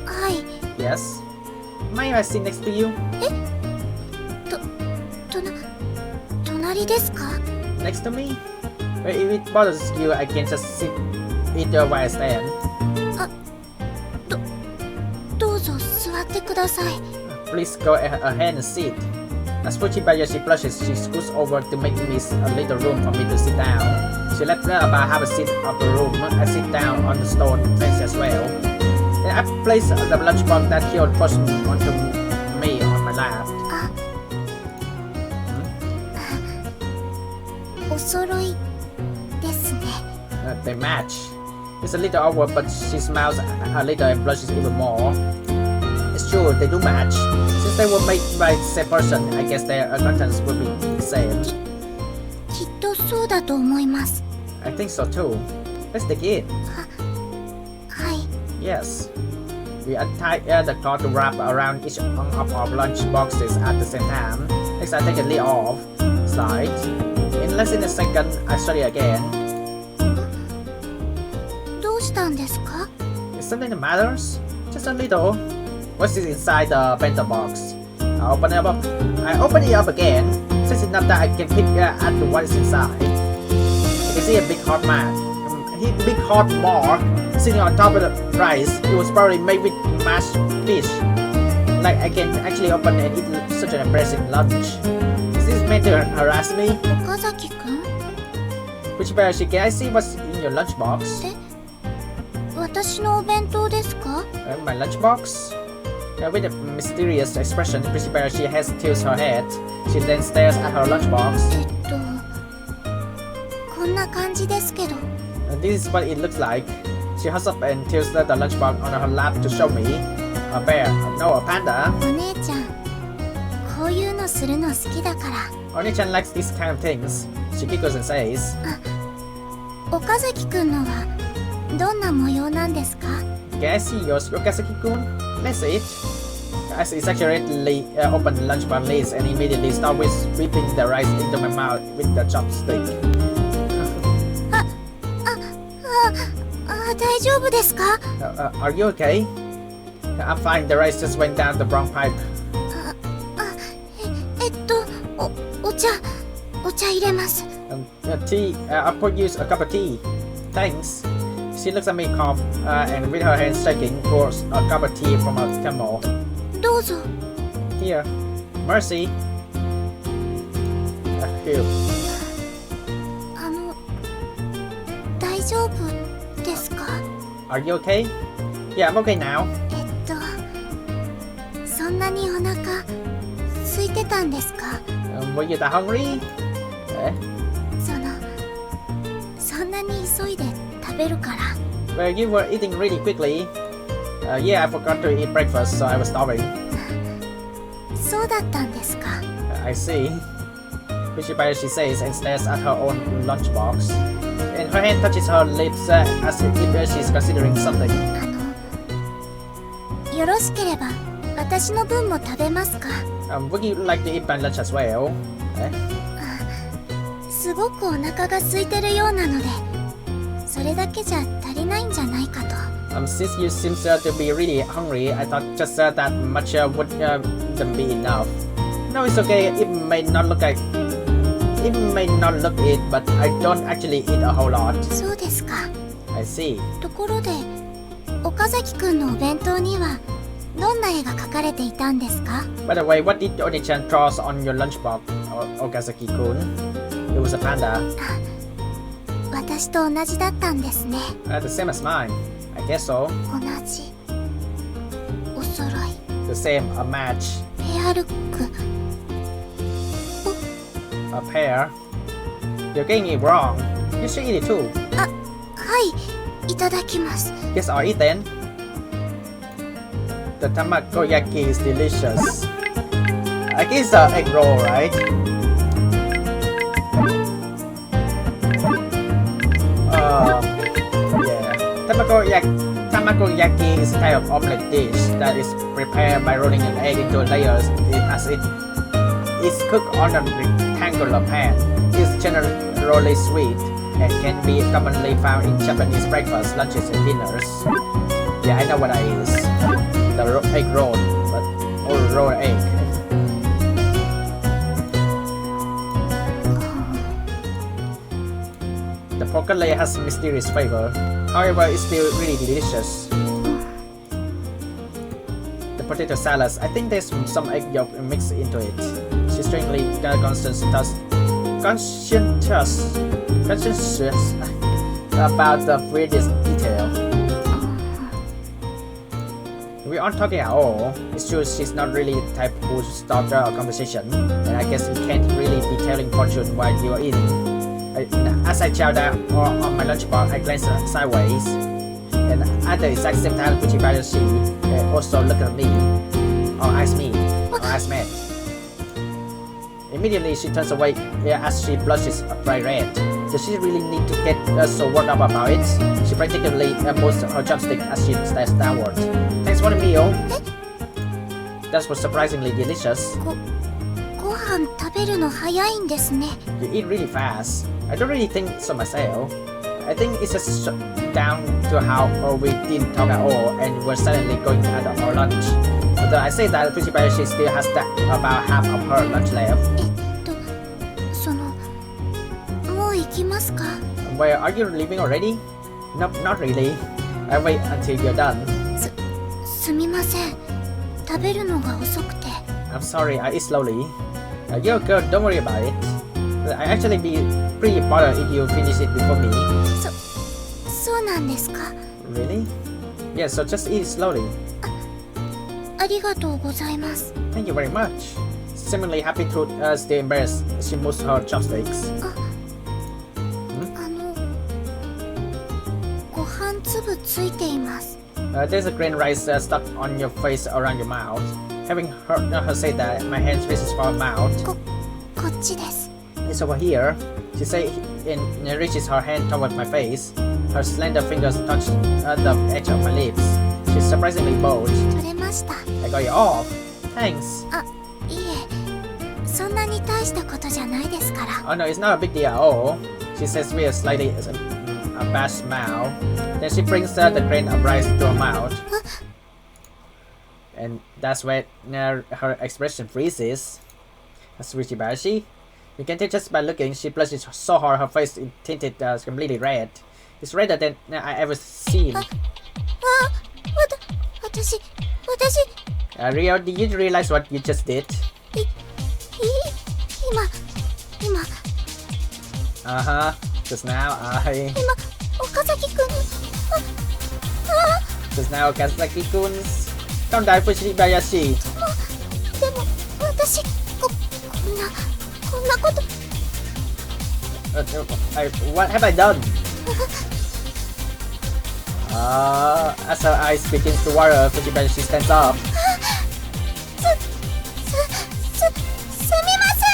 はい。 yes. Might I sit next to you? 隣ですか？ Next to me? Well, if it bothers you, I can just sit it where I stand. どうぞ座ってください。 Please go ahead and sit. As Fujibayashi blushes, she scoots over to make me a little room for me to sit down. She let about half a seat of the room. I sit down on the stone bench as well. Then I place the lunchbox that she had pushed onto me on my lap. お揃いですね。 They match. It's a little awkward, but she smiles a little and blushes even more. It's true, they do match. Since they were made by the same person, I guess their contents will be the same. きっとそうだと思います。 I think so too. Let's dig in. はい。 Yes. We untie the cloth to wrap around each of our lunch boxes at the same time. Next, I take a lid off. Slide. In less than a second, I study again. どうしたんですか？ Is something that matters? Just a little. What's this inside the bento box? I open it up again. Since it's not that I can pick at what's inside. I can see a big hot mark sitting on top of the rice. It was probably made with mashed fish. Like I can actually open and eat such an impressive lunch. Is this meant to harass me? 岡崎くん？ Fujibayashi, can I see what's in your lunchbox? 私のお弁当ですか？ My lunchbox? With a mysterious expression, Fujibayashi tilts her head. She then stares at her lunchbox. こんな感じですけど。This is what it looks like. She hugs up and tilts the lunchbox on her lap to show me. A bear, no, a panda. お姉ちゃん、こういうのするの好きだから。Oni-chan likes these kind of things. She giggles and says, 岡崎くんのはどんな模様なんですか？ Can I see yours, Yokazaki-kun? Let's see it. As I accurately open the lunchbox lid and immediately start with whipping the rice into my mouth with the chopstick. 大丈夫ですか？ Are you okay? I'm fine. The rice just went down the wrong pipe. お茶入れます。Tea. I'll put you a cup of tea. Thanks. She looks at me, cough, and with her hands shaking, pours a cup of tea from a thermal. どうぞ。 Here. Mercy. Here. 大丈夫ですか？ Are you okay? Yeah, I'm okay now. そんなにお腹空いてたんですか？ Were you that hungry? そんなに急いで食べるから。 Well, you were eating really quickly. Yeah, I forgot to eat breakfast, so I was starving. そうだったんですか。 I see. Fujibayashi says and stares at her own lunchbox. And her hand touches her lips as if she's considering something. よろしければ私の分も食べますか？ Would you like to eat my lunch as well? すすごくお腹が空いてるようなので、それだけじゃ足りないんじゃないかと。Since you seem to be really hungry, I thought just that much would be enough. No, it's okay. It may not look it, but I don't actually eat a whole lot. そうですか。 I see. ところで、岡崎くんのお弁当にはどんな絵が描かれていたんですか？ By the way, what did Oni-chan draw on your lunchbox, Okazaki-kun? It was a panda. 私と同じだったんですね。The same as mine. I guess so. 同じ。お揃い。 The same, a match. ペアルック。 A pair. You're getting it wrong. You should eat it too. はい、いただきます。 Yes, I'll eat then. The tamagoyaki is delicious. I guess the egg roll, right? Yeah. Tamagoyaki is a type of omelette dish that is prepared by rolling an egg into layers as it is cooked on a rectangular pan. It is generally sweet and can be commonly found in Japanese breakfasts, lunches, and dinners. Yeah, I know what that is. The egg roll, or raw egg. The pork layer has a mysterious flavor. However, it's still really delicious. The potato salad, I think there's some egg yolk mixed into it. She's strangely conscientious about the weirdest detail. We aren't talking at all. It's true she's not really the type who starts a conversation, and I guess you can't really be telling fortune while you're eating. As I chow down on my lunchbox, I glance sideways, and at the exact same time, Fujibayashi also looked at me, or eyes me, or eyes met. Immediately, she turns away as she blushes bright red. Does she really need to get so worked up about it? She practically moves her chopstick as she stares downward. Thanks for the meal. That was surprisingly delicious. ご飯食べるの早いんですね。 You eat really fast. I don't really think so myself. I think it's just down to how we didn't talk at all and we're suddenly going to have our lunch. Although I say that Fujibayashi still has about half of her lunch left. もう行きますか？ Well, are you leaving already? Nope, not really. I wait until you're done. すみません。食べるのが遅くて。 I'm sorry, I eat slowly. You're good, don't worry about it. I actually be pretty bothered if you finish it before me. そうなんですか？ Really? Yeah, so just eat slowly. ありがとうございます。 Thank you very much. Seemingly happy to stay embarrassed, she moves her chopsticks. ご飯粒ついています。 There's a grain rice stuck on your face around your mouth. Having heard her say that, my hand reaches for her mouth. こっちです。 It's over here. She says and reaches her hand toward my face. Her slender fingers touch the edge of my lips. She's surprisingly bold. 取れました。 I got you off. Thanks. いえ、そんなに大したことじゃないですから。 Oh no, it's not a big deal at all. She says with a slightly abashed smile. Then she brings the grain of rice to her mouth. And that's where her expression freezes. That's Fujibayashi. You can tell just by looking, she blushes so hard her face is tinted completely red. It's redder than I ever seen. 私 Ryou, did you realize what you just did? 今 Uh-huh. Just now,岡崎くん Just now, Kazaki-kun's. Don't die, Fujibayashi. でも私こんなこと What have I done? As her eyes begins to water, Fujibayashi stands up. すみませ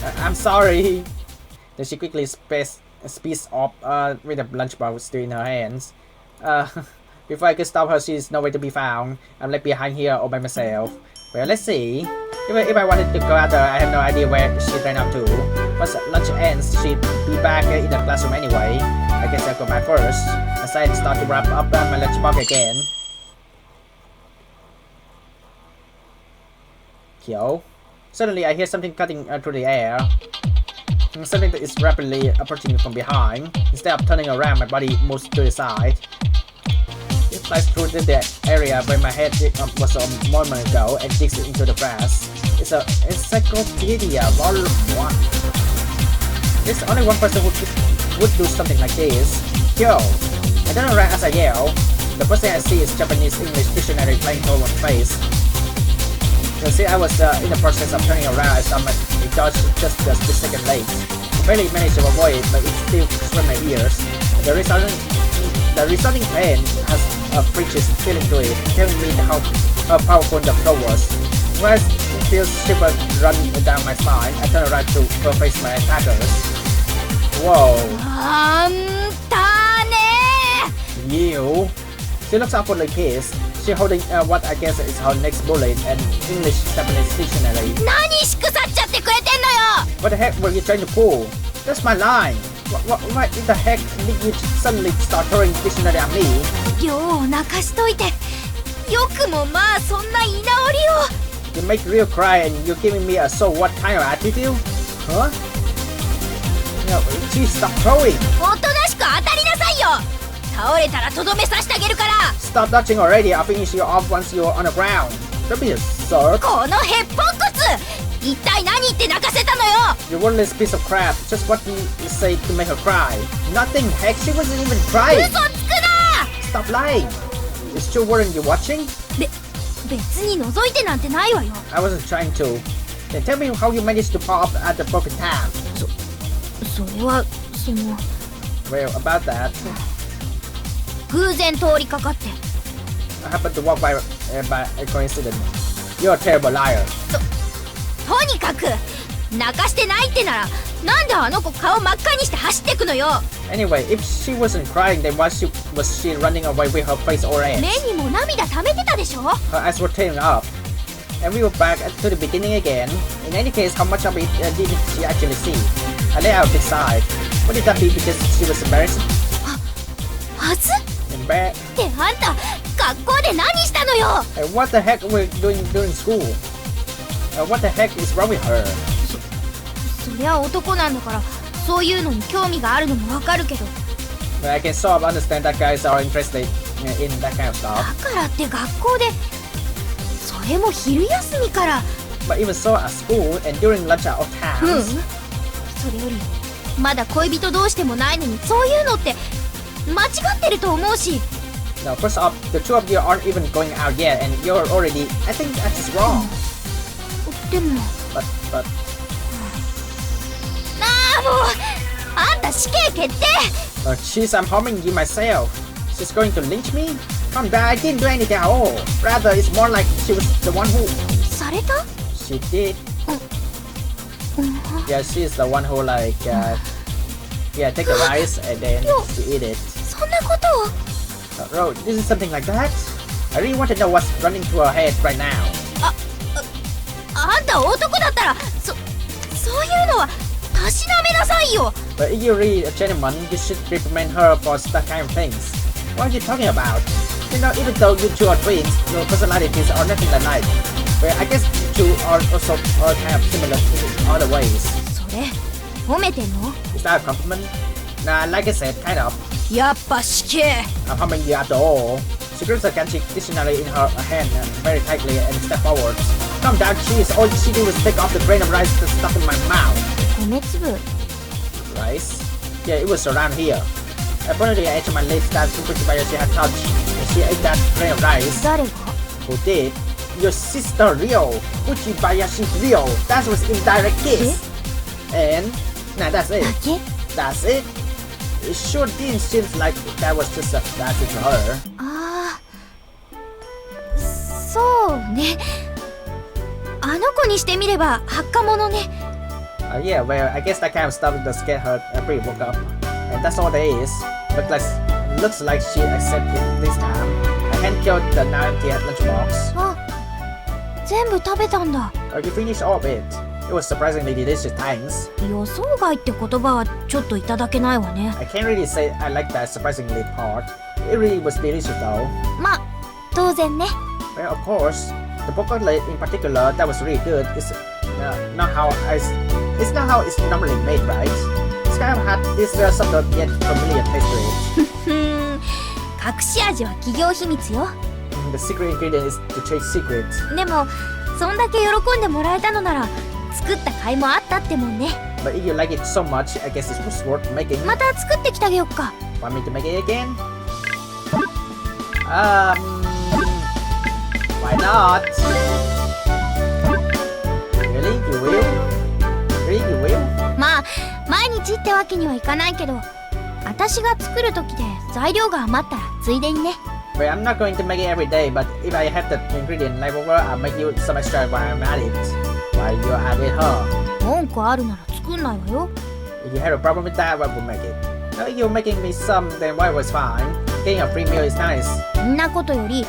ん I'm sorry. Then she quickly speeds off with a lunchbox still in her hands. Before I could stop her, she's nowhere to be found. I'm left behind here all by myself. Well, let's see. If I wanted to go after her, I have no idea where she ran up to. Once lunch ends, she'd be back in the classroom anyway. I guess I'll go back first, as I start to wrap up my lunchbox again. Yo. Suddenly I hear something cutting through the air. Something that is rapidly approaching me from behind. Instead of turning around, my body moves to the side. It flies through the area where my head was a moment ago and digs into the grass. It's a encyclopedia, volume 1. There's only one person who would do something like this. Yo! I don't know right as I yell. The first thing I see is Japanese English dictionary playing over my face. You see, I was in the process of turning around. I saw it dodged just a split second late. I barely managed to avoid it, but it still swam my ears. The resulting pain has a freakish feeling to it, telling me how powerful the blow was. When I feel shiver run down my spine, I turn around to face my attackers. Whoa. You. She looks awfully pissed. She's holding what I guess is her next bullet, an English Japanese dictionary. What the heck were you trying to pull? That's my line. What in the heck did you suddenly start throwing dictionary at me? You make Ryou cry and you're giving me a so what kind of attitude? Huh? No, geez, stop throwing! Stop dodging already, I'll finish you off once you're on the ground. Don't be a sir. You worthless piece of crap. Just what you say to make her cry. Nothing, heck, she wasn't even crying. Stop lying. Is she weren't you watching? I wasn't trying to. Then tell me how you managed to pop up at the broken tab. Well, about that. I happened to walk by a coincidence. You're a terrible liar. Anyway, if she wasn't crying, then why was she running away with her face orange? Her eyes were tearing up. And we were back to the beginning again. In any case, how much of it did she actually see? I let out a big sigh. Would that be because she was embarrassed? And what the heck were you doing during school? What the heck is wrong with her? Well, I can sort of understand that guys are interested in that kind of stuff. But even so, at school and during lunch at all times. No, first off, the two of you aren't even going out yet, and you're already. I think that's just wrong. But. Oh, jeez, I'm harming you myself. She's going to lynch me? Calm down, I didn't do anything at all. Rather, it's more like she was the one who. She did. Yeah, she's the one who take the rice and then she eat it. Bro, this is something like that? I really want to know what's running through her head right now. But if you're really a gentleman, you should reprimand her for that kind of things. What are you talking about? You know, even though you two are twins, your personalities are nothing alike. But I guess you two are also kind of similar in other ways. Is that a compliment? Nah, like I said, kind of. I'm humming you after all. She grips a Ganchi dictionary in her hand very tightly and steps forward. Calm down, jeez. All she did was take off the grain of rice that's stuck in my mouth. Rice? Yeah, it was around here. I pointed the edge of my lips that Fukuchibayashi had touched, and she ate that grain of rice. Who did? Your sister Ryou. Fukuchibayashi Ryou. That was indirect kiss. And nah, that's it. That's it. It sure didn't seem like that was just a message to her. Yeah, well, I guess that kind of stuff does get her pretty woke up. And that's all there is. But looks like she accepted this time. I hand-killed the empty lunchbox. Oh, you finished all of it. It was surprisingly delicious, thanks. 予想外って言葉はちょっといただけないわね。 I can't really say I like that surprisingly part. It really was delicious though. まあ当然ね。 Well, of course, the broccoli in particular that was really good. It's not how it's not how it's normally made, right? It's kind of hard. It's subtle yet familiar taste to it. ふーん、隠し味は企業秘密よ。 The secret ingredient is the trade secret. でもそんだけ喜んでもらえたのなら作った甲斐もあったってもんね。 But if you like it so much, I guess it was worth making. また作ってきてあげよっか。 Want me to make it again? Why not? Really? You will? Really? You will? まあ毎日ってわけにはいかないけど、私が作る時で材料が余ったらついでにね。 Well, I'm not going to make it every day, but if I have the ingredient left over, I'll make you some extra while I'm at it. While you're at it, huh? 文句あるなら作んないわよ。 If you have a problem with that, I will make it. No, if you're making me some, then why was fine? Getting a free meal is nice. そんなことより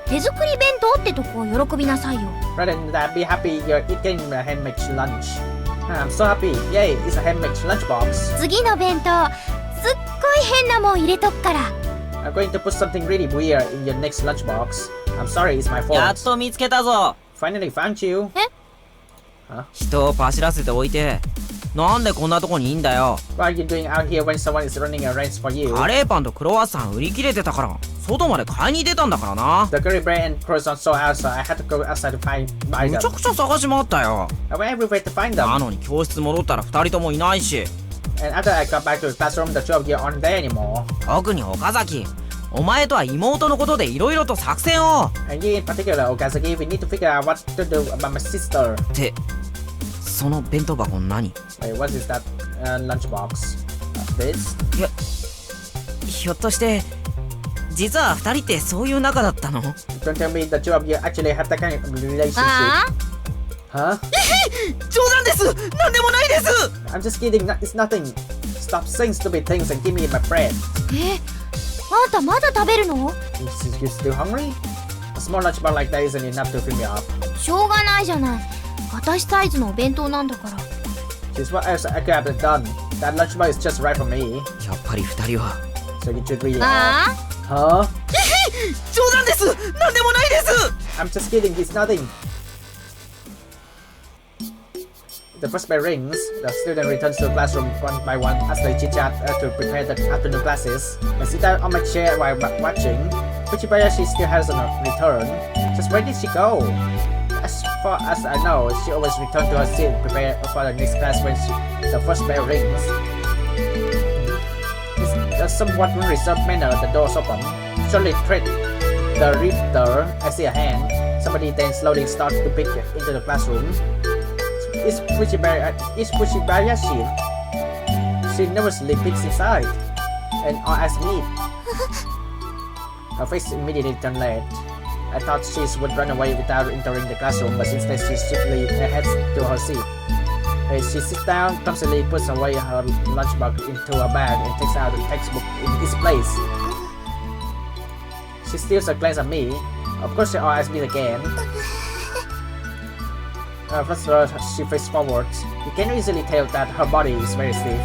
手作り弁当ってとこを喜びなさいよ。 Rather than that, be happy you're eating a handmade lunch. I'm so happy. Yay, it's a handmade lunchbox. 次の弁当すっごい変なもん入れとくから。 I'm going to put something really weird in your next lunchbox. I'm sorry, it's my やっ fault. と見つけたぞ。 Finally found you. 人を走らせておいてなんでこんなとこにいんだよ。 What are you doing out here when someone is running errands for you? カレーパンとクロワッサン売り切れてたから外まで買いに出たんだからな。 The curry bread and croissant sold out, so I had to go outside to buy むちゃ them. くちゃ探し回ったよ。 I went everywhere to find な them. のに教室戻ったら2人ともいないし。 And after I got back to the classroom, the two of you aren't there anymore. 特に岡崎、お前とは妹のことでいろいろと作戦を。 And you in particular, Okazaki, we need to figure out what to do about my sister. ってその弁当箱何？ Wait, what is that lunchbox? This? ひょっとして実は2人ってそういう仲だったの？ Don't tell me the two of you actually have that kind of relationship. ああ Huh? 冗談です。なんでもないです。 I'm just kidding. It's nothing. Stop saying stupid things and give me my bread. あんたまだ食べるの？ You still hungry? A small lunchbox like that isn't enough to fill me up. しょうがないじゃない。私サイズのお弁当なんだから。 Just what else I could have done. That lunchbox is just right for me. やっぱり2人は。 So you should read it あ all. Huh? 冗談です。なんでもないです。 I'm just kidding. It's nothing. The first bell rings. The student returns to the classroom one by one as they chit-chat to prepare the afternoon classes. I sit down on my chair while watching. Fujibayashi still hasn't returned. Just where did she go? As far as I know, she always returns to her seat and prepare for the next class when the first bell rings. In a somewhat unreserved manner, the doors open. Shortly tread the reader. I see a hand. Somebody then slowly starts to peek into the classroom. It's Fujibayashi. She nervously peeks inside, and all eyes meet. Her face immediately turned red. I thought she would run away without entering the classroom, but instead she swiftly heads to her seat. She sits down, clumsily puts away her lunchbox into her bag and takes out the textbook in its place. She steals a glance at me. Of course, her eyes meet again. First, she faces forwards. You can easily tell that her body is very stiff.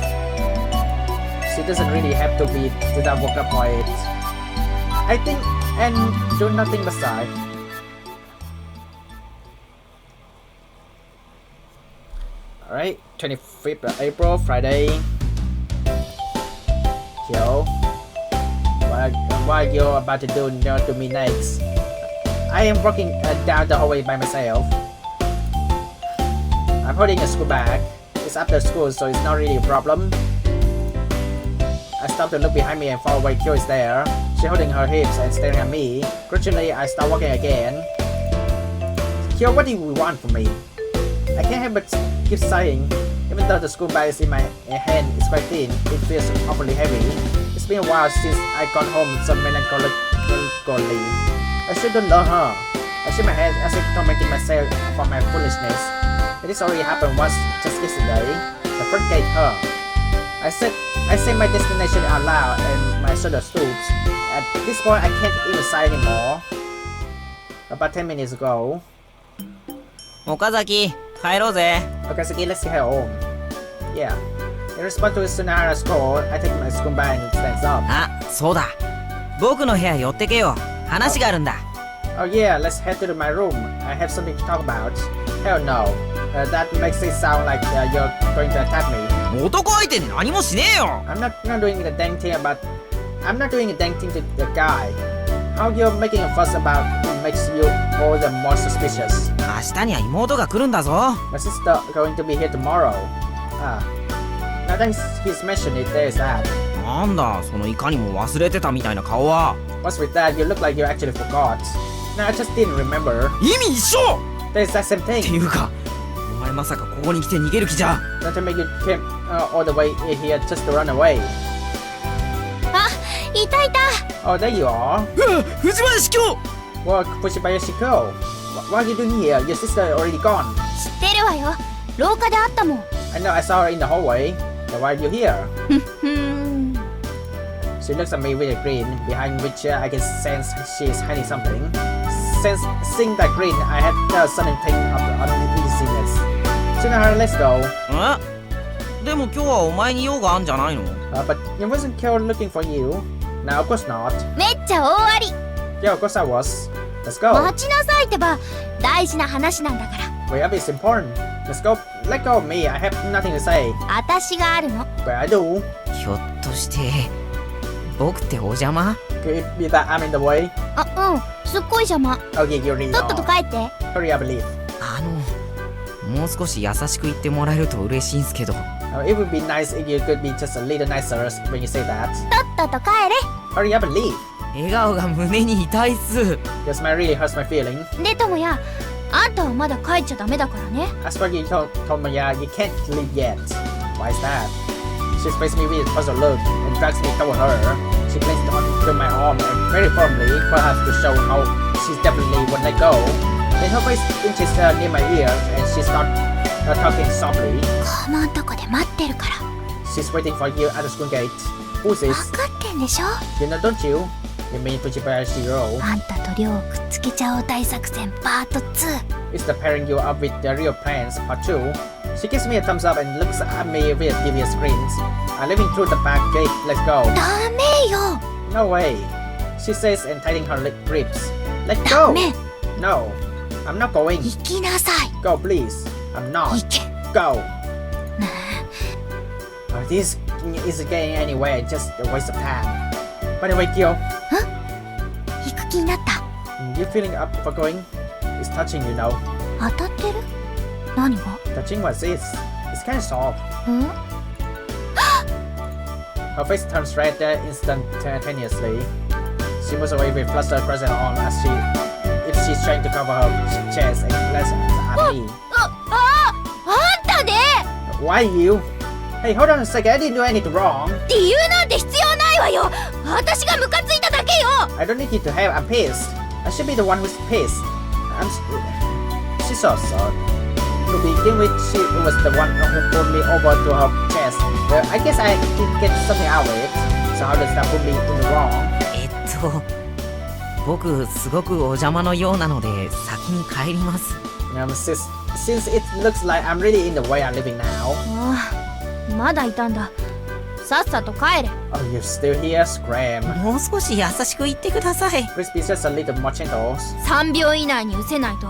She doesn't really have to be without woke up for it. I think, and do nothing beside. Alright, 25th of April, Friday. Yo, what you're about to do to me next? I am walking down the hallway by myself. I'm holding a school bag. It's after school, so it's not really a problem. I stop to look behind me and follow where Kyo is there. She's holding her hips and staring at me. Gradually, I start walking again. Kyo, what do you want from me? I can't help but keep sighing. Even though the school bag is in my hand is quite thin, it feels awfully heavy. It's been a while since I got home with some melancholy. I shouldn't love her. I shake my head as if tormenting myself for my foolishness. This already happened once, just yesterday. The front gate her. I say my destination out loud and my shoulder stoops. At this point, I can't even sigh anymore. About 10 minutes ago. 岡崎、帰ろうぜ。Okay, so let's head home. Yeah. In response to Sunahara's call, I take my school bag and stands up. あ、そうだ。僕の部屋寄ってけよ。話があるんだ。Oh yeah, let's head to my room. I have something to talk about. Hell no. That makes it sound like you're going to attack me. 男相手に何もしねえよ。I'm not doing a dang thing about... I'm not doing a dang thing to the guy. How you're making a fuss about him makes you all the more suspicious. 明日には妹が来るんだぞ。My sister going to be here tomorrow. Now that he's mentioned it, there's that. なんだ、そのいかにも忘れてたみたいな顔は。What's with that? You look like you actually forgot. No, I just didn't remember. 意味一緒 There's that same って thing. いうか、お前まさかここに来て逃げる気じゃ。Not to make you came all the way here just to run away. あ、いたいた。 Oh, there you are. 藤林京 Well, Fushibayashiko. What are you doing here? Your sister already gone. 知ってるわよ。廊下で会ったもん。I know I saw her in the hallway. Then why are you here? ふん。 She looks at me with a grin, behind which I can sense she is hiding something. Seeing that grin, I had a sudden thing of uneasiness. Sunahara, let's go. でも今日はお前に用があんじゃないの？ But it wasn't Kyo looking for you. No, of course not. めっちゃ大あり。 Yeah, of course I was. Let's go. 待ちなさいってば。大事な話なんだから。Wait up, it's important. Let's go. Let go of me. I have nothing to say. 私があるの。 But I do. ひょっとして僕ってお邪魔？ Could it be that I'm in the way? あ、うん。すっごい邪魔。 Okay, you really とっとと are. 帰って。 Hurry up, leave. もう少し優しく言ってもらえると嬉しいんすけど。It would be nice if you could be just a little nicer when you say that. とっとと帰 Hurry up and leave. 笑顔が胸に痛いっす。 Your smile really hurts my feeling. れ。でともや、あんたはまだ帰っちゃダメだからね。As for you, Tomoya, you can't leave yet. Why is that? She faces me with a puzzled look and drags me toward her. She clings onto my arm and very firmly, perhaps to show how she definitely won't let go. Then her face inches near my ear and she starts talking softly. このとこで待ってるから。 She's waiting for you at the school gate. Who's this? 分かってんでしょ。 You know, don't you? You mean Fujibayashiro? あんたと亮をくっつけちゃおう大作戦パート2。 It's the pairing you up with the real plans, part 2. She gives me a thumbs up and looks at me with devious grins. I'm leaving through the back gate, let's go. ダメよ。 No way, she says and tightening her grips. Let ダ go! メ。 No, I'm not going. 行きなさい。 Go, please. I'm 行 not. け。 Go. This isn't getting anywhere, just a waste of time. By the way, Kyo, 行く気になった。 you feeling up for going? It's touching, you know. 当たってる？何が？ Touching what's this? It's kind of soft. ん？ Her face turns red instantaneously. She moves away with fluster across her arm if she's trying to cover her chest and glances at me. あんたね。 Why you? Hey, hold on a second. I didn't do anything wrong. 理由なんて必要ないわよ。私がムカついただけよ。 I don't need you to have. I'm pissed. I should be the one who's pissed. She's so sorry. To begin with, she was the one who pulled me over to her chest. I guess I did get something out of it. So how does that put me in the wrong? 僕すごくお邪魔のようなので先に帰ります。Since it looks like I'm really in the way I'm living now. ああ、まだいたんだ。さっさと帰れ。 Oh, you're still here? Scram. もう少し優しく言ってください。 Please be just a little more gentle. 3秒以内に失せないと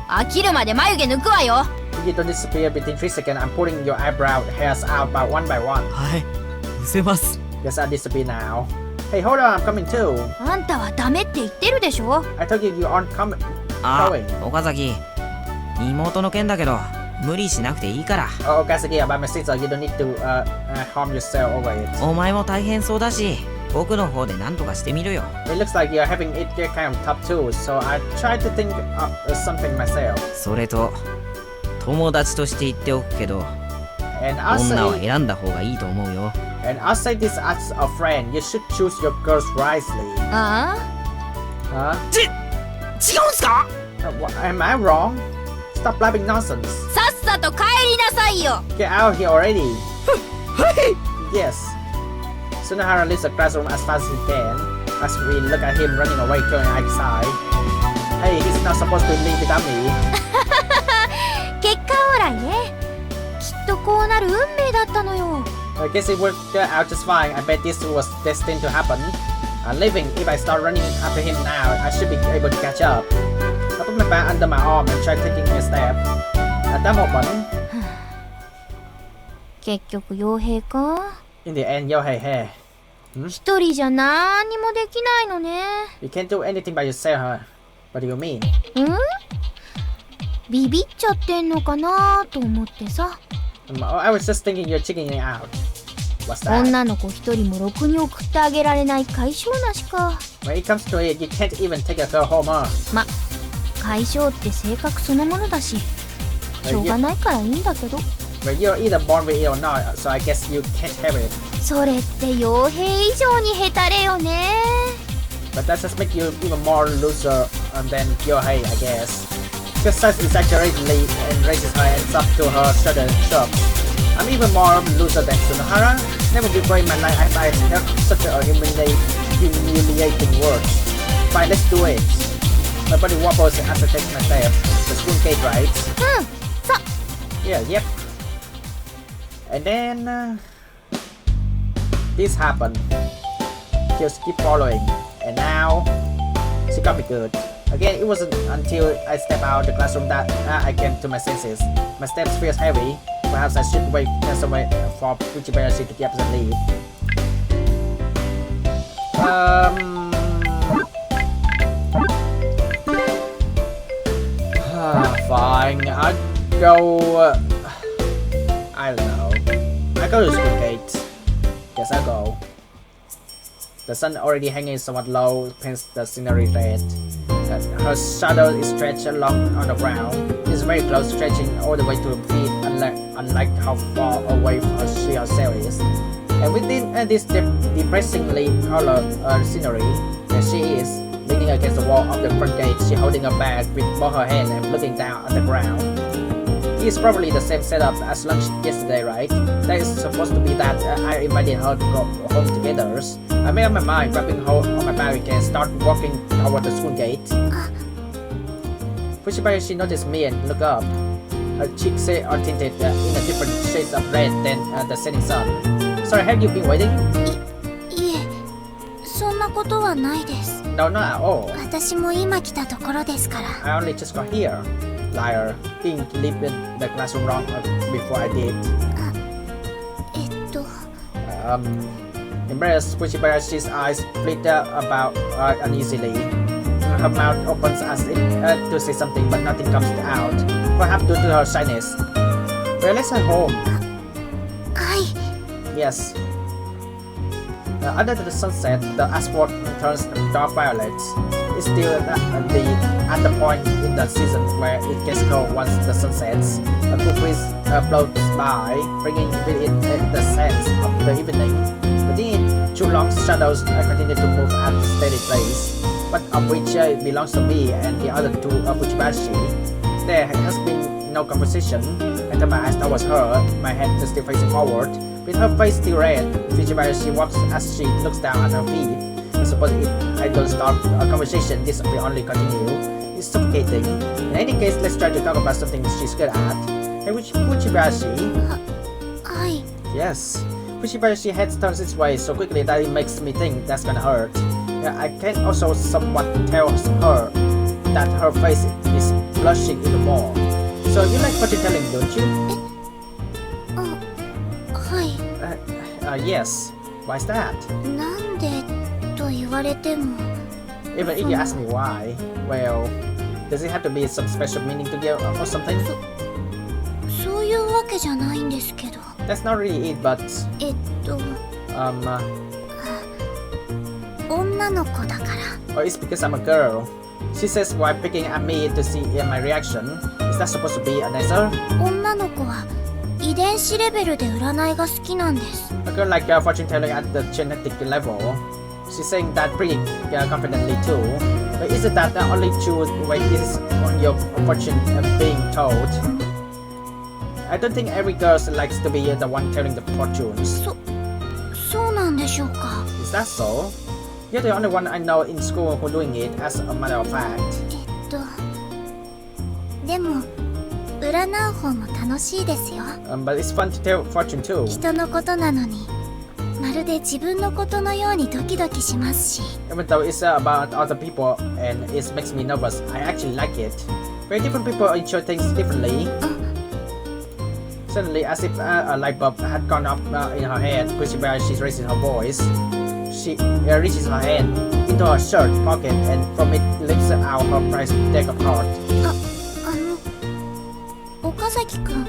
飽きるまで眉毛抜くわよ。 If you don't disappear within 3 seconds, I'm pulling your eyebrow hairs out one by one. はい、失せます。 Yes, I'll disappear now. Hey, hold on, I'm coming too. あんたはダメって言ってるでしょ。 I told you you aren't coming. あ、 going. 岡崎、妹の件だけど無理しなくていいから。 Oh, Kazaki, about my sister, you don't need to harm yourself over it. お前も大変そうだし、僕の方で何とかしてみるよ。 It looks like you're having it get kind of tough too, so I tried to think up something myself. それと友達として言っておくけど、 And I'll 女は say, 選んだ方がいいと思うよ。 and I'll say this as a friend, you should choose your girls wisely. あ Huh? 違うんすか？ Am I wrong? Stop blabbing nonsense. あ、さっさと帰りなさいよ。 Get out here already. Yes. Sunahara leaves the classroom as fast as he can, as we look at him running away, going outside. Hey, he's not supposed to leave without me. 結果オーライね。なる運命だったのよ。 I guess it worked out just fine. I bet this was destined to happen. I'm leaving. If I start running after him now, I should be able to catch up. I put my bag under my arm and tried taking a step. At that moment, 結局傭兵か。 in the end, Yohei, 一人じゃ何にもできないのね。 you can't do anything by yourself, huh? What do you mean? ビビっちゃってんのかなと思ってさ。 I was just thinking you're checking it out. What's that? 女の子一人もろくに送ってあげられない解消なしか。 When it comes to it, you can't even take a girl home, huh? ま、解消って性格そのものだし、しょうがないからいいんだけど。 Well, you're either born with it or not, so I guess you can't have it. それって傭兵以上にヘタレよね。 But that just makes you even more loser than Yohei, I guess. Because such exaggeratedly and raises her hands up to her shoulder and shrugs. I'm even more loser than Sunohara. Never before in my life have I heard such a humiliating word. Fine, let's do it. My body wobbles as I take my step. The school gate, right? Yeah, yep. And then this happened. Just keep following. And now she got me good. Again, it wasn't until I stepped out of the classroom that I came to my senses. My steps feel heavy. Perhaps I should wait somewhere for Fujibayashi to get up and leave. Fine. I'll go. I don't know. I go to the school gate. Guess I'll go. The sun already hanging somewhat low paints the scenery red. Her shadow is stretched along on the ground. It's very close, stretching all the way to her feet, unlike how far away she herself is. And within this depressingly colored scenery, there she is, leaning against the wall of the front gate. She holding a bag with both her hands and looking down at the ground. It's probably the same setup as lunch yesterday, right? That is supposed to be that I invited her to go home together. I made up my mind, grabbing hold of my bag and start walking toward the school gate. Fujibayashi noticed me and looked up. Her cheeks are tinted in a different shades of red than the setting sun. Sorry, have you been waiting? いえ、そんなことはないです。 No, not at all. 私も今来たところですから。 I only just got here. Liar. Didn't leave the classroom wrong before I did. Embarrassed, Fujibayashi's eyes flit about uneasily. Her mouth opens as if to say something, but nothing comes out. Perhaps due to her shyness. Well, let's head home. はい。 Yes. Under the sunset, the asphalt turns dark violet. It's still at the point in the season where it gets cold once the sun sets. A cool breeze blows by, bringing with it the sense of the evening. Within, two long shadows continue to move at a steady pace, one of which belongs to me and the other to Fujibayashi. There has been no conversation. I turn my eyes towards her, my head still facing forward. With her face still red, Fujibayashi walks as she looks down at her feet. I suppose if I don't start a conversation, this will only continue. It's suffocating. In any case, let's try to talk about something she's good at. Hey, Fujibayashi? はい。 Yes. Fujibayashi head turns its way so quickly that it makes me think that's gonna hurt. I can also somewhat tell her that her face is blushing even more. So you like fortune telling, don't you? はい。Yes. Why's that? なんでと言われても。 Even if you ask me why, well, does it have to be some special meaning to give or something? そういうわけじゃないんですけど。 That's not really it, but 女の子だから。 or it's because I'm a girl. She says while picking at me to see my reaction. Is that supposed to be an answer? 女の子は遺伝子レベルで占いが好きなんです。 A girl like fortune telling at the genetic level. She's saying that pretty confidently too. But is it that the only true way is on your fortune being told? I don't think every girl likes to be the one telling the fortunes. そうなんでしょうか。 Is that so? You're the only one I know in school who doing it, as a matter of fact. でも占う方も楽しいですよ。 But it's fun to tell fortune too. 人のことなのにまるで自分のことのようにドキドキしますし。 Even though it's about other people and it makes me nervous, I actually like it. Very different people enjoy things differently. Suddenly, as if a light bulb had gone up in her head, pushing by she's raising her voice. She reaches her hand into her shirt pocket and from it lifts out her prize deck of cards. 岡崎くん、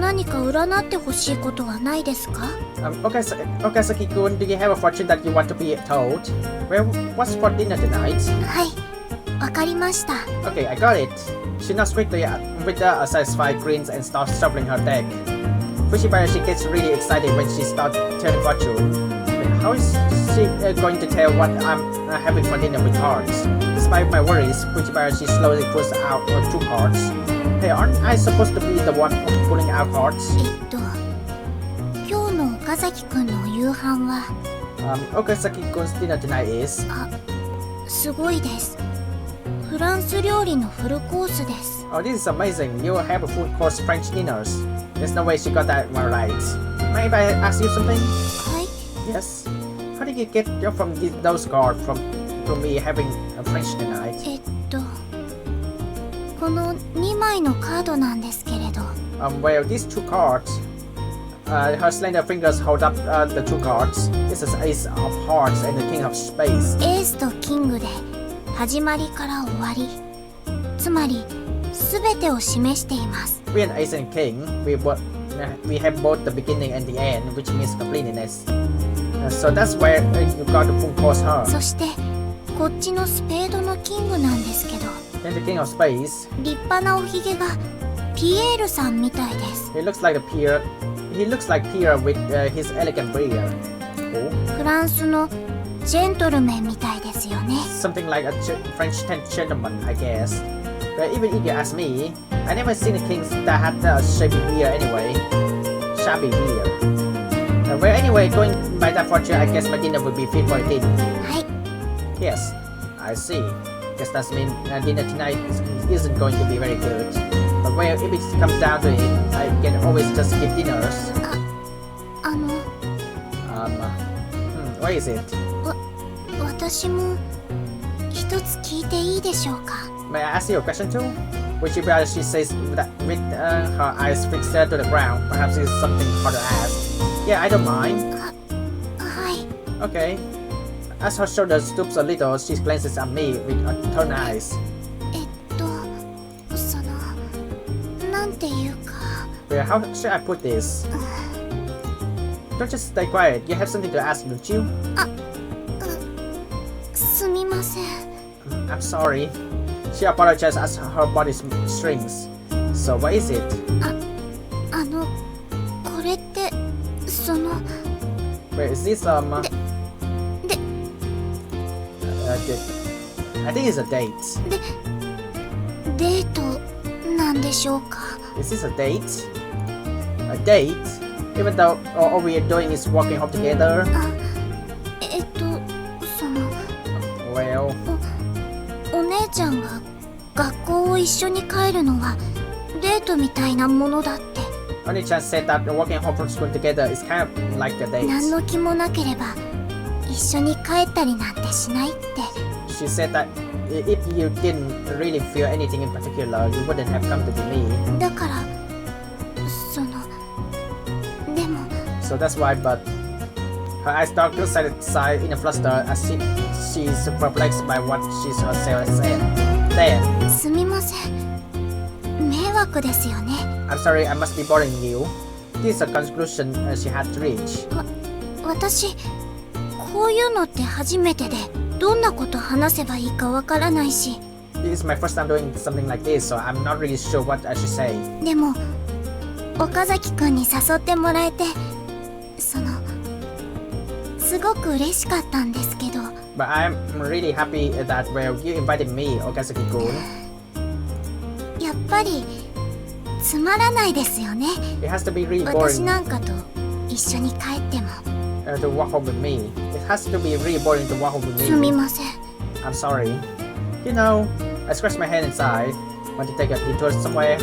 何か占ってほしいことはないですか？ Okazaki-kun, do you have a fortune that you want to be told? Well, what's for dinner tonight? はい、わかりました。 Okay, I got it. She nods quickly with a satisfied grins and starts shuffling her deck. Fujibayashi gets really excited when she starts telling fortune. How is she going to tell what I'm having for dinner with cards? Despite my worries, Fujibayashi slowly pulls out 2 cards. Hey, aren't I supposed to be the one pulling out cards? 今日の岡崎くんの夕飯は、Okazaki-kun's dinner tonight is... すごいです。フランス料理のフルコースです。 Oh, this is amazing. You have a full course French dinners. There's no way she got that one right. Mind if I ask you something? はい。 Yes. How did you get from those cards from me having a French tonight? この2枚のカードなんですけれど。Well, these 2 cards. Her slender fingers hold up the 2 cards. This is Ace of Hearts and the King of Spades. エースとキングで始まりから終わり。つまり、すべてを示しています。We and Ace and King, we have both the beginning and the end, which means completeness. So that's where you got the full course her. そして、こっちのスペードのキングなんですけど。Then the King of Spades. 立派なおひげがピエールさんみたいです。He looks like Pierre with his elegant beard. Oh. フランスのジェントルメンみたいですよね。Something like a French gentleman, I guess. But even if you ask me, I never seen a king that had a shabby beard anyway. Shabby beard. Well, anyway, going by that fortune, I guess my dinner would be fit for a king. はい。 Yes, I see. Guess that means dinner tonight isn't going to be very good. But well, if it comes down to it, I can always just skip dinners. What is it? 私も一つ聞いていいでしょうか？ May I ask you a question too? Which she says that with her eyes fixed to the ground. Perhaps it's something hard to ask. Yeah, I don't mind. はい。 Okay. As her shoulder stoops a little, she glances at me with turned eyes. なんていうか。 Well, how should I put this? Don't just stay quiet. You have something to ask, don't you? すみません。 I'm sorry. She apologized as her body shrinks. So what is it? これってWait, is this I think it's a date. デートなんでしょうか？ Is this a date? A date? Even though all we are doing is walking home together? Well... お姉ちゃんが学校を一緒に帰るのはデートみたいなものだって。 Oni-chan said that walking home from school together is kind of like a date. 何の気もなければ一緒に帰ったりなんてしないって。 She said that if you didn't really feel anything in particular, you wouldn't have come to me. だからでも So that's why, but her eyes dark to side in a fluster as she's perplexed by what she herself said. Then, すみません。迷惑ですよね。 I'm sorry, I must be boring you. This is a conclusion she had to reach. 私こういうのって初めてでどんなこと話せばいいかわからないし。 This is my first time doing something like this, so I'm not really sure what I should say. でも岡崎くんに誘ってもらえてすごく嬉しかったんですけど。 But I'm really happy that you invited me, Okazaki-kun. やっぱりつまらないですよね。 It has to be really 私 boring なんかと一緒に帰っても。to walk home with me. It has to be really boring to walk home with すみ me. ません。 I'm sorry. You know, I scratched my head inside. Want to take a detour somewhere?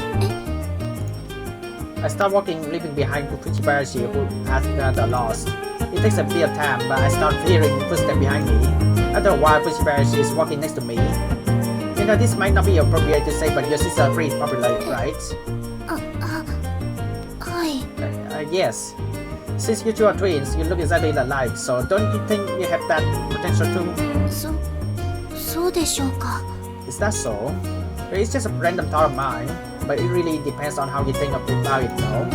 I start walking, leaving behind Fujibayashi, who has the lost. It takes a bit of time, but I start hearing footsteps behind me. After a while, Fujibayashi is walking next to me. You know, this might not be appropriate to say, but your sister is pretty popular, right? Yes. Since you two are twins, you look exactly alike, so don't you think you have that potential too? そうでしょうか。 Is that so? It's just a random thought of mine, but it really depends on how you think about it, no?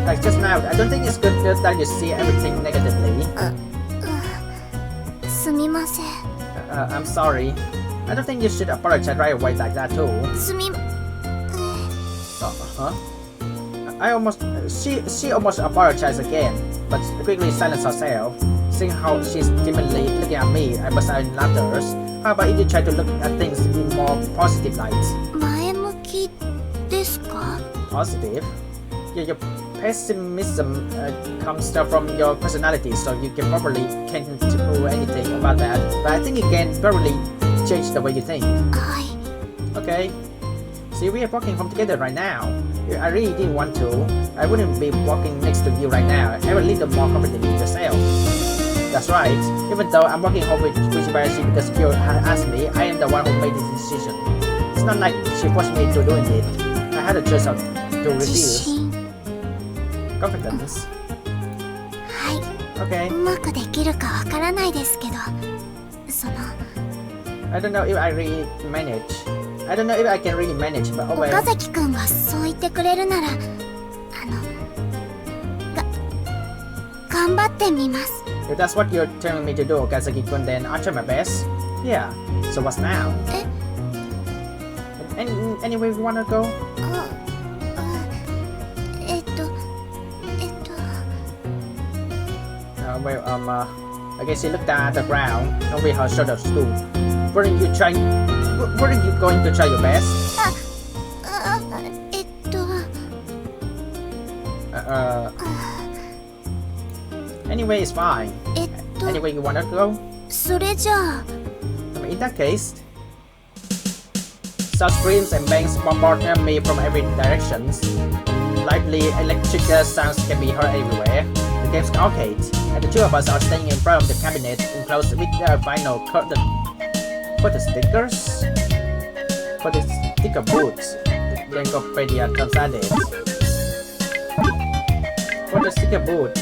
Like just now, I don't think it's good that you see everything negatively. すみません。 I'm sorry. I don't think you should apologize right away like that too. Huh? She almost apologized again, but quickly silenced herself. Seeing how she's timidly looking at me, I burst out in laughter. How about if you try to look at things in more positive light? 前向きですか？ Positive? Yeah, your pessimism comes from your personality, so you can probably can't do anything about that. But I think you can probably change the way you think. はい。 Okay. See, we are walking home together right now. I really didn't want to. I wouldn't be walking next to you right now. Have a little more confidence in yourself. That's right. Even though I'm walking home with Fujibayashi because Kyo asked me, I am the one who made this decision. It's not like she forced me to doing it. I had a choice to 自 refuse. 信。 Confidence. はい。 Okay. うまくできるかわからないですけど、その I don't know if I really manage. I don't know if I can really manage, but oh 岡 well. 崎くんがそう言ってくれるなら、頑張ってみます。 If that's what you're telling me to do, Okazaki-kun, then I'll try my best. Yeah. So what's now? Anyway, we wanna go? Well, I guess she looked down at the ground over her shoulders too. Weren't you going to try your best? Anyway, it's fine. Anyway, you wanna go? それじゃあ In that case, such screams and bangs bombard me from every direction. Lively electric sounds can be heard everywhere. The game's arcade, and the two of us are staying in front of the cabinet enclosed with the vinyl curtain. For the stickers? For the sticker boots, the encyclopedia translated. For the sticker boot,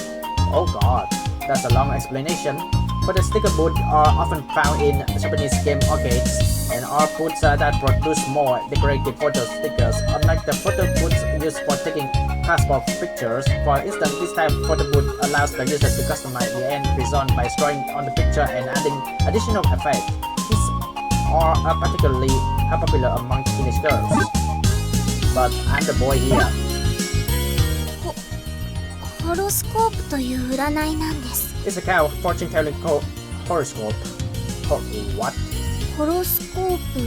oh god, that's a long explanation. For the sticker boot are often found in Japanese game arcades and are boots that produce more decorative photo stickers. Unlike the photo boots used for taking passport pictures, for instance, this type of photo boot allows the user to customize the end result by drawing on the picture and adding additional effects. These are particularly popular among teenage girls. But I'm the boy here. ホロスコープという占いなんです。 It's a kind of fortune telling horoscope. What? ホロスコープ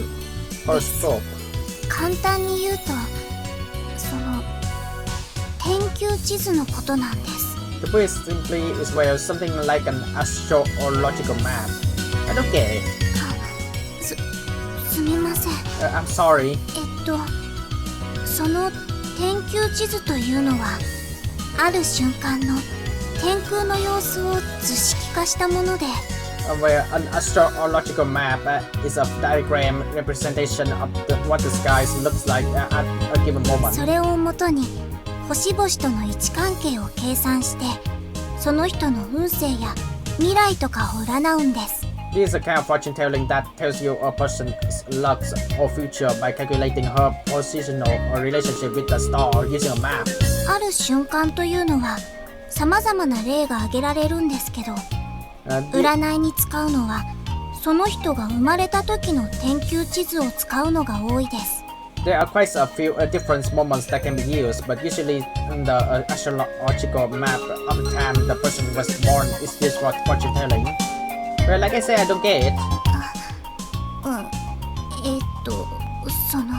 Horoscope. 簡単に言うとその天球地図のことなんです。 To put it simply, is well something like an astrological map. I don't get it. すみません。 I'm sorry. その天球地図というのはある瞬間の天空の様子を図式化したもので Where an astrological map is a diagram representation of what the sky looks like at a given moment. それをもとに星々との位置関係を計算してその人の運勢や未来とかを占うんです。 This is a kind of fortune telling that tells you a person's luck or future by calculating her positional or relationship with the star using a map. ある瞬間というのは様々な例が挙げられるんですけど、占いに使うのはその人が生まれた時の天球地図を使うのが多いです。 There are quite a few different moments that can be used, but usually in the astrological map of the time the person was born is used for fortune telling. Well, like I said, I don't get it. その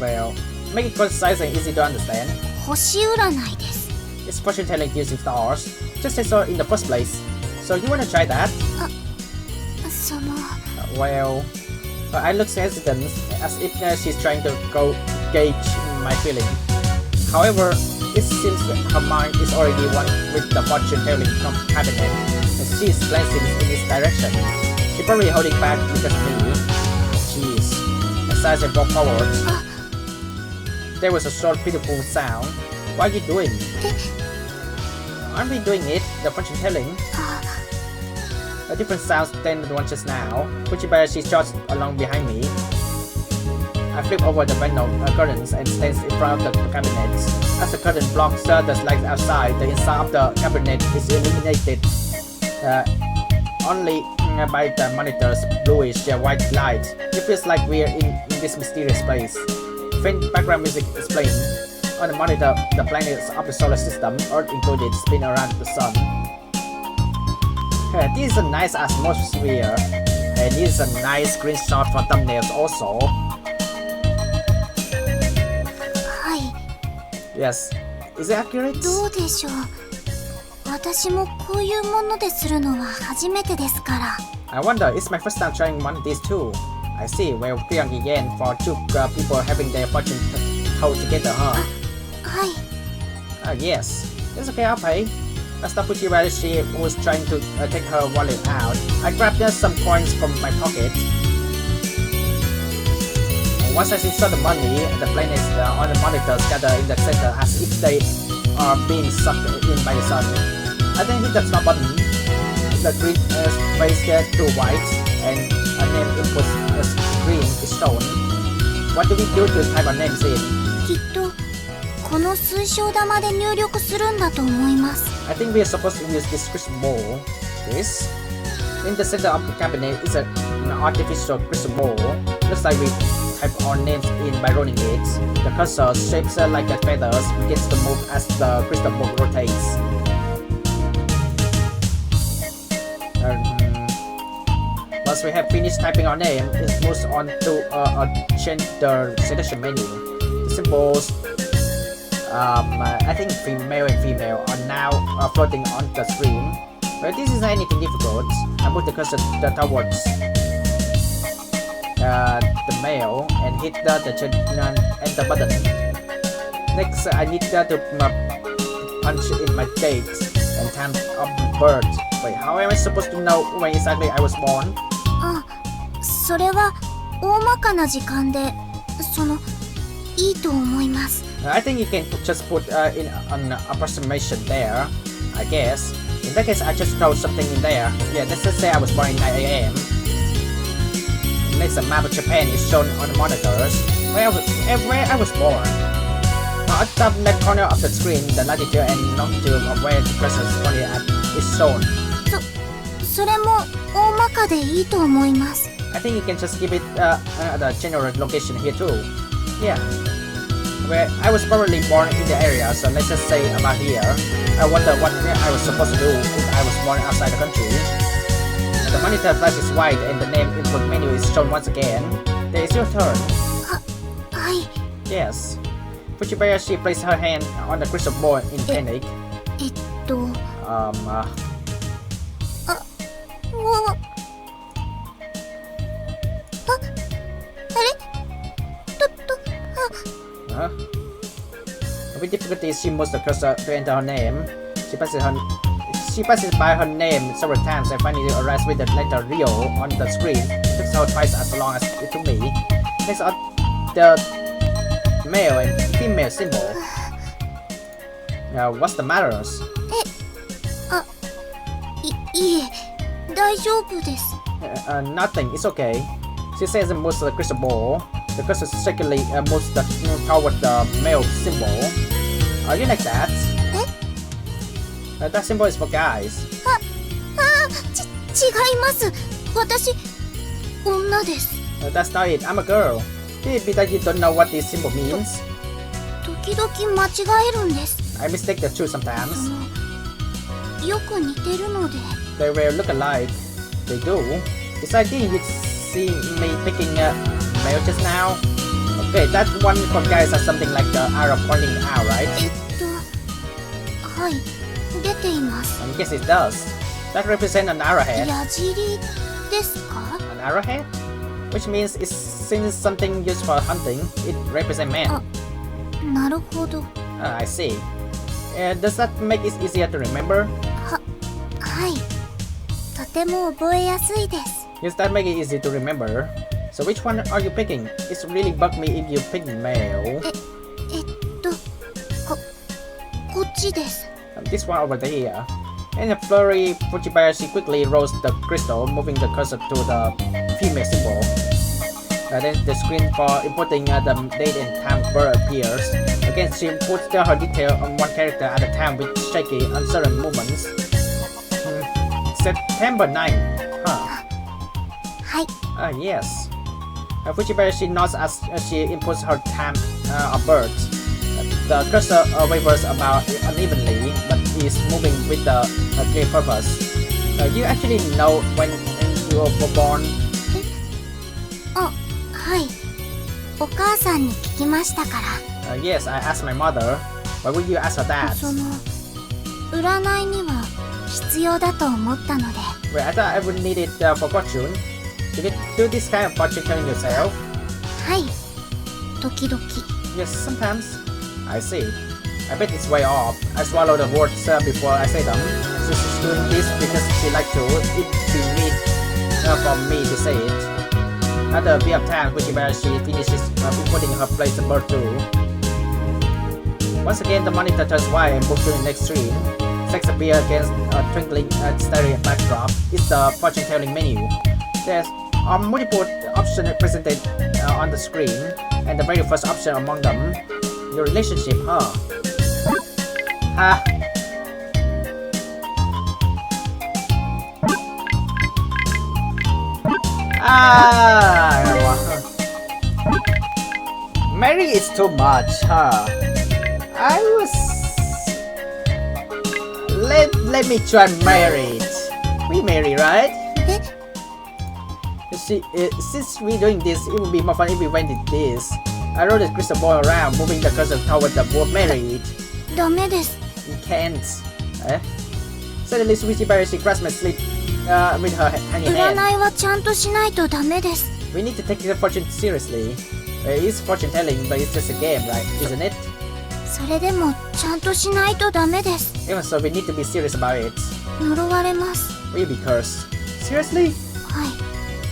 Well, make it concise and easy to understand. 星占いです。 It's fortune telling using stars. Just say so in the first place. So you wanna try that? その Well, I look hesitant as if she's trying to gauge my feeling. However, it seems that her mind is already one with the fortune-telling cabinet, and she is glancing in this direction. She's probably holding back because of me. Jeez. As I walk forward, there was a short, pitiful sound. What are you doing? Aren't we doing it? The fortune-telling? A different sound than the one just now. Fujibayashi jogs along behind me. I flip over the window curtains and stands in front of the cabinet. As the curtain blocks the light outside, the inside of the cabinet is illuminated only by the monitor's bluish white light. It feels like we're in this mysterious place. Faint background music is playing. On the monitor, the planets of the solar system, Earth included, spin around the sun. This is a nice atmosphere, and this is a nice screenshot for thumbnails also. Yes. Is it accurate? どうでしょう。私もこういうものでするのは初めてですから。I wonder, it's my first time trying one of these too. I see, we're young again for two people having their fortune told together, huh? はい。Yes. It's okay, I'll pay. That's the Fujibayashi who was trying to take her wallet out. I grabbed some coins from my pocket. Once I saw the money, the planets on the monitor gather in the center as if they are being sucked in by the sun. I then hit the stop button. The green space to white, and a name input screen is shown. What do we do to type our names in? きっとこの水晶玉で入力するんだと思います。I think we are supposed to use this crystal ball. This? In the center of the cabinet is an artificial crystal ball. Looks like we type our names in by rolling it. The cursor, shaped like feathers, begins to move as the crystal ball rotates. Once we have finished typing our name, it moves on to change the selection menu. The symbols, I think male and female, are now floating on the screen. But this isn't anything difficult. I move the cursor towards the male and hit the enter button. Next, I need to punch in my date and time of birth. Wait, how am I supposed to know when exactly I was born? あ、それは大まかな時間で、いいと思います。I think you can just put in an approximation there, I guess. In that case, I just throw something in there. Yeah, let's just say I was born in 9 a.m. Next, a map of Japan is shown on the monitors. Where I was born. At the left corner of the screen, the latitude and longitude of where the cursor is pointed at is shown. それも大まかでいいと思います。I think you can just give it the general location here too. Yeah. Where I was probably born in the area, so let's just say about here. I wonder what I was supposed to do if I was born outside the country. The monitor flashes white and the name input menu is shown once again. There is your turn. はい。 Yes. Fujibayashi placed her hand on the crystal ball in panic. あれ With difficulty, she moves the cursor to enter her name. She passes by her name several times and finally arrives with the letter Ryou on the screen. It took her twice as long as it took me. Next are the male and female symbol. What's the matter? いえ、大丈夫です。Nothing, it's okay. She says and moves the crystal ball. The cursor circularly moves toward the male symbol. Are you like that? That symbol is for guys. 違います。私、女です。That's not it, I'm a girl. Could it be that you don't know what this symbol means? 時々間違えるんです。I mistake the two sometimes. よく似てるので。They will look alike. They do. Besides, didn't you see me picking male just now? Okay, that one for guys has something like the arrow pointing out, right? はい、出ています。I guess it does. That represents an arrowhead. 矢尻ですか？ An arrowhead? Which means it's since something used for hunting, it represents men. なるほど。I see. Does that make it easier to remember? はい。とても覚えやすいです。Yes, that make it easy to remember. So which one are you picking? It's really bug me if you pick male. こっちです。This one over here. In a flurry, Fujibayashi quickly rolls the crystal, moving the cursor to the female symbol. Then the screen for inputting the date and time bar appears. Again, she puts her detail on one character at a time with shaky, uncertain movements. September 9. Huh. はい。Yes. Fujibayashi nods as she inputs her time of birth. The cursor wavers about unevenly, but is moving with a clear purpose. You actually know when you were born? はい。お母さんに聞きましたから。Yes, I asked my mother. Why would you ask her that? その占いには必要だと思ったので。Wait, I thought I would need it for fortune. Did you do this kind of fortune telling yourself? はい。時々。Yes, sometimes. I see. I bet it's way off. I swallow the words before I say them. So she's doing this because she likes to. It'd be neat for me to say it. After a bit of time, Fujibayashi finishes inputting her place of birth too. Once again, the monitor turns white and moves to the next screen. Text appears against a twinkling stereo backdrop. It's the fortune-telling menu. There's multiple options presented on the screen, and the very first option among them, your relationship, huh? Mary is too much, huh? I was... Let me try married. We marry, right? See, since we're doing this, it would be more fun if we went with this. I rolled the crystal ball around, moving the cursor toward the word married. ダメです。 You can't. Suddenly, Fujibayashi grasps my sleeve with her hand in hand. 占いはちゃんとしないとダメです。 We need to take the fortune seriously. It's fortune telling, but it's just a game, right? Isn't it? それでもちゃんとしないとダメです。 Even so, we need to be serious about it. 呪われます。 We'll be cursed. Seriously? はい、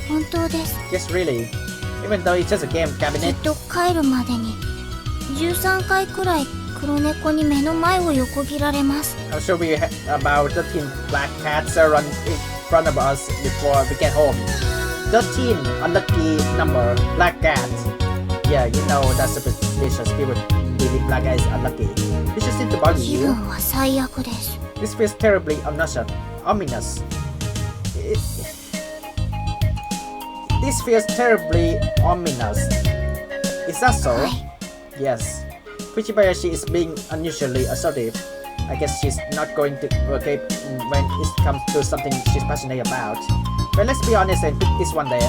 本当です。 Yes, really. Even though it's just a game きっ cabinet. と帰るまでに13回くらい黒猫に目の前を横切られます。 I'm sure we have about 13 black cats run in front of us before we get home. 13, unlucky number, black cat. Yeah, you know that's superstitious. People believe black cat is unlucky. This just seems to bug 気 you. 分は最悪です。 This feels terribly ominous. This feels terribly ominous. Is that so? はい。 Yes. Fujibayashi is being unusually assertive. I guess she's not going to okay when it comes to something she's passionate about. But let's be honest and pick this one then.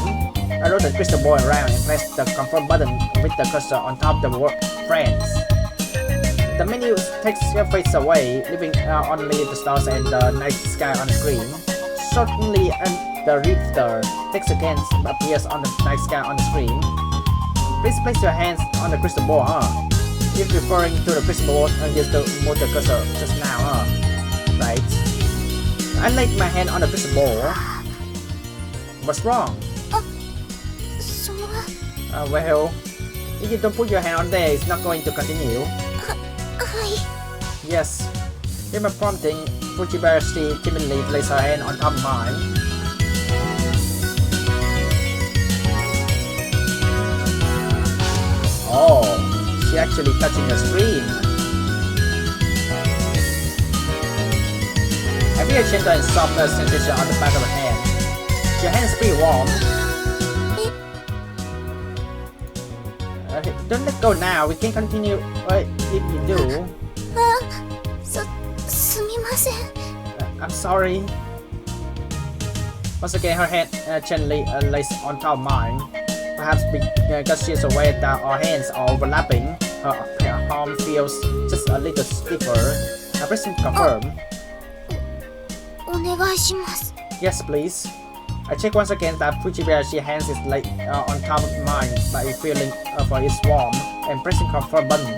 I rolled the crystal ball around and pressed the confirm button with the cursor on top of the word friends. The menu takes fades away, leaving only the stars and the night sky on the screen. Suddenly, the Richter text again appears on the night sky on the screen. Please place your hands on the crystal ball, huh? If referring to the crystal ball and used to move the cursor just now, huh? Right. I laid my hand on the crystal ball. What's wrong? その Well, if you don't put your hand on there, it's not going to continue. はい。 Yes. In my prompting, Fujibayashi timidly placed her hand on top of mine. Oh, she's actually touching the screen. I feel a gentle and soft sensation on the back of her hand. Your hand is pretty warm. Don't let go now. We can continue if you do. すみません。 I'm sorry. Once again, her hand gently lays on top of mine. Perhaps because she's aware that our hands are overlapping, her palm feels just a little stiffer. I press confirm. お願いします。 Yes, please. I check once again that Fujibayashi's hands is on top of mine by feeling for its warm and pressing confirm button.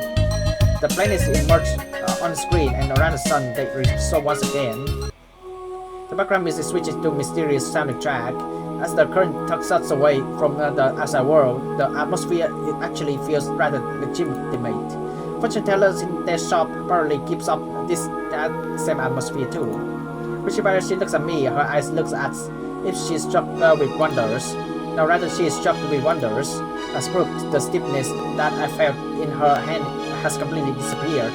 the planets emerge on the screen and around the sun they resolve once again. The background music switches to mysterious sounding track. As the current tugs us away from the outside world, the atmosphere it actually feels rather legitimate. Fortune tellers in their shop apparently keeps up that same atmosphere too. Whenever she looks at me, her eyes look as if she's struck with wonders. Now rather she is struck with wonders. As proof, the stiffness that I felt in her hand has completely disappeared.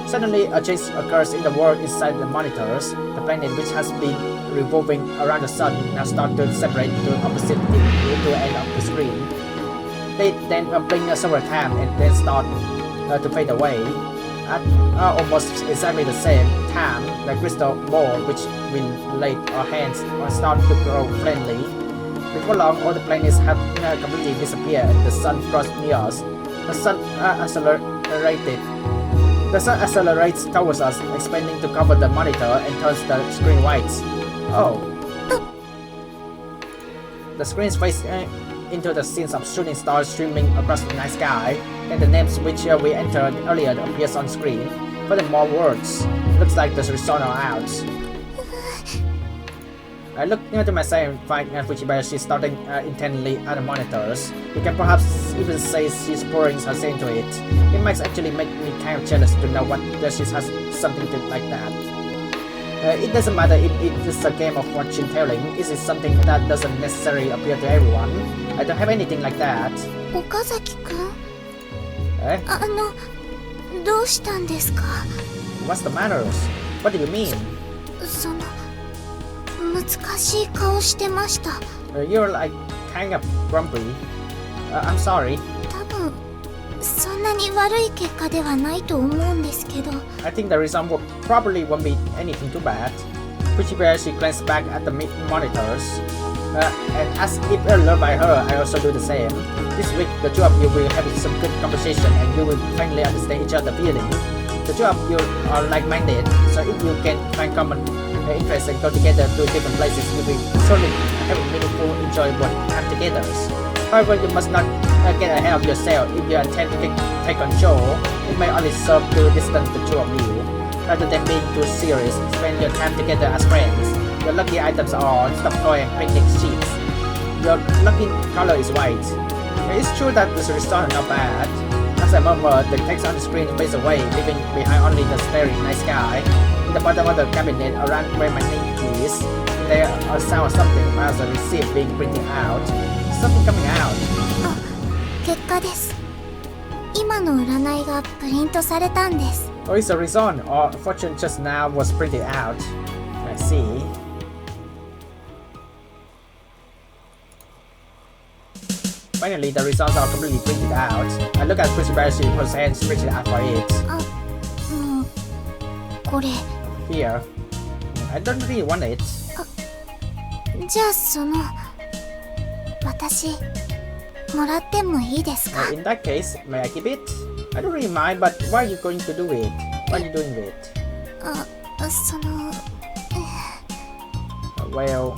Suddenly, a change occurs in the world inside the monitors. The planet, which has been revolving around the sun, now starts to separate to the opposite end of the screen. They then blink several times and then start to fade away. At almost exactly the same time, the crystal ball, which we laid our hands on, starts to grow friendly. Before long, all the planets have completely disappeared and the sun crossed near us. The sun accelerated. The sun accelerates towards us, expanding to cover the monitor and turns the screen white. Oh. The screen fades into the scenes of shooting stars streaming across the night sky, and the names which we entered earlier appears on screen. Furthermore, words. Looks like the result are out. I look near to Misae and find Fujibayashi staring intently at the monitors. You can perhaps even say she's pouring herself into it. It might actually make me kind of jealous to know what she has something to like that. It doesn't matter if it's a game of fortune telling. Is it something that doesn't necessarily appeal to everyone? I don't have anything like that. 岡崎くん Eh? どうしたんですか What's the matter? What do you mean? その難しい顔してました You're like kind of grumpy. I'm sorry. 多分そんなに悪い結果ではないと思うんですけど I think the result probably won't be anything too bad. Fujibayashi glanced back at the monitors. And as if alert by her, I also do the same. This week, the two of you will have some good conversation and you will finally understand each other's feeling. The two of you are like-minded, so if you can find common interests and go together to different places, you will surely have a meaningful, enjoyable time together. However, you must not get ahead of yourself. If you attempt to take control, it may only serve to distance the two of you. Rather than being too serious, spend your time together as friends. Your lucky items are stuffed toy and picnic sheets. Your lucky color is white. It's true that the results are not bad. As I murmur, the text on the screen fades away, leaving behind only the starry night sky. In the bottom of the cabinet, around where my name is, there are sounds of something as a receipt being printed out. Something coming out. 結果です今の占いがプリントされたんです Oh, it's a result, or fortune just now was printed out. I see. Finally, the results are completely printed out. I look at Fujibayashi, whose hand stretched out for it. もうこれ Here. I don't really want it. じゃあその私もらってもいいですか In that case, may I keep it? I don't really mind, but why are you going to do it? What are you doing with it? その Well,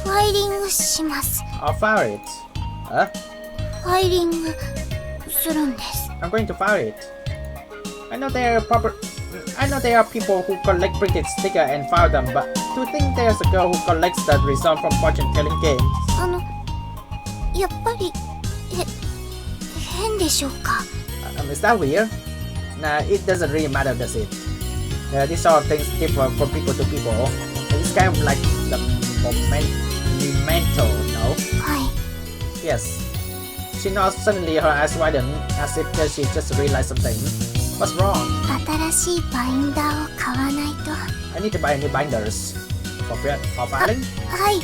ファイリングします I'll file it. Huh? ファイリングするんです I'm going to file it. I know there are people who collect printed stickers and file them, but do you think there's a girl who collects the result from fortune-telling games? やっぱり変でしょうか Is that weird? Nah, it doesn't really matter, does it? These sort of things differ from people to people. It's kind of like the memento, no? はい Yes. She nods. Suddenly her eyes widen, as if she just realized something. What's wrong? 新しいバインダーを買わないと I need to buy new binders. For filing? はい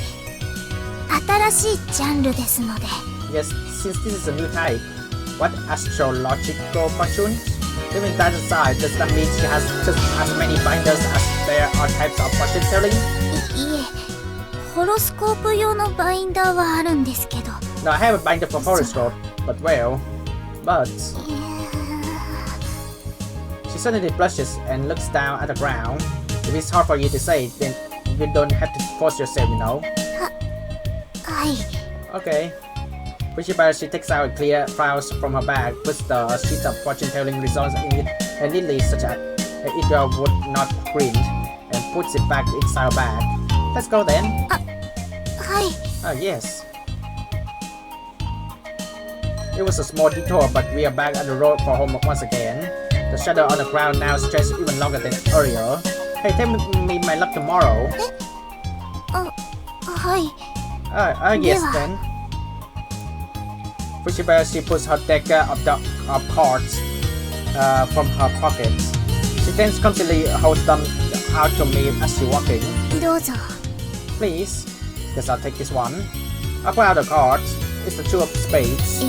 新しいジャンルですので Yes, since this is a new type. What astrological fortunes? Leaving that aside, does that mean she has just as many binders as there are types of fortune telling? いえホロスコープ用のバインダーはあるんですけど No, I have a binder for horoscope, but she suddenly blushes and looks down at the ground. If it's hard for you to say, then you don't have to force yourself, you know. はい Okay. Fujibayashi takes out clear files from her bag, puts the sheets of fortune-telling results in it, and neatly such that it would not print, and puts it back inside her bag. Let's go then. はい。 Yes. It was a small detour, but we are back on the road for home once again. The shadow on the ground now stretches even longer than earlier. Hey, tell me my luck tomorrow. はい。 Yes then. Fujibayashi pulls her deck of cards from her pocket. She then clumsily holds them out to me as she walking. どうぞ。 Please. Guess I'll take this one. I'll pull out the cards. It's the two of spades.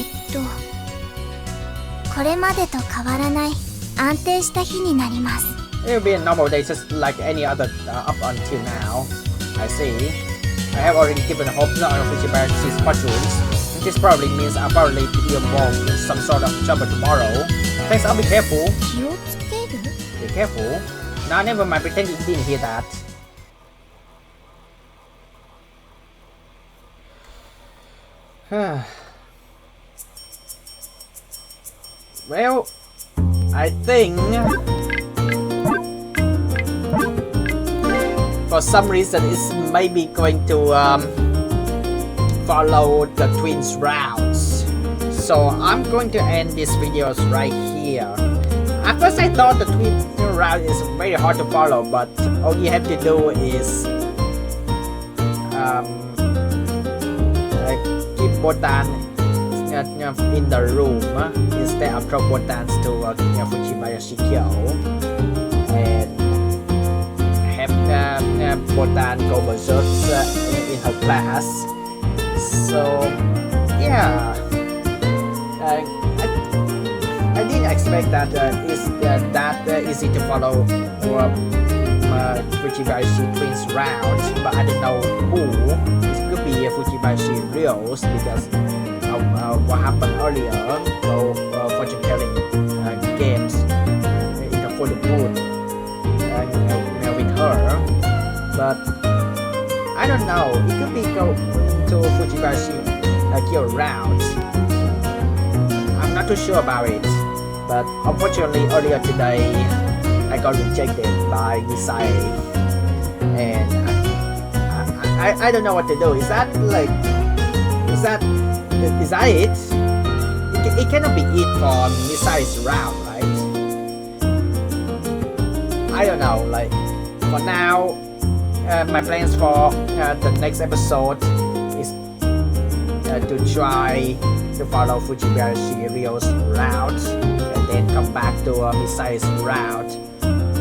これまでと変わらない安定した日になります。 It'll be a normal day just like any other up until now. I see. I have already given hope on Fujibayashi's fortunes. This probably means I'll probably be involved in some sort of trouble tomorrow. Thanks, I'll be careful. 気をつける？ Be careful. Now never mind, pretend you didn't hear that. Well, I think for some reason it's maybe going to follow the twins routes. So I'm going to end this video right here. At first I thought the twins route is very hard to follow, but all you have to do is keep Botan in the room instead of drop Botans to Fujibayashi Kyo, and have Botan go berserk in her class. So yeah, I didn't expect that it's that easy to follow Fujibayashi twins route, but I don't know who. It could be Fujibayashi Ryou's because of what happened earlier. Fortune telling games in the photo booth with her, but I don't know. It could be go to Fujibayashi Kyo route. I'm not too sure about it, but unfortunately earlier today I got rejected by Misae, and I don't know what to do. Is that it? It cannot be it for Misae's round, right? I don't know. Like for now, my plans for the next episode is to try to follow Fujibayashi Ryou's route and then come back to Misae's route,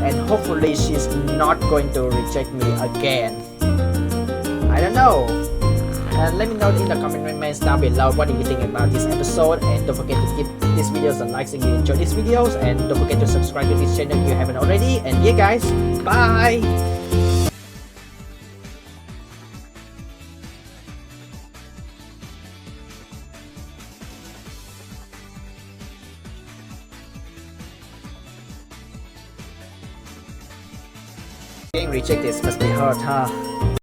and hopefully she's not going to reject me again. I don't know. Let me know in the comments down below what do you think about this episode, and don't forget to give this video some likes if you enjoy these videos, and don't forget to subscribe to this channel if you haven't already. And yeah guys, bye! Getting rejected must be hard, huh?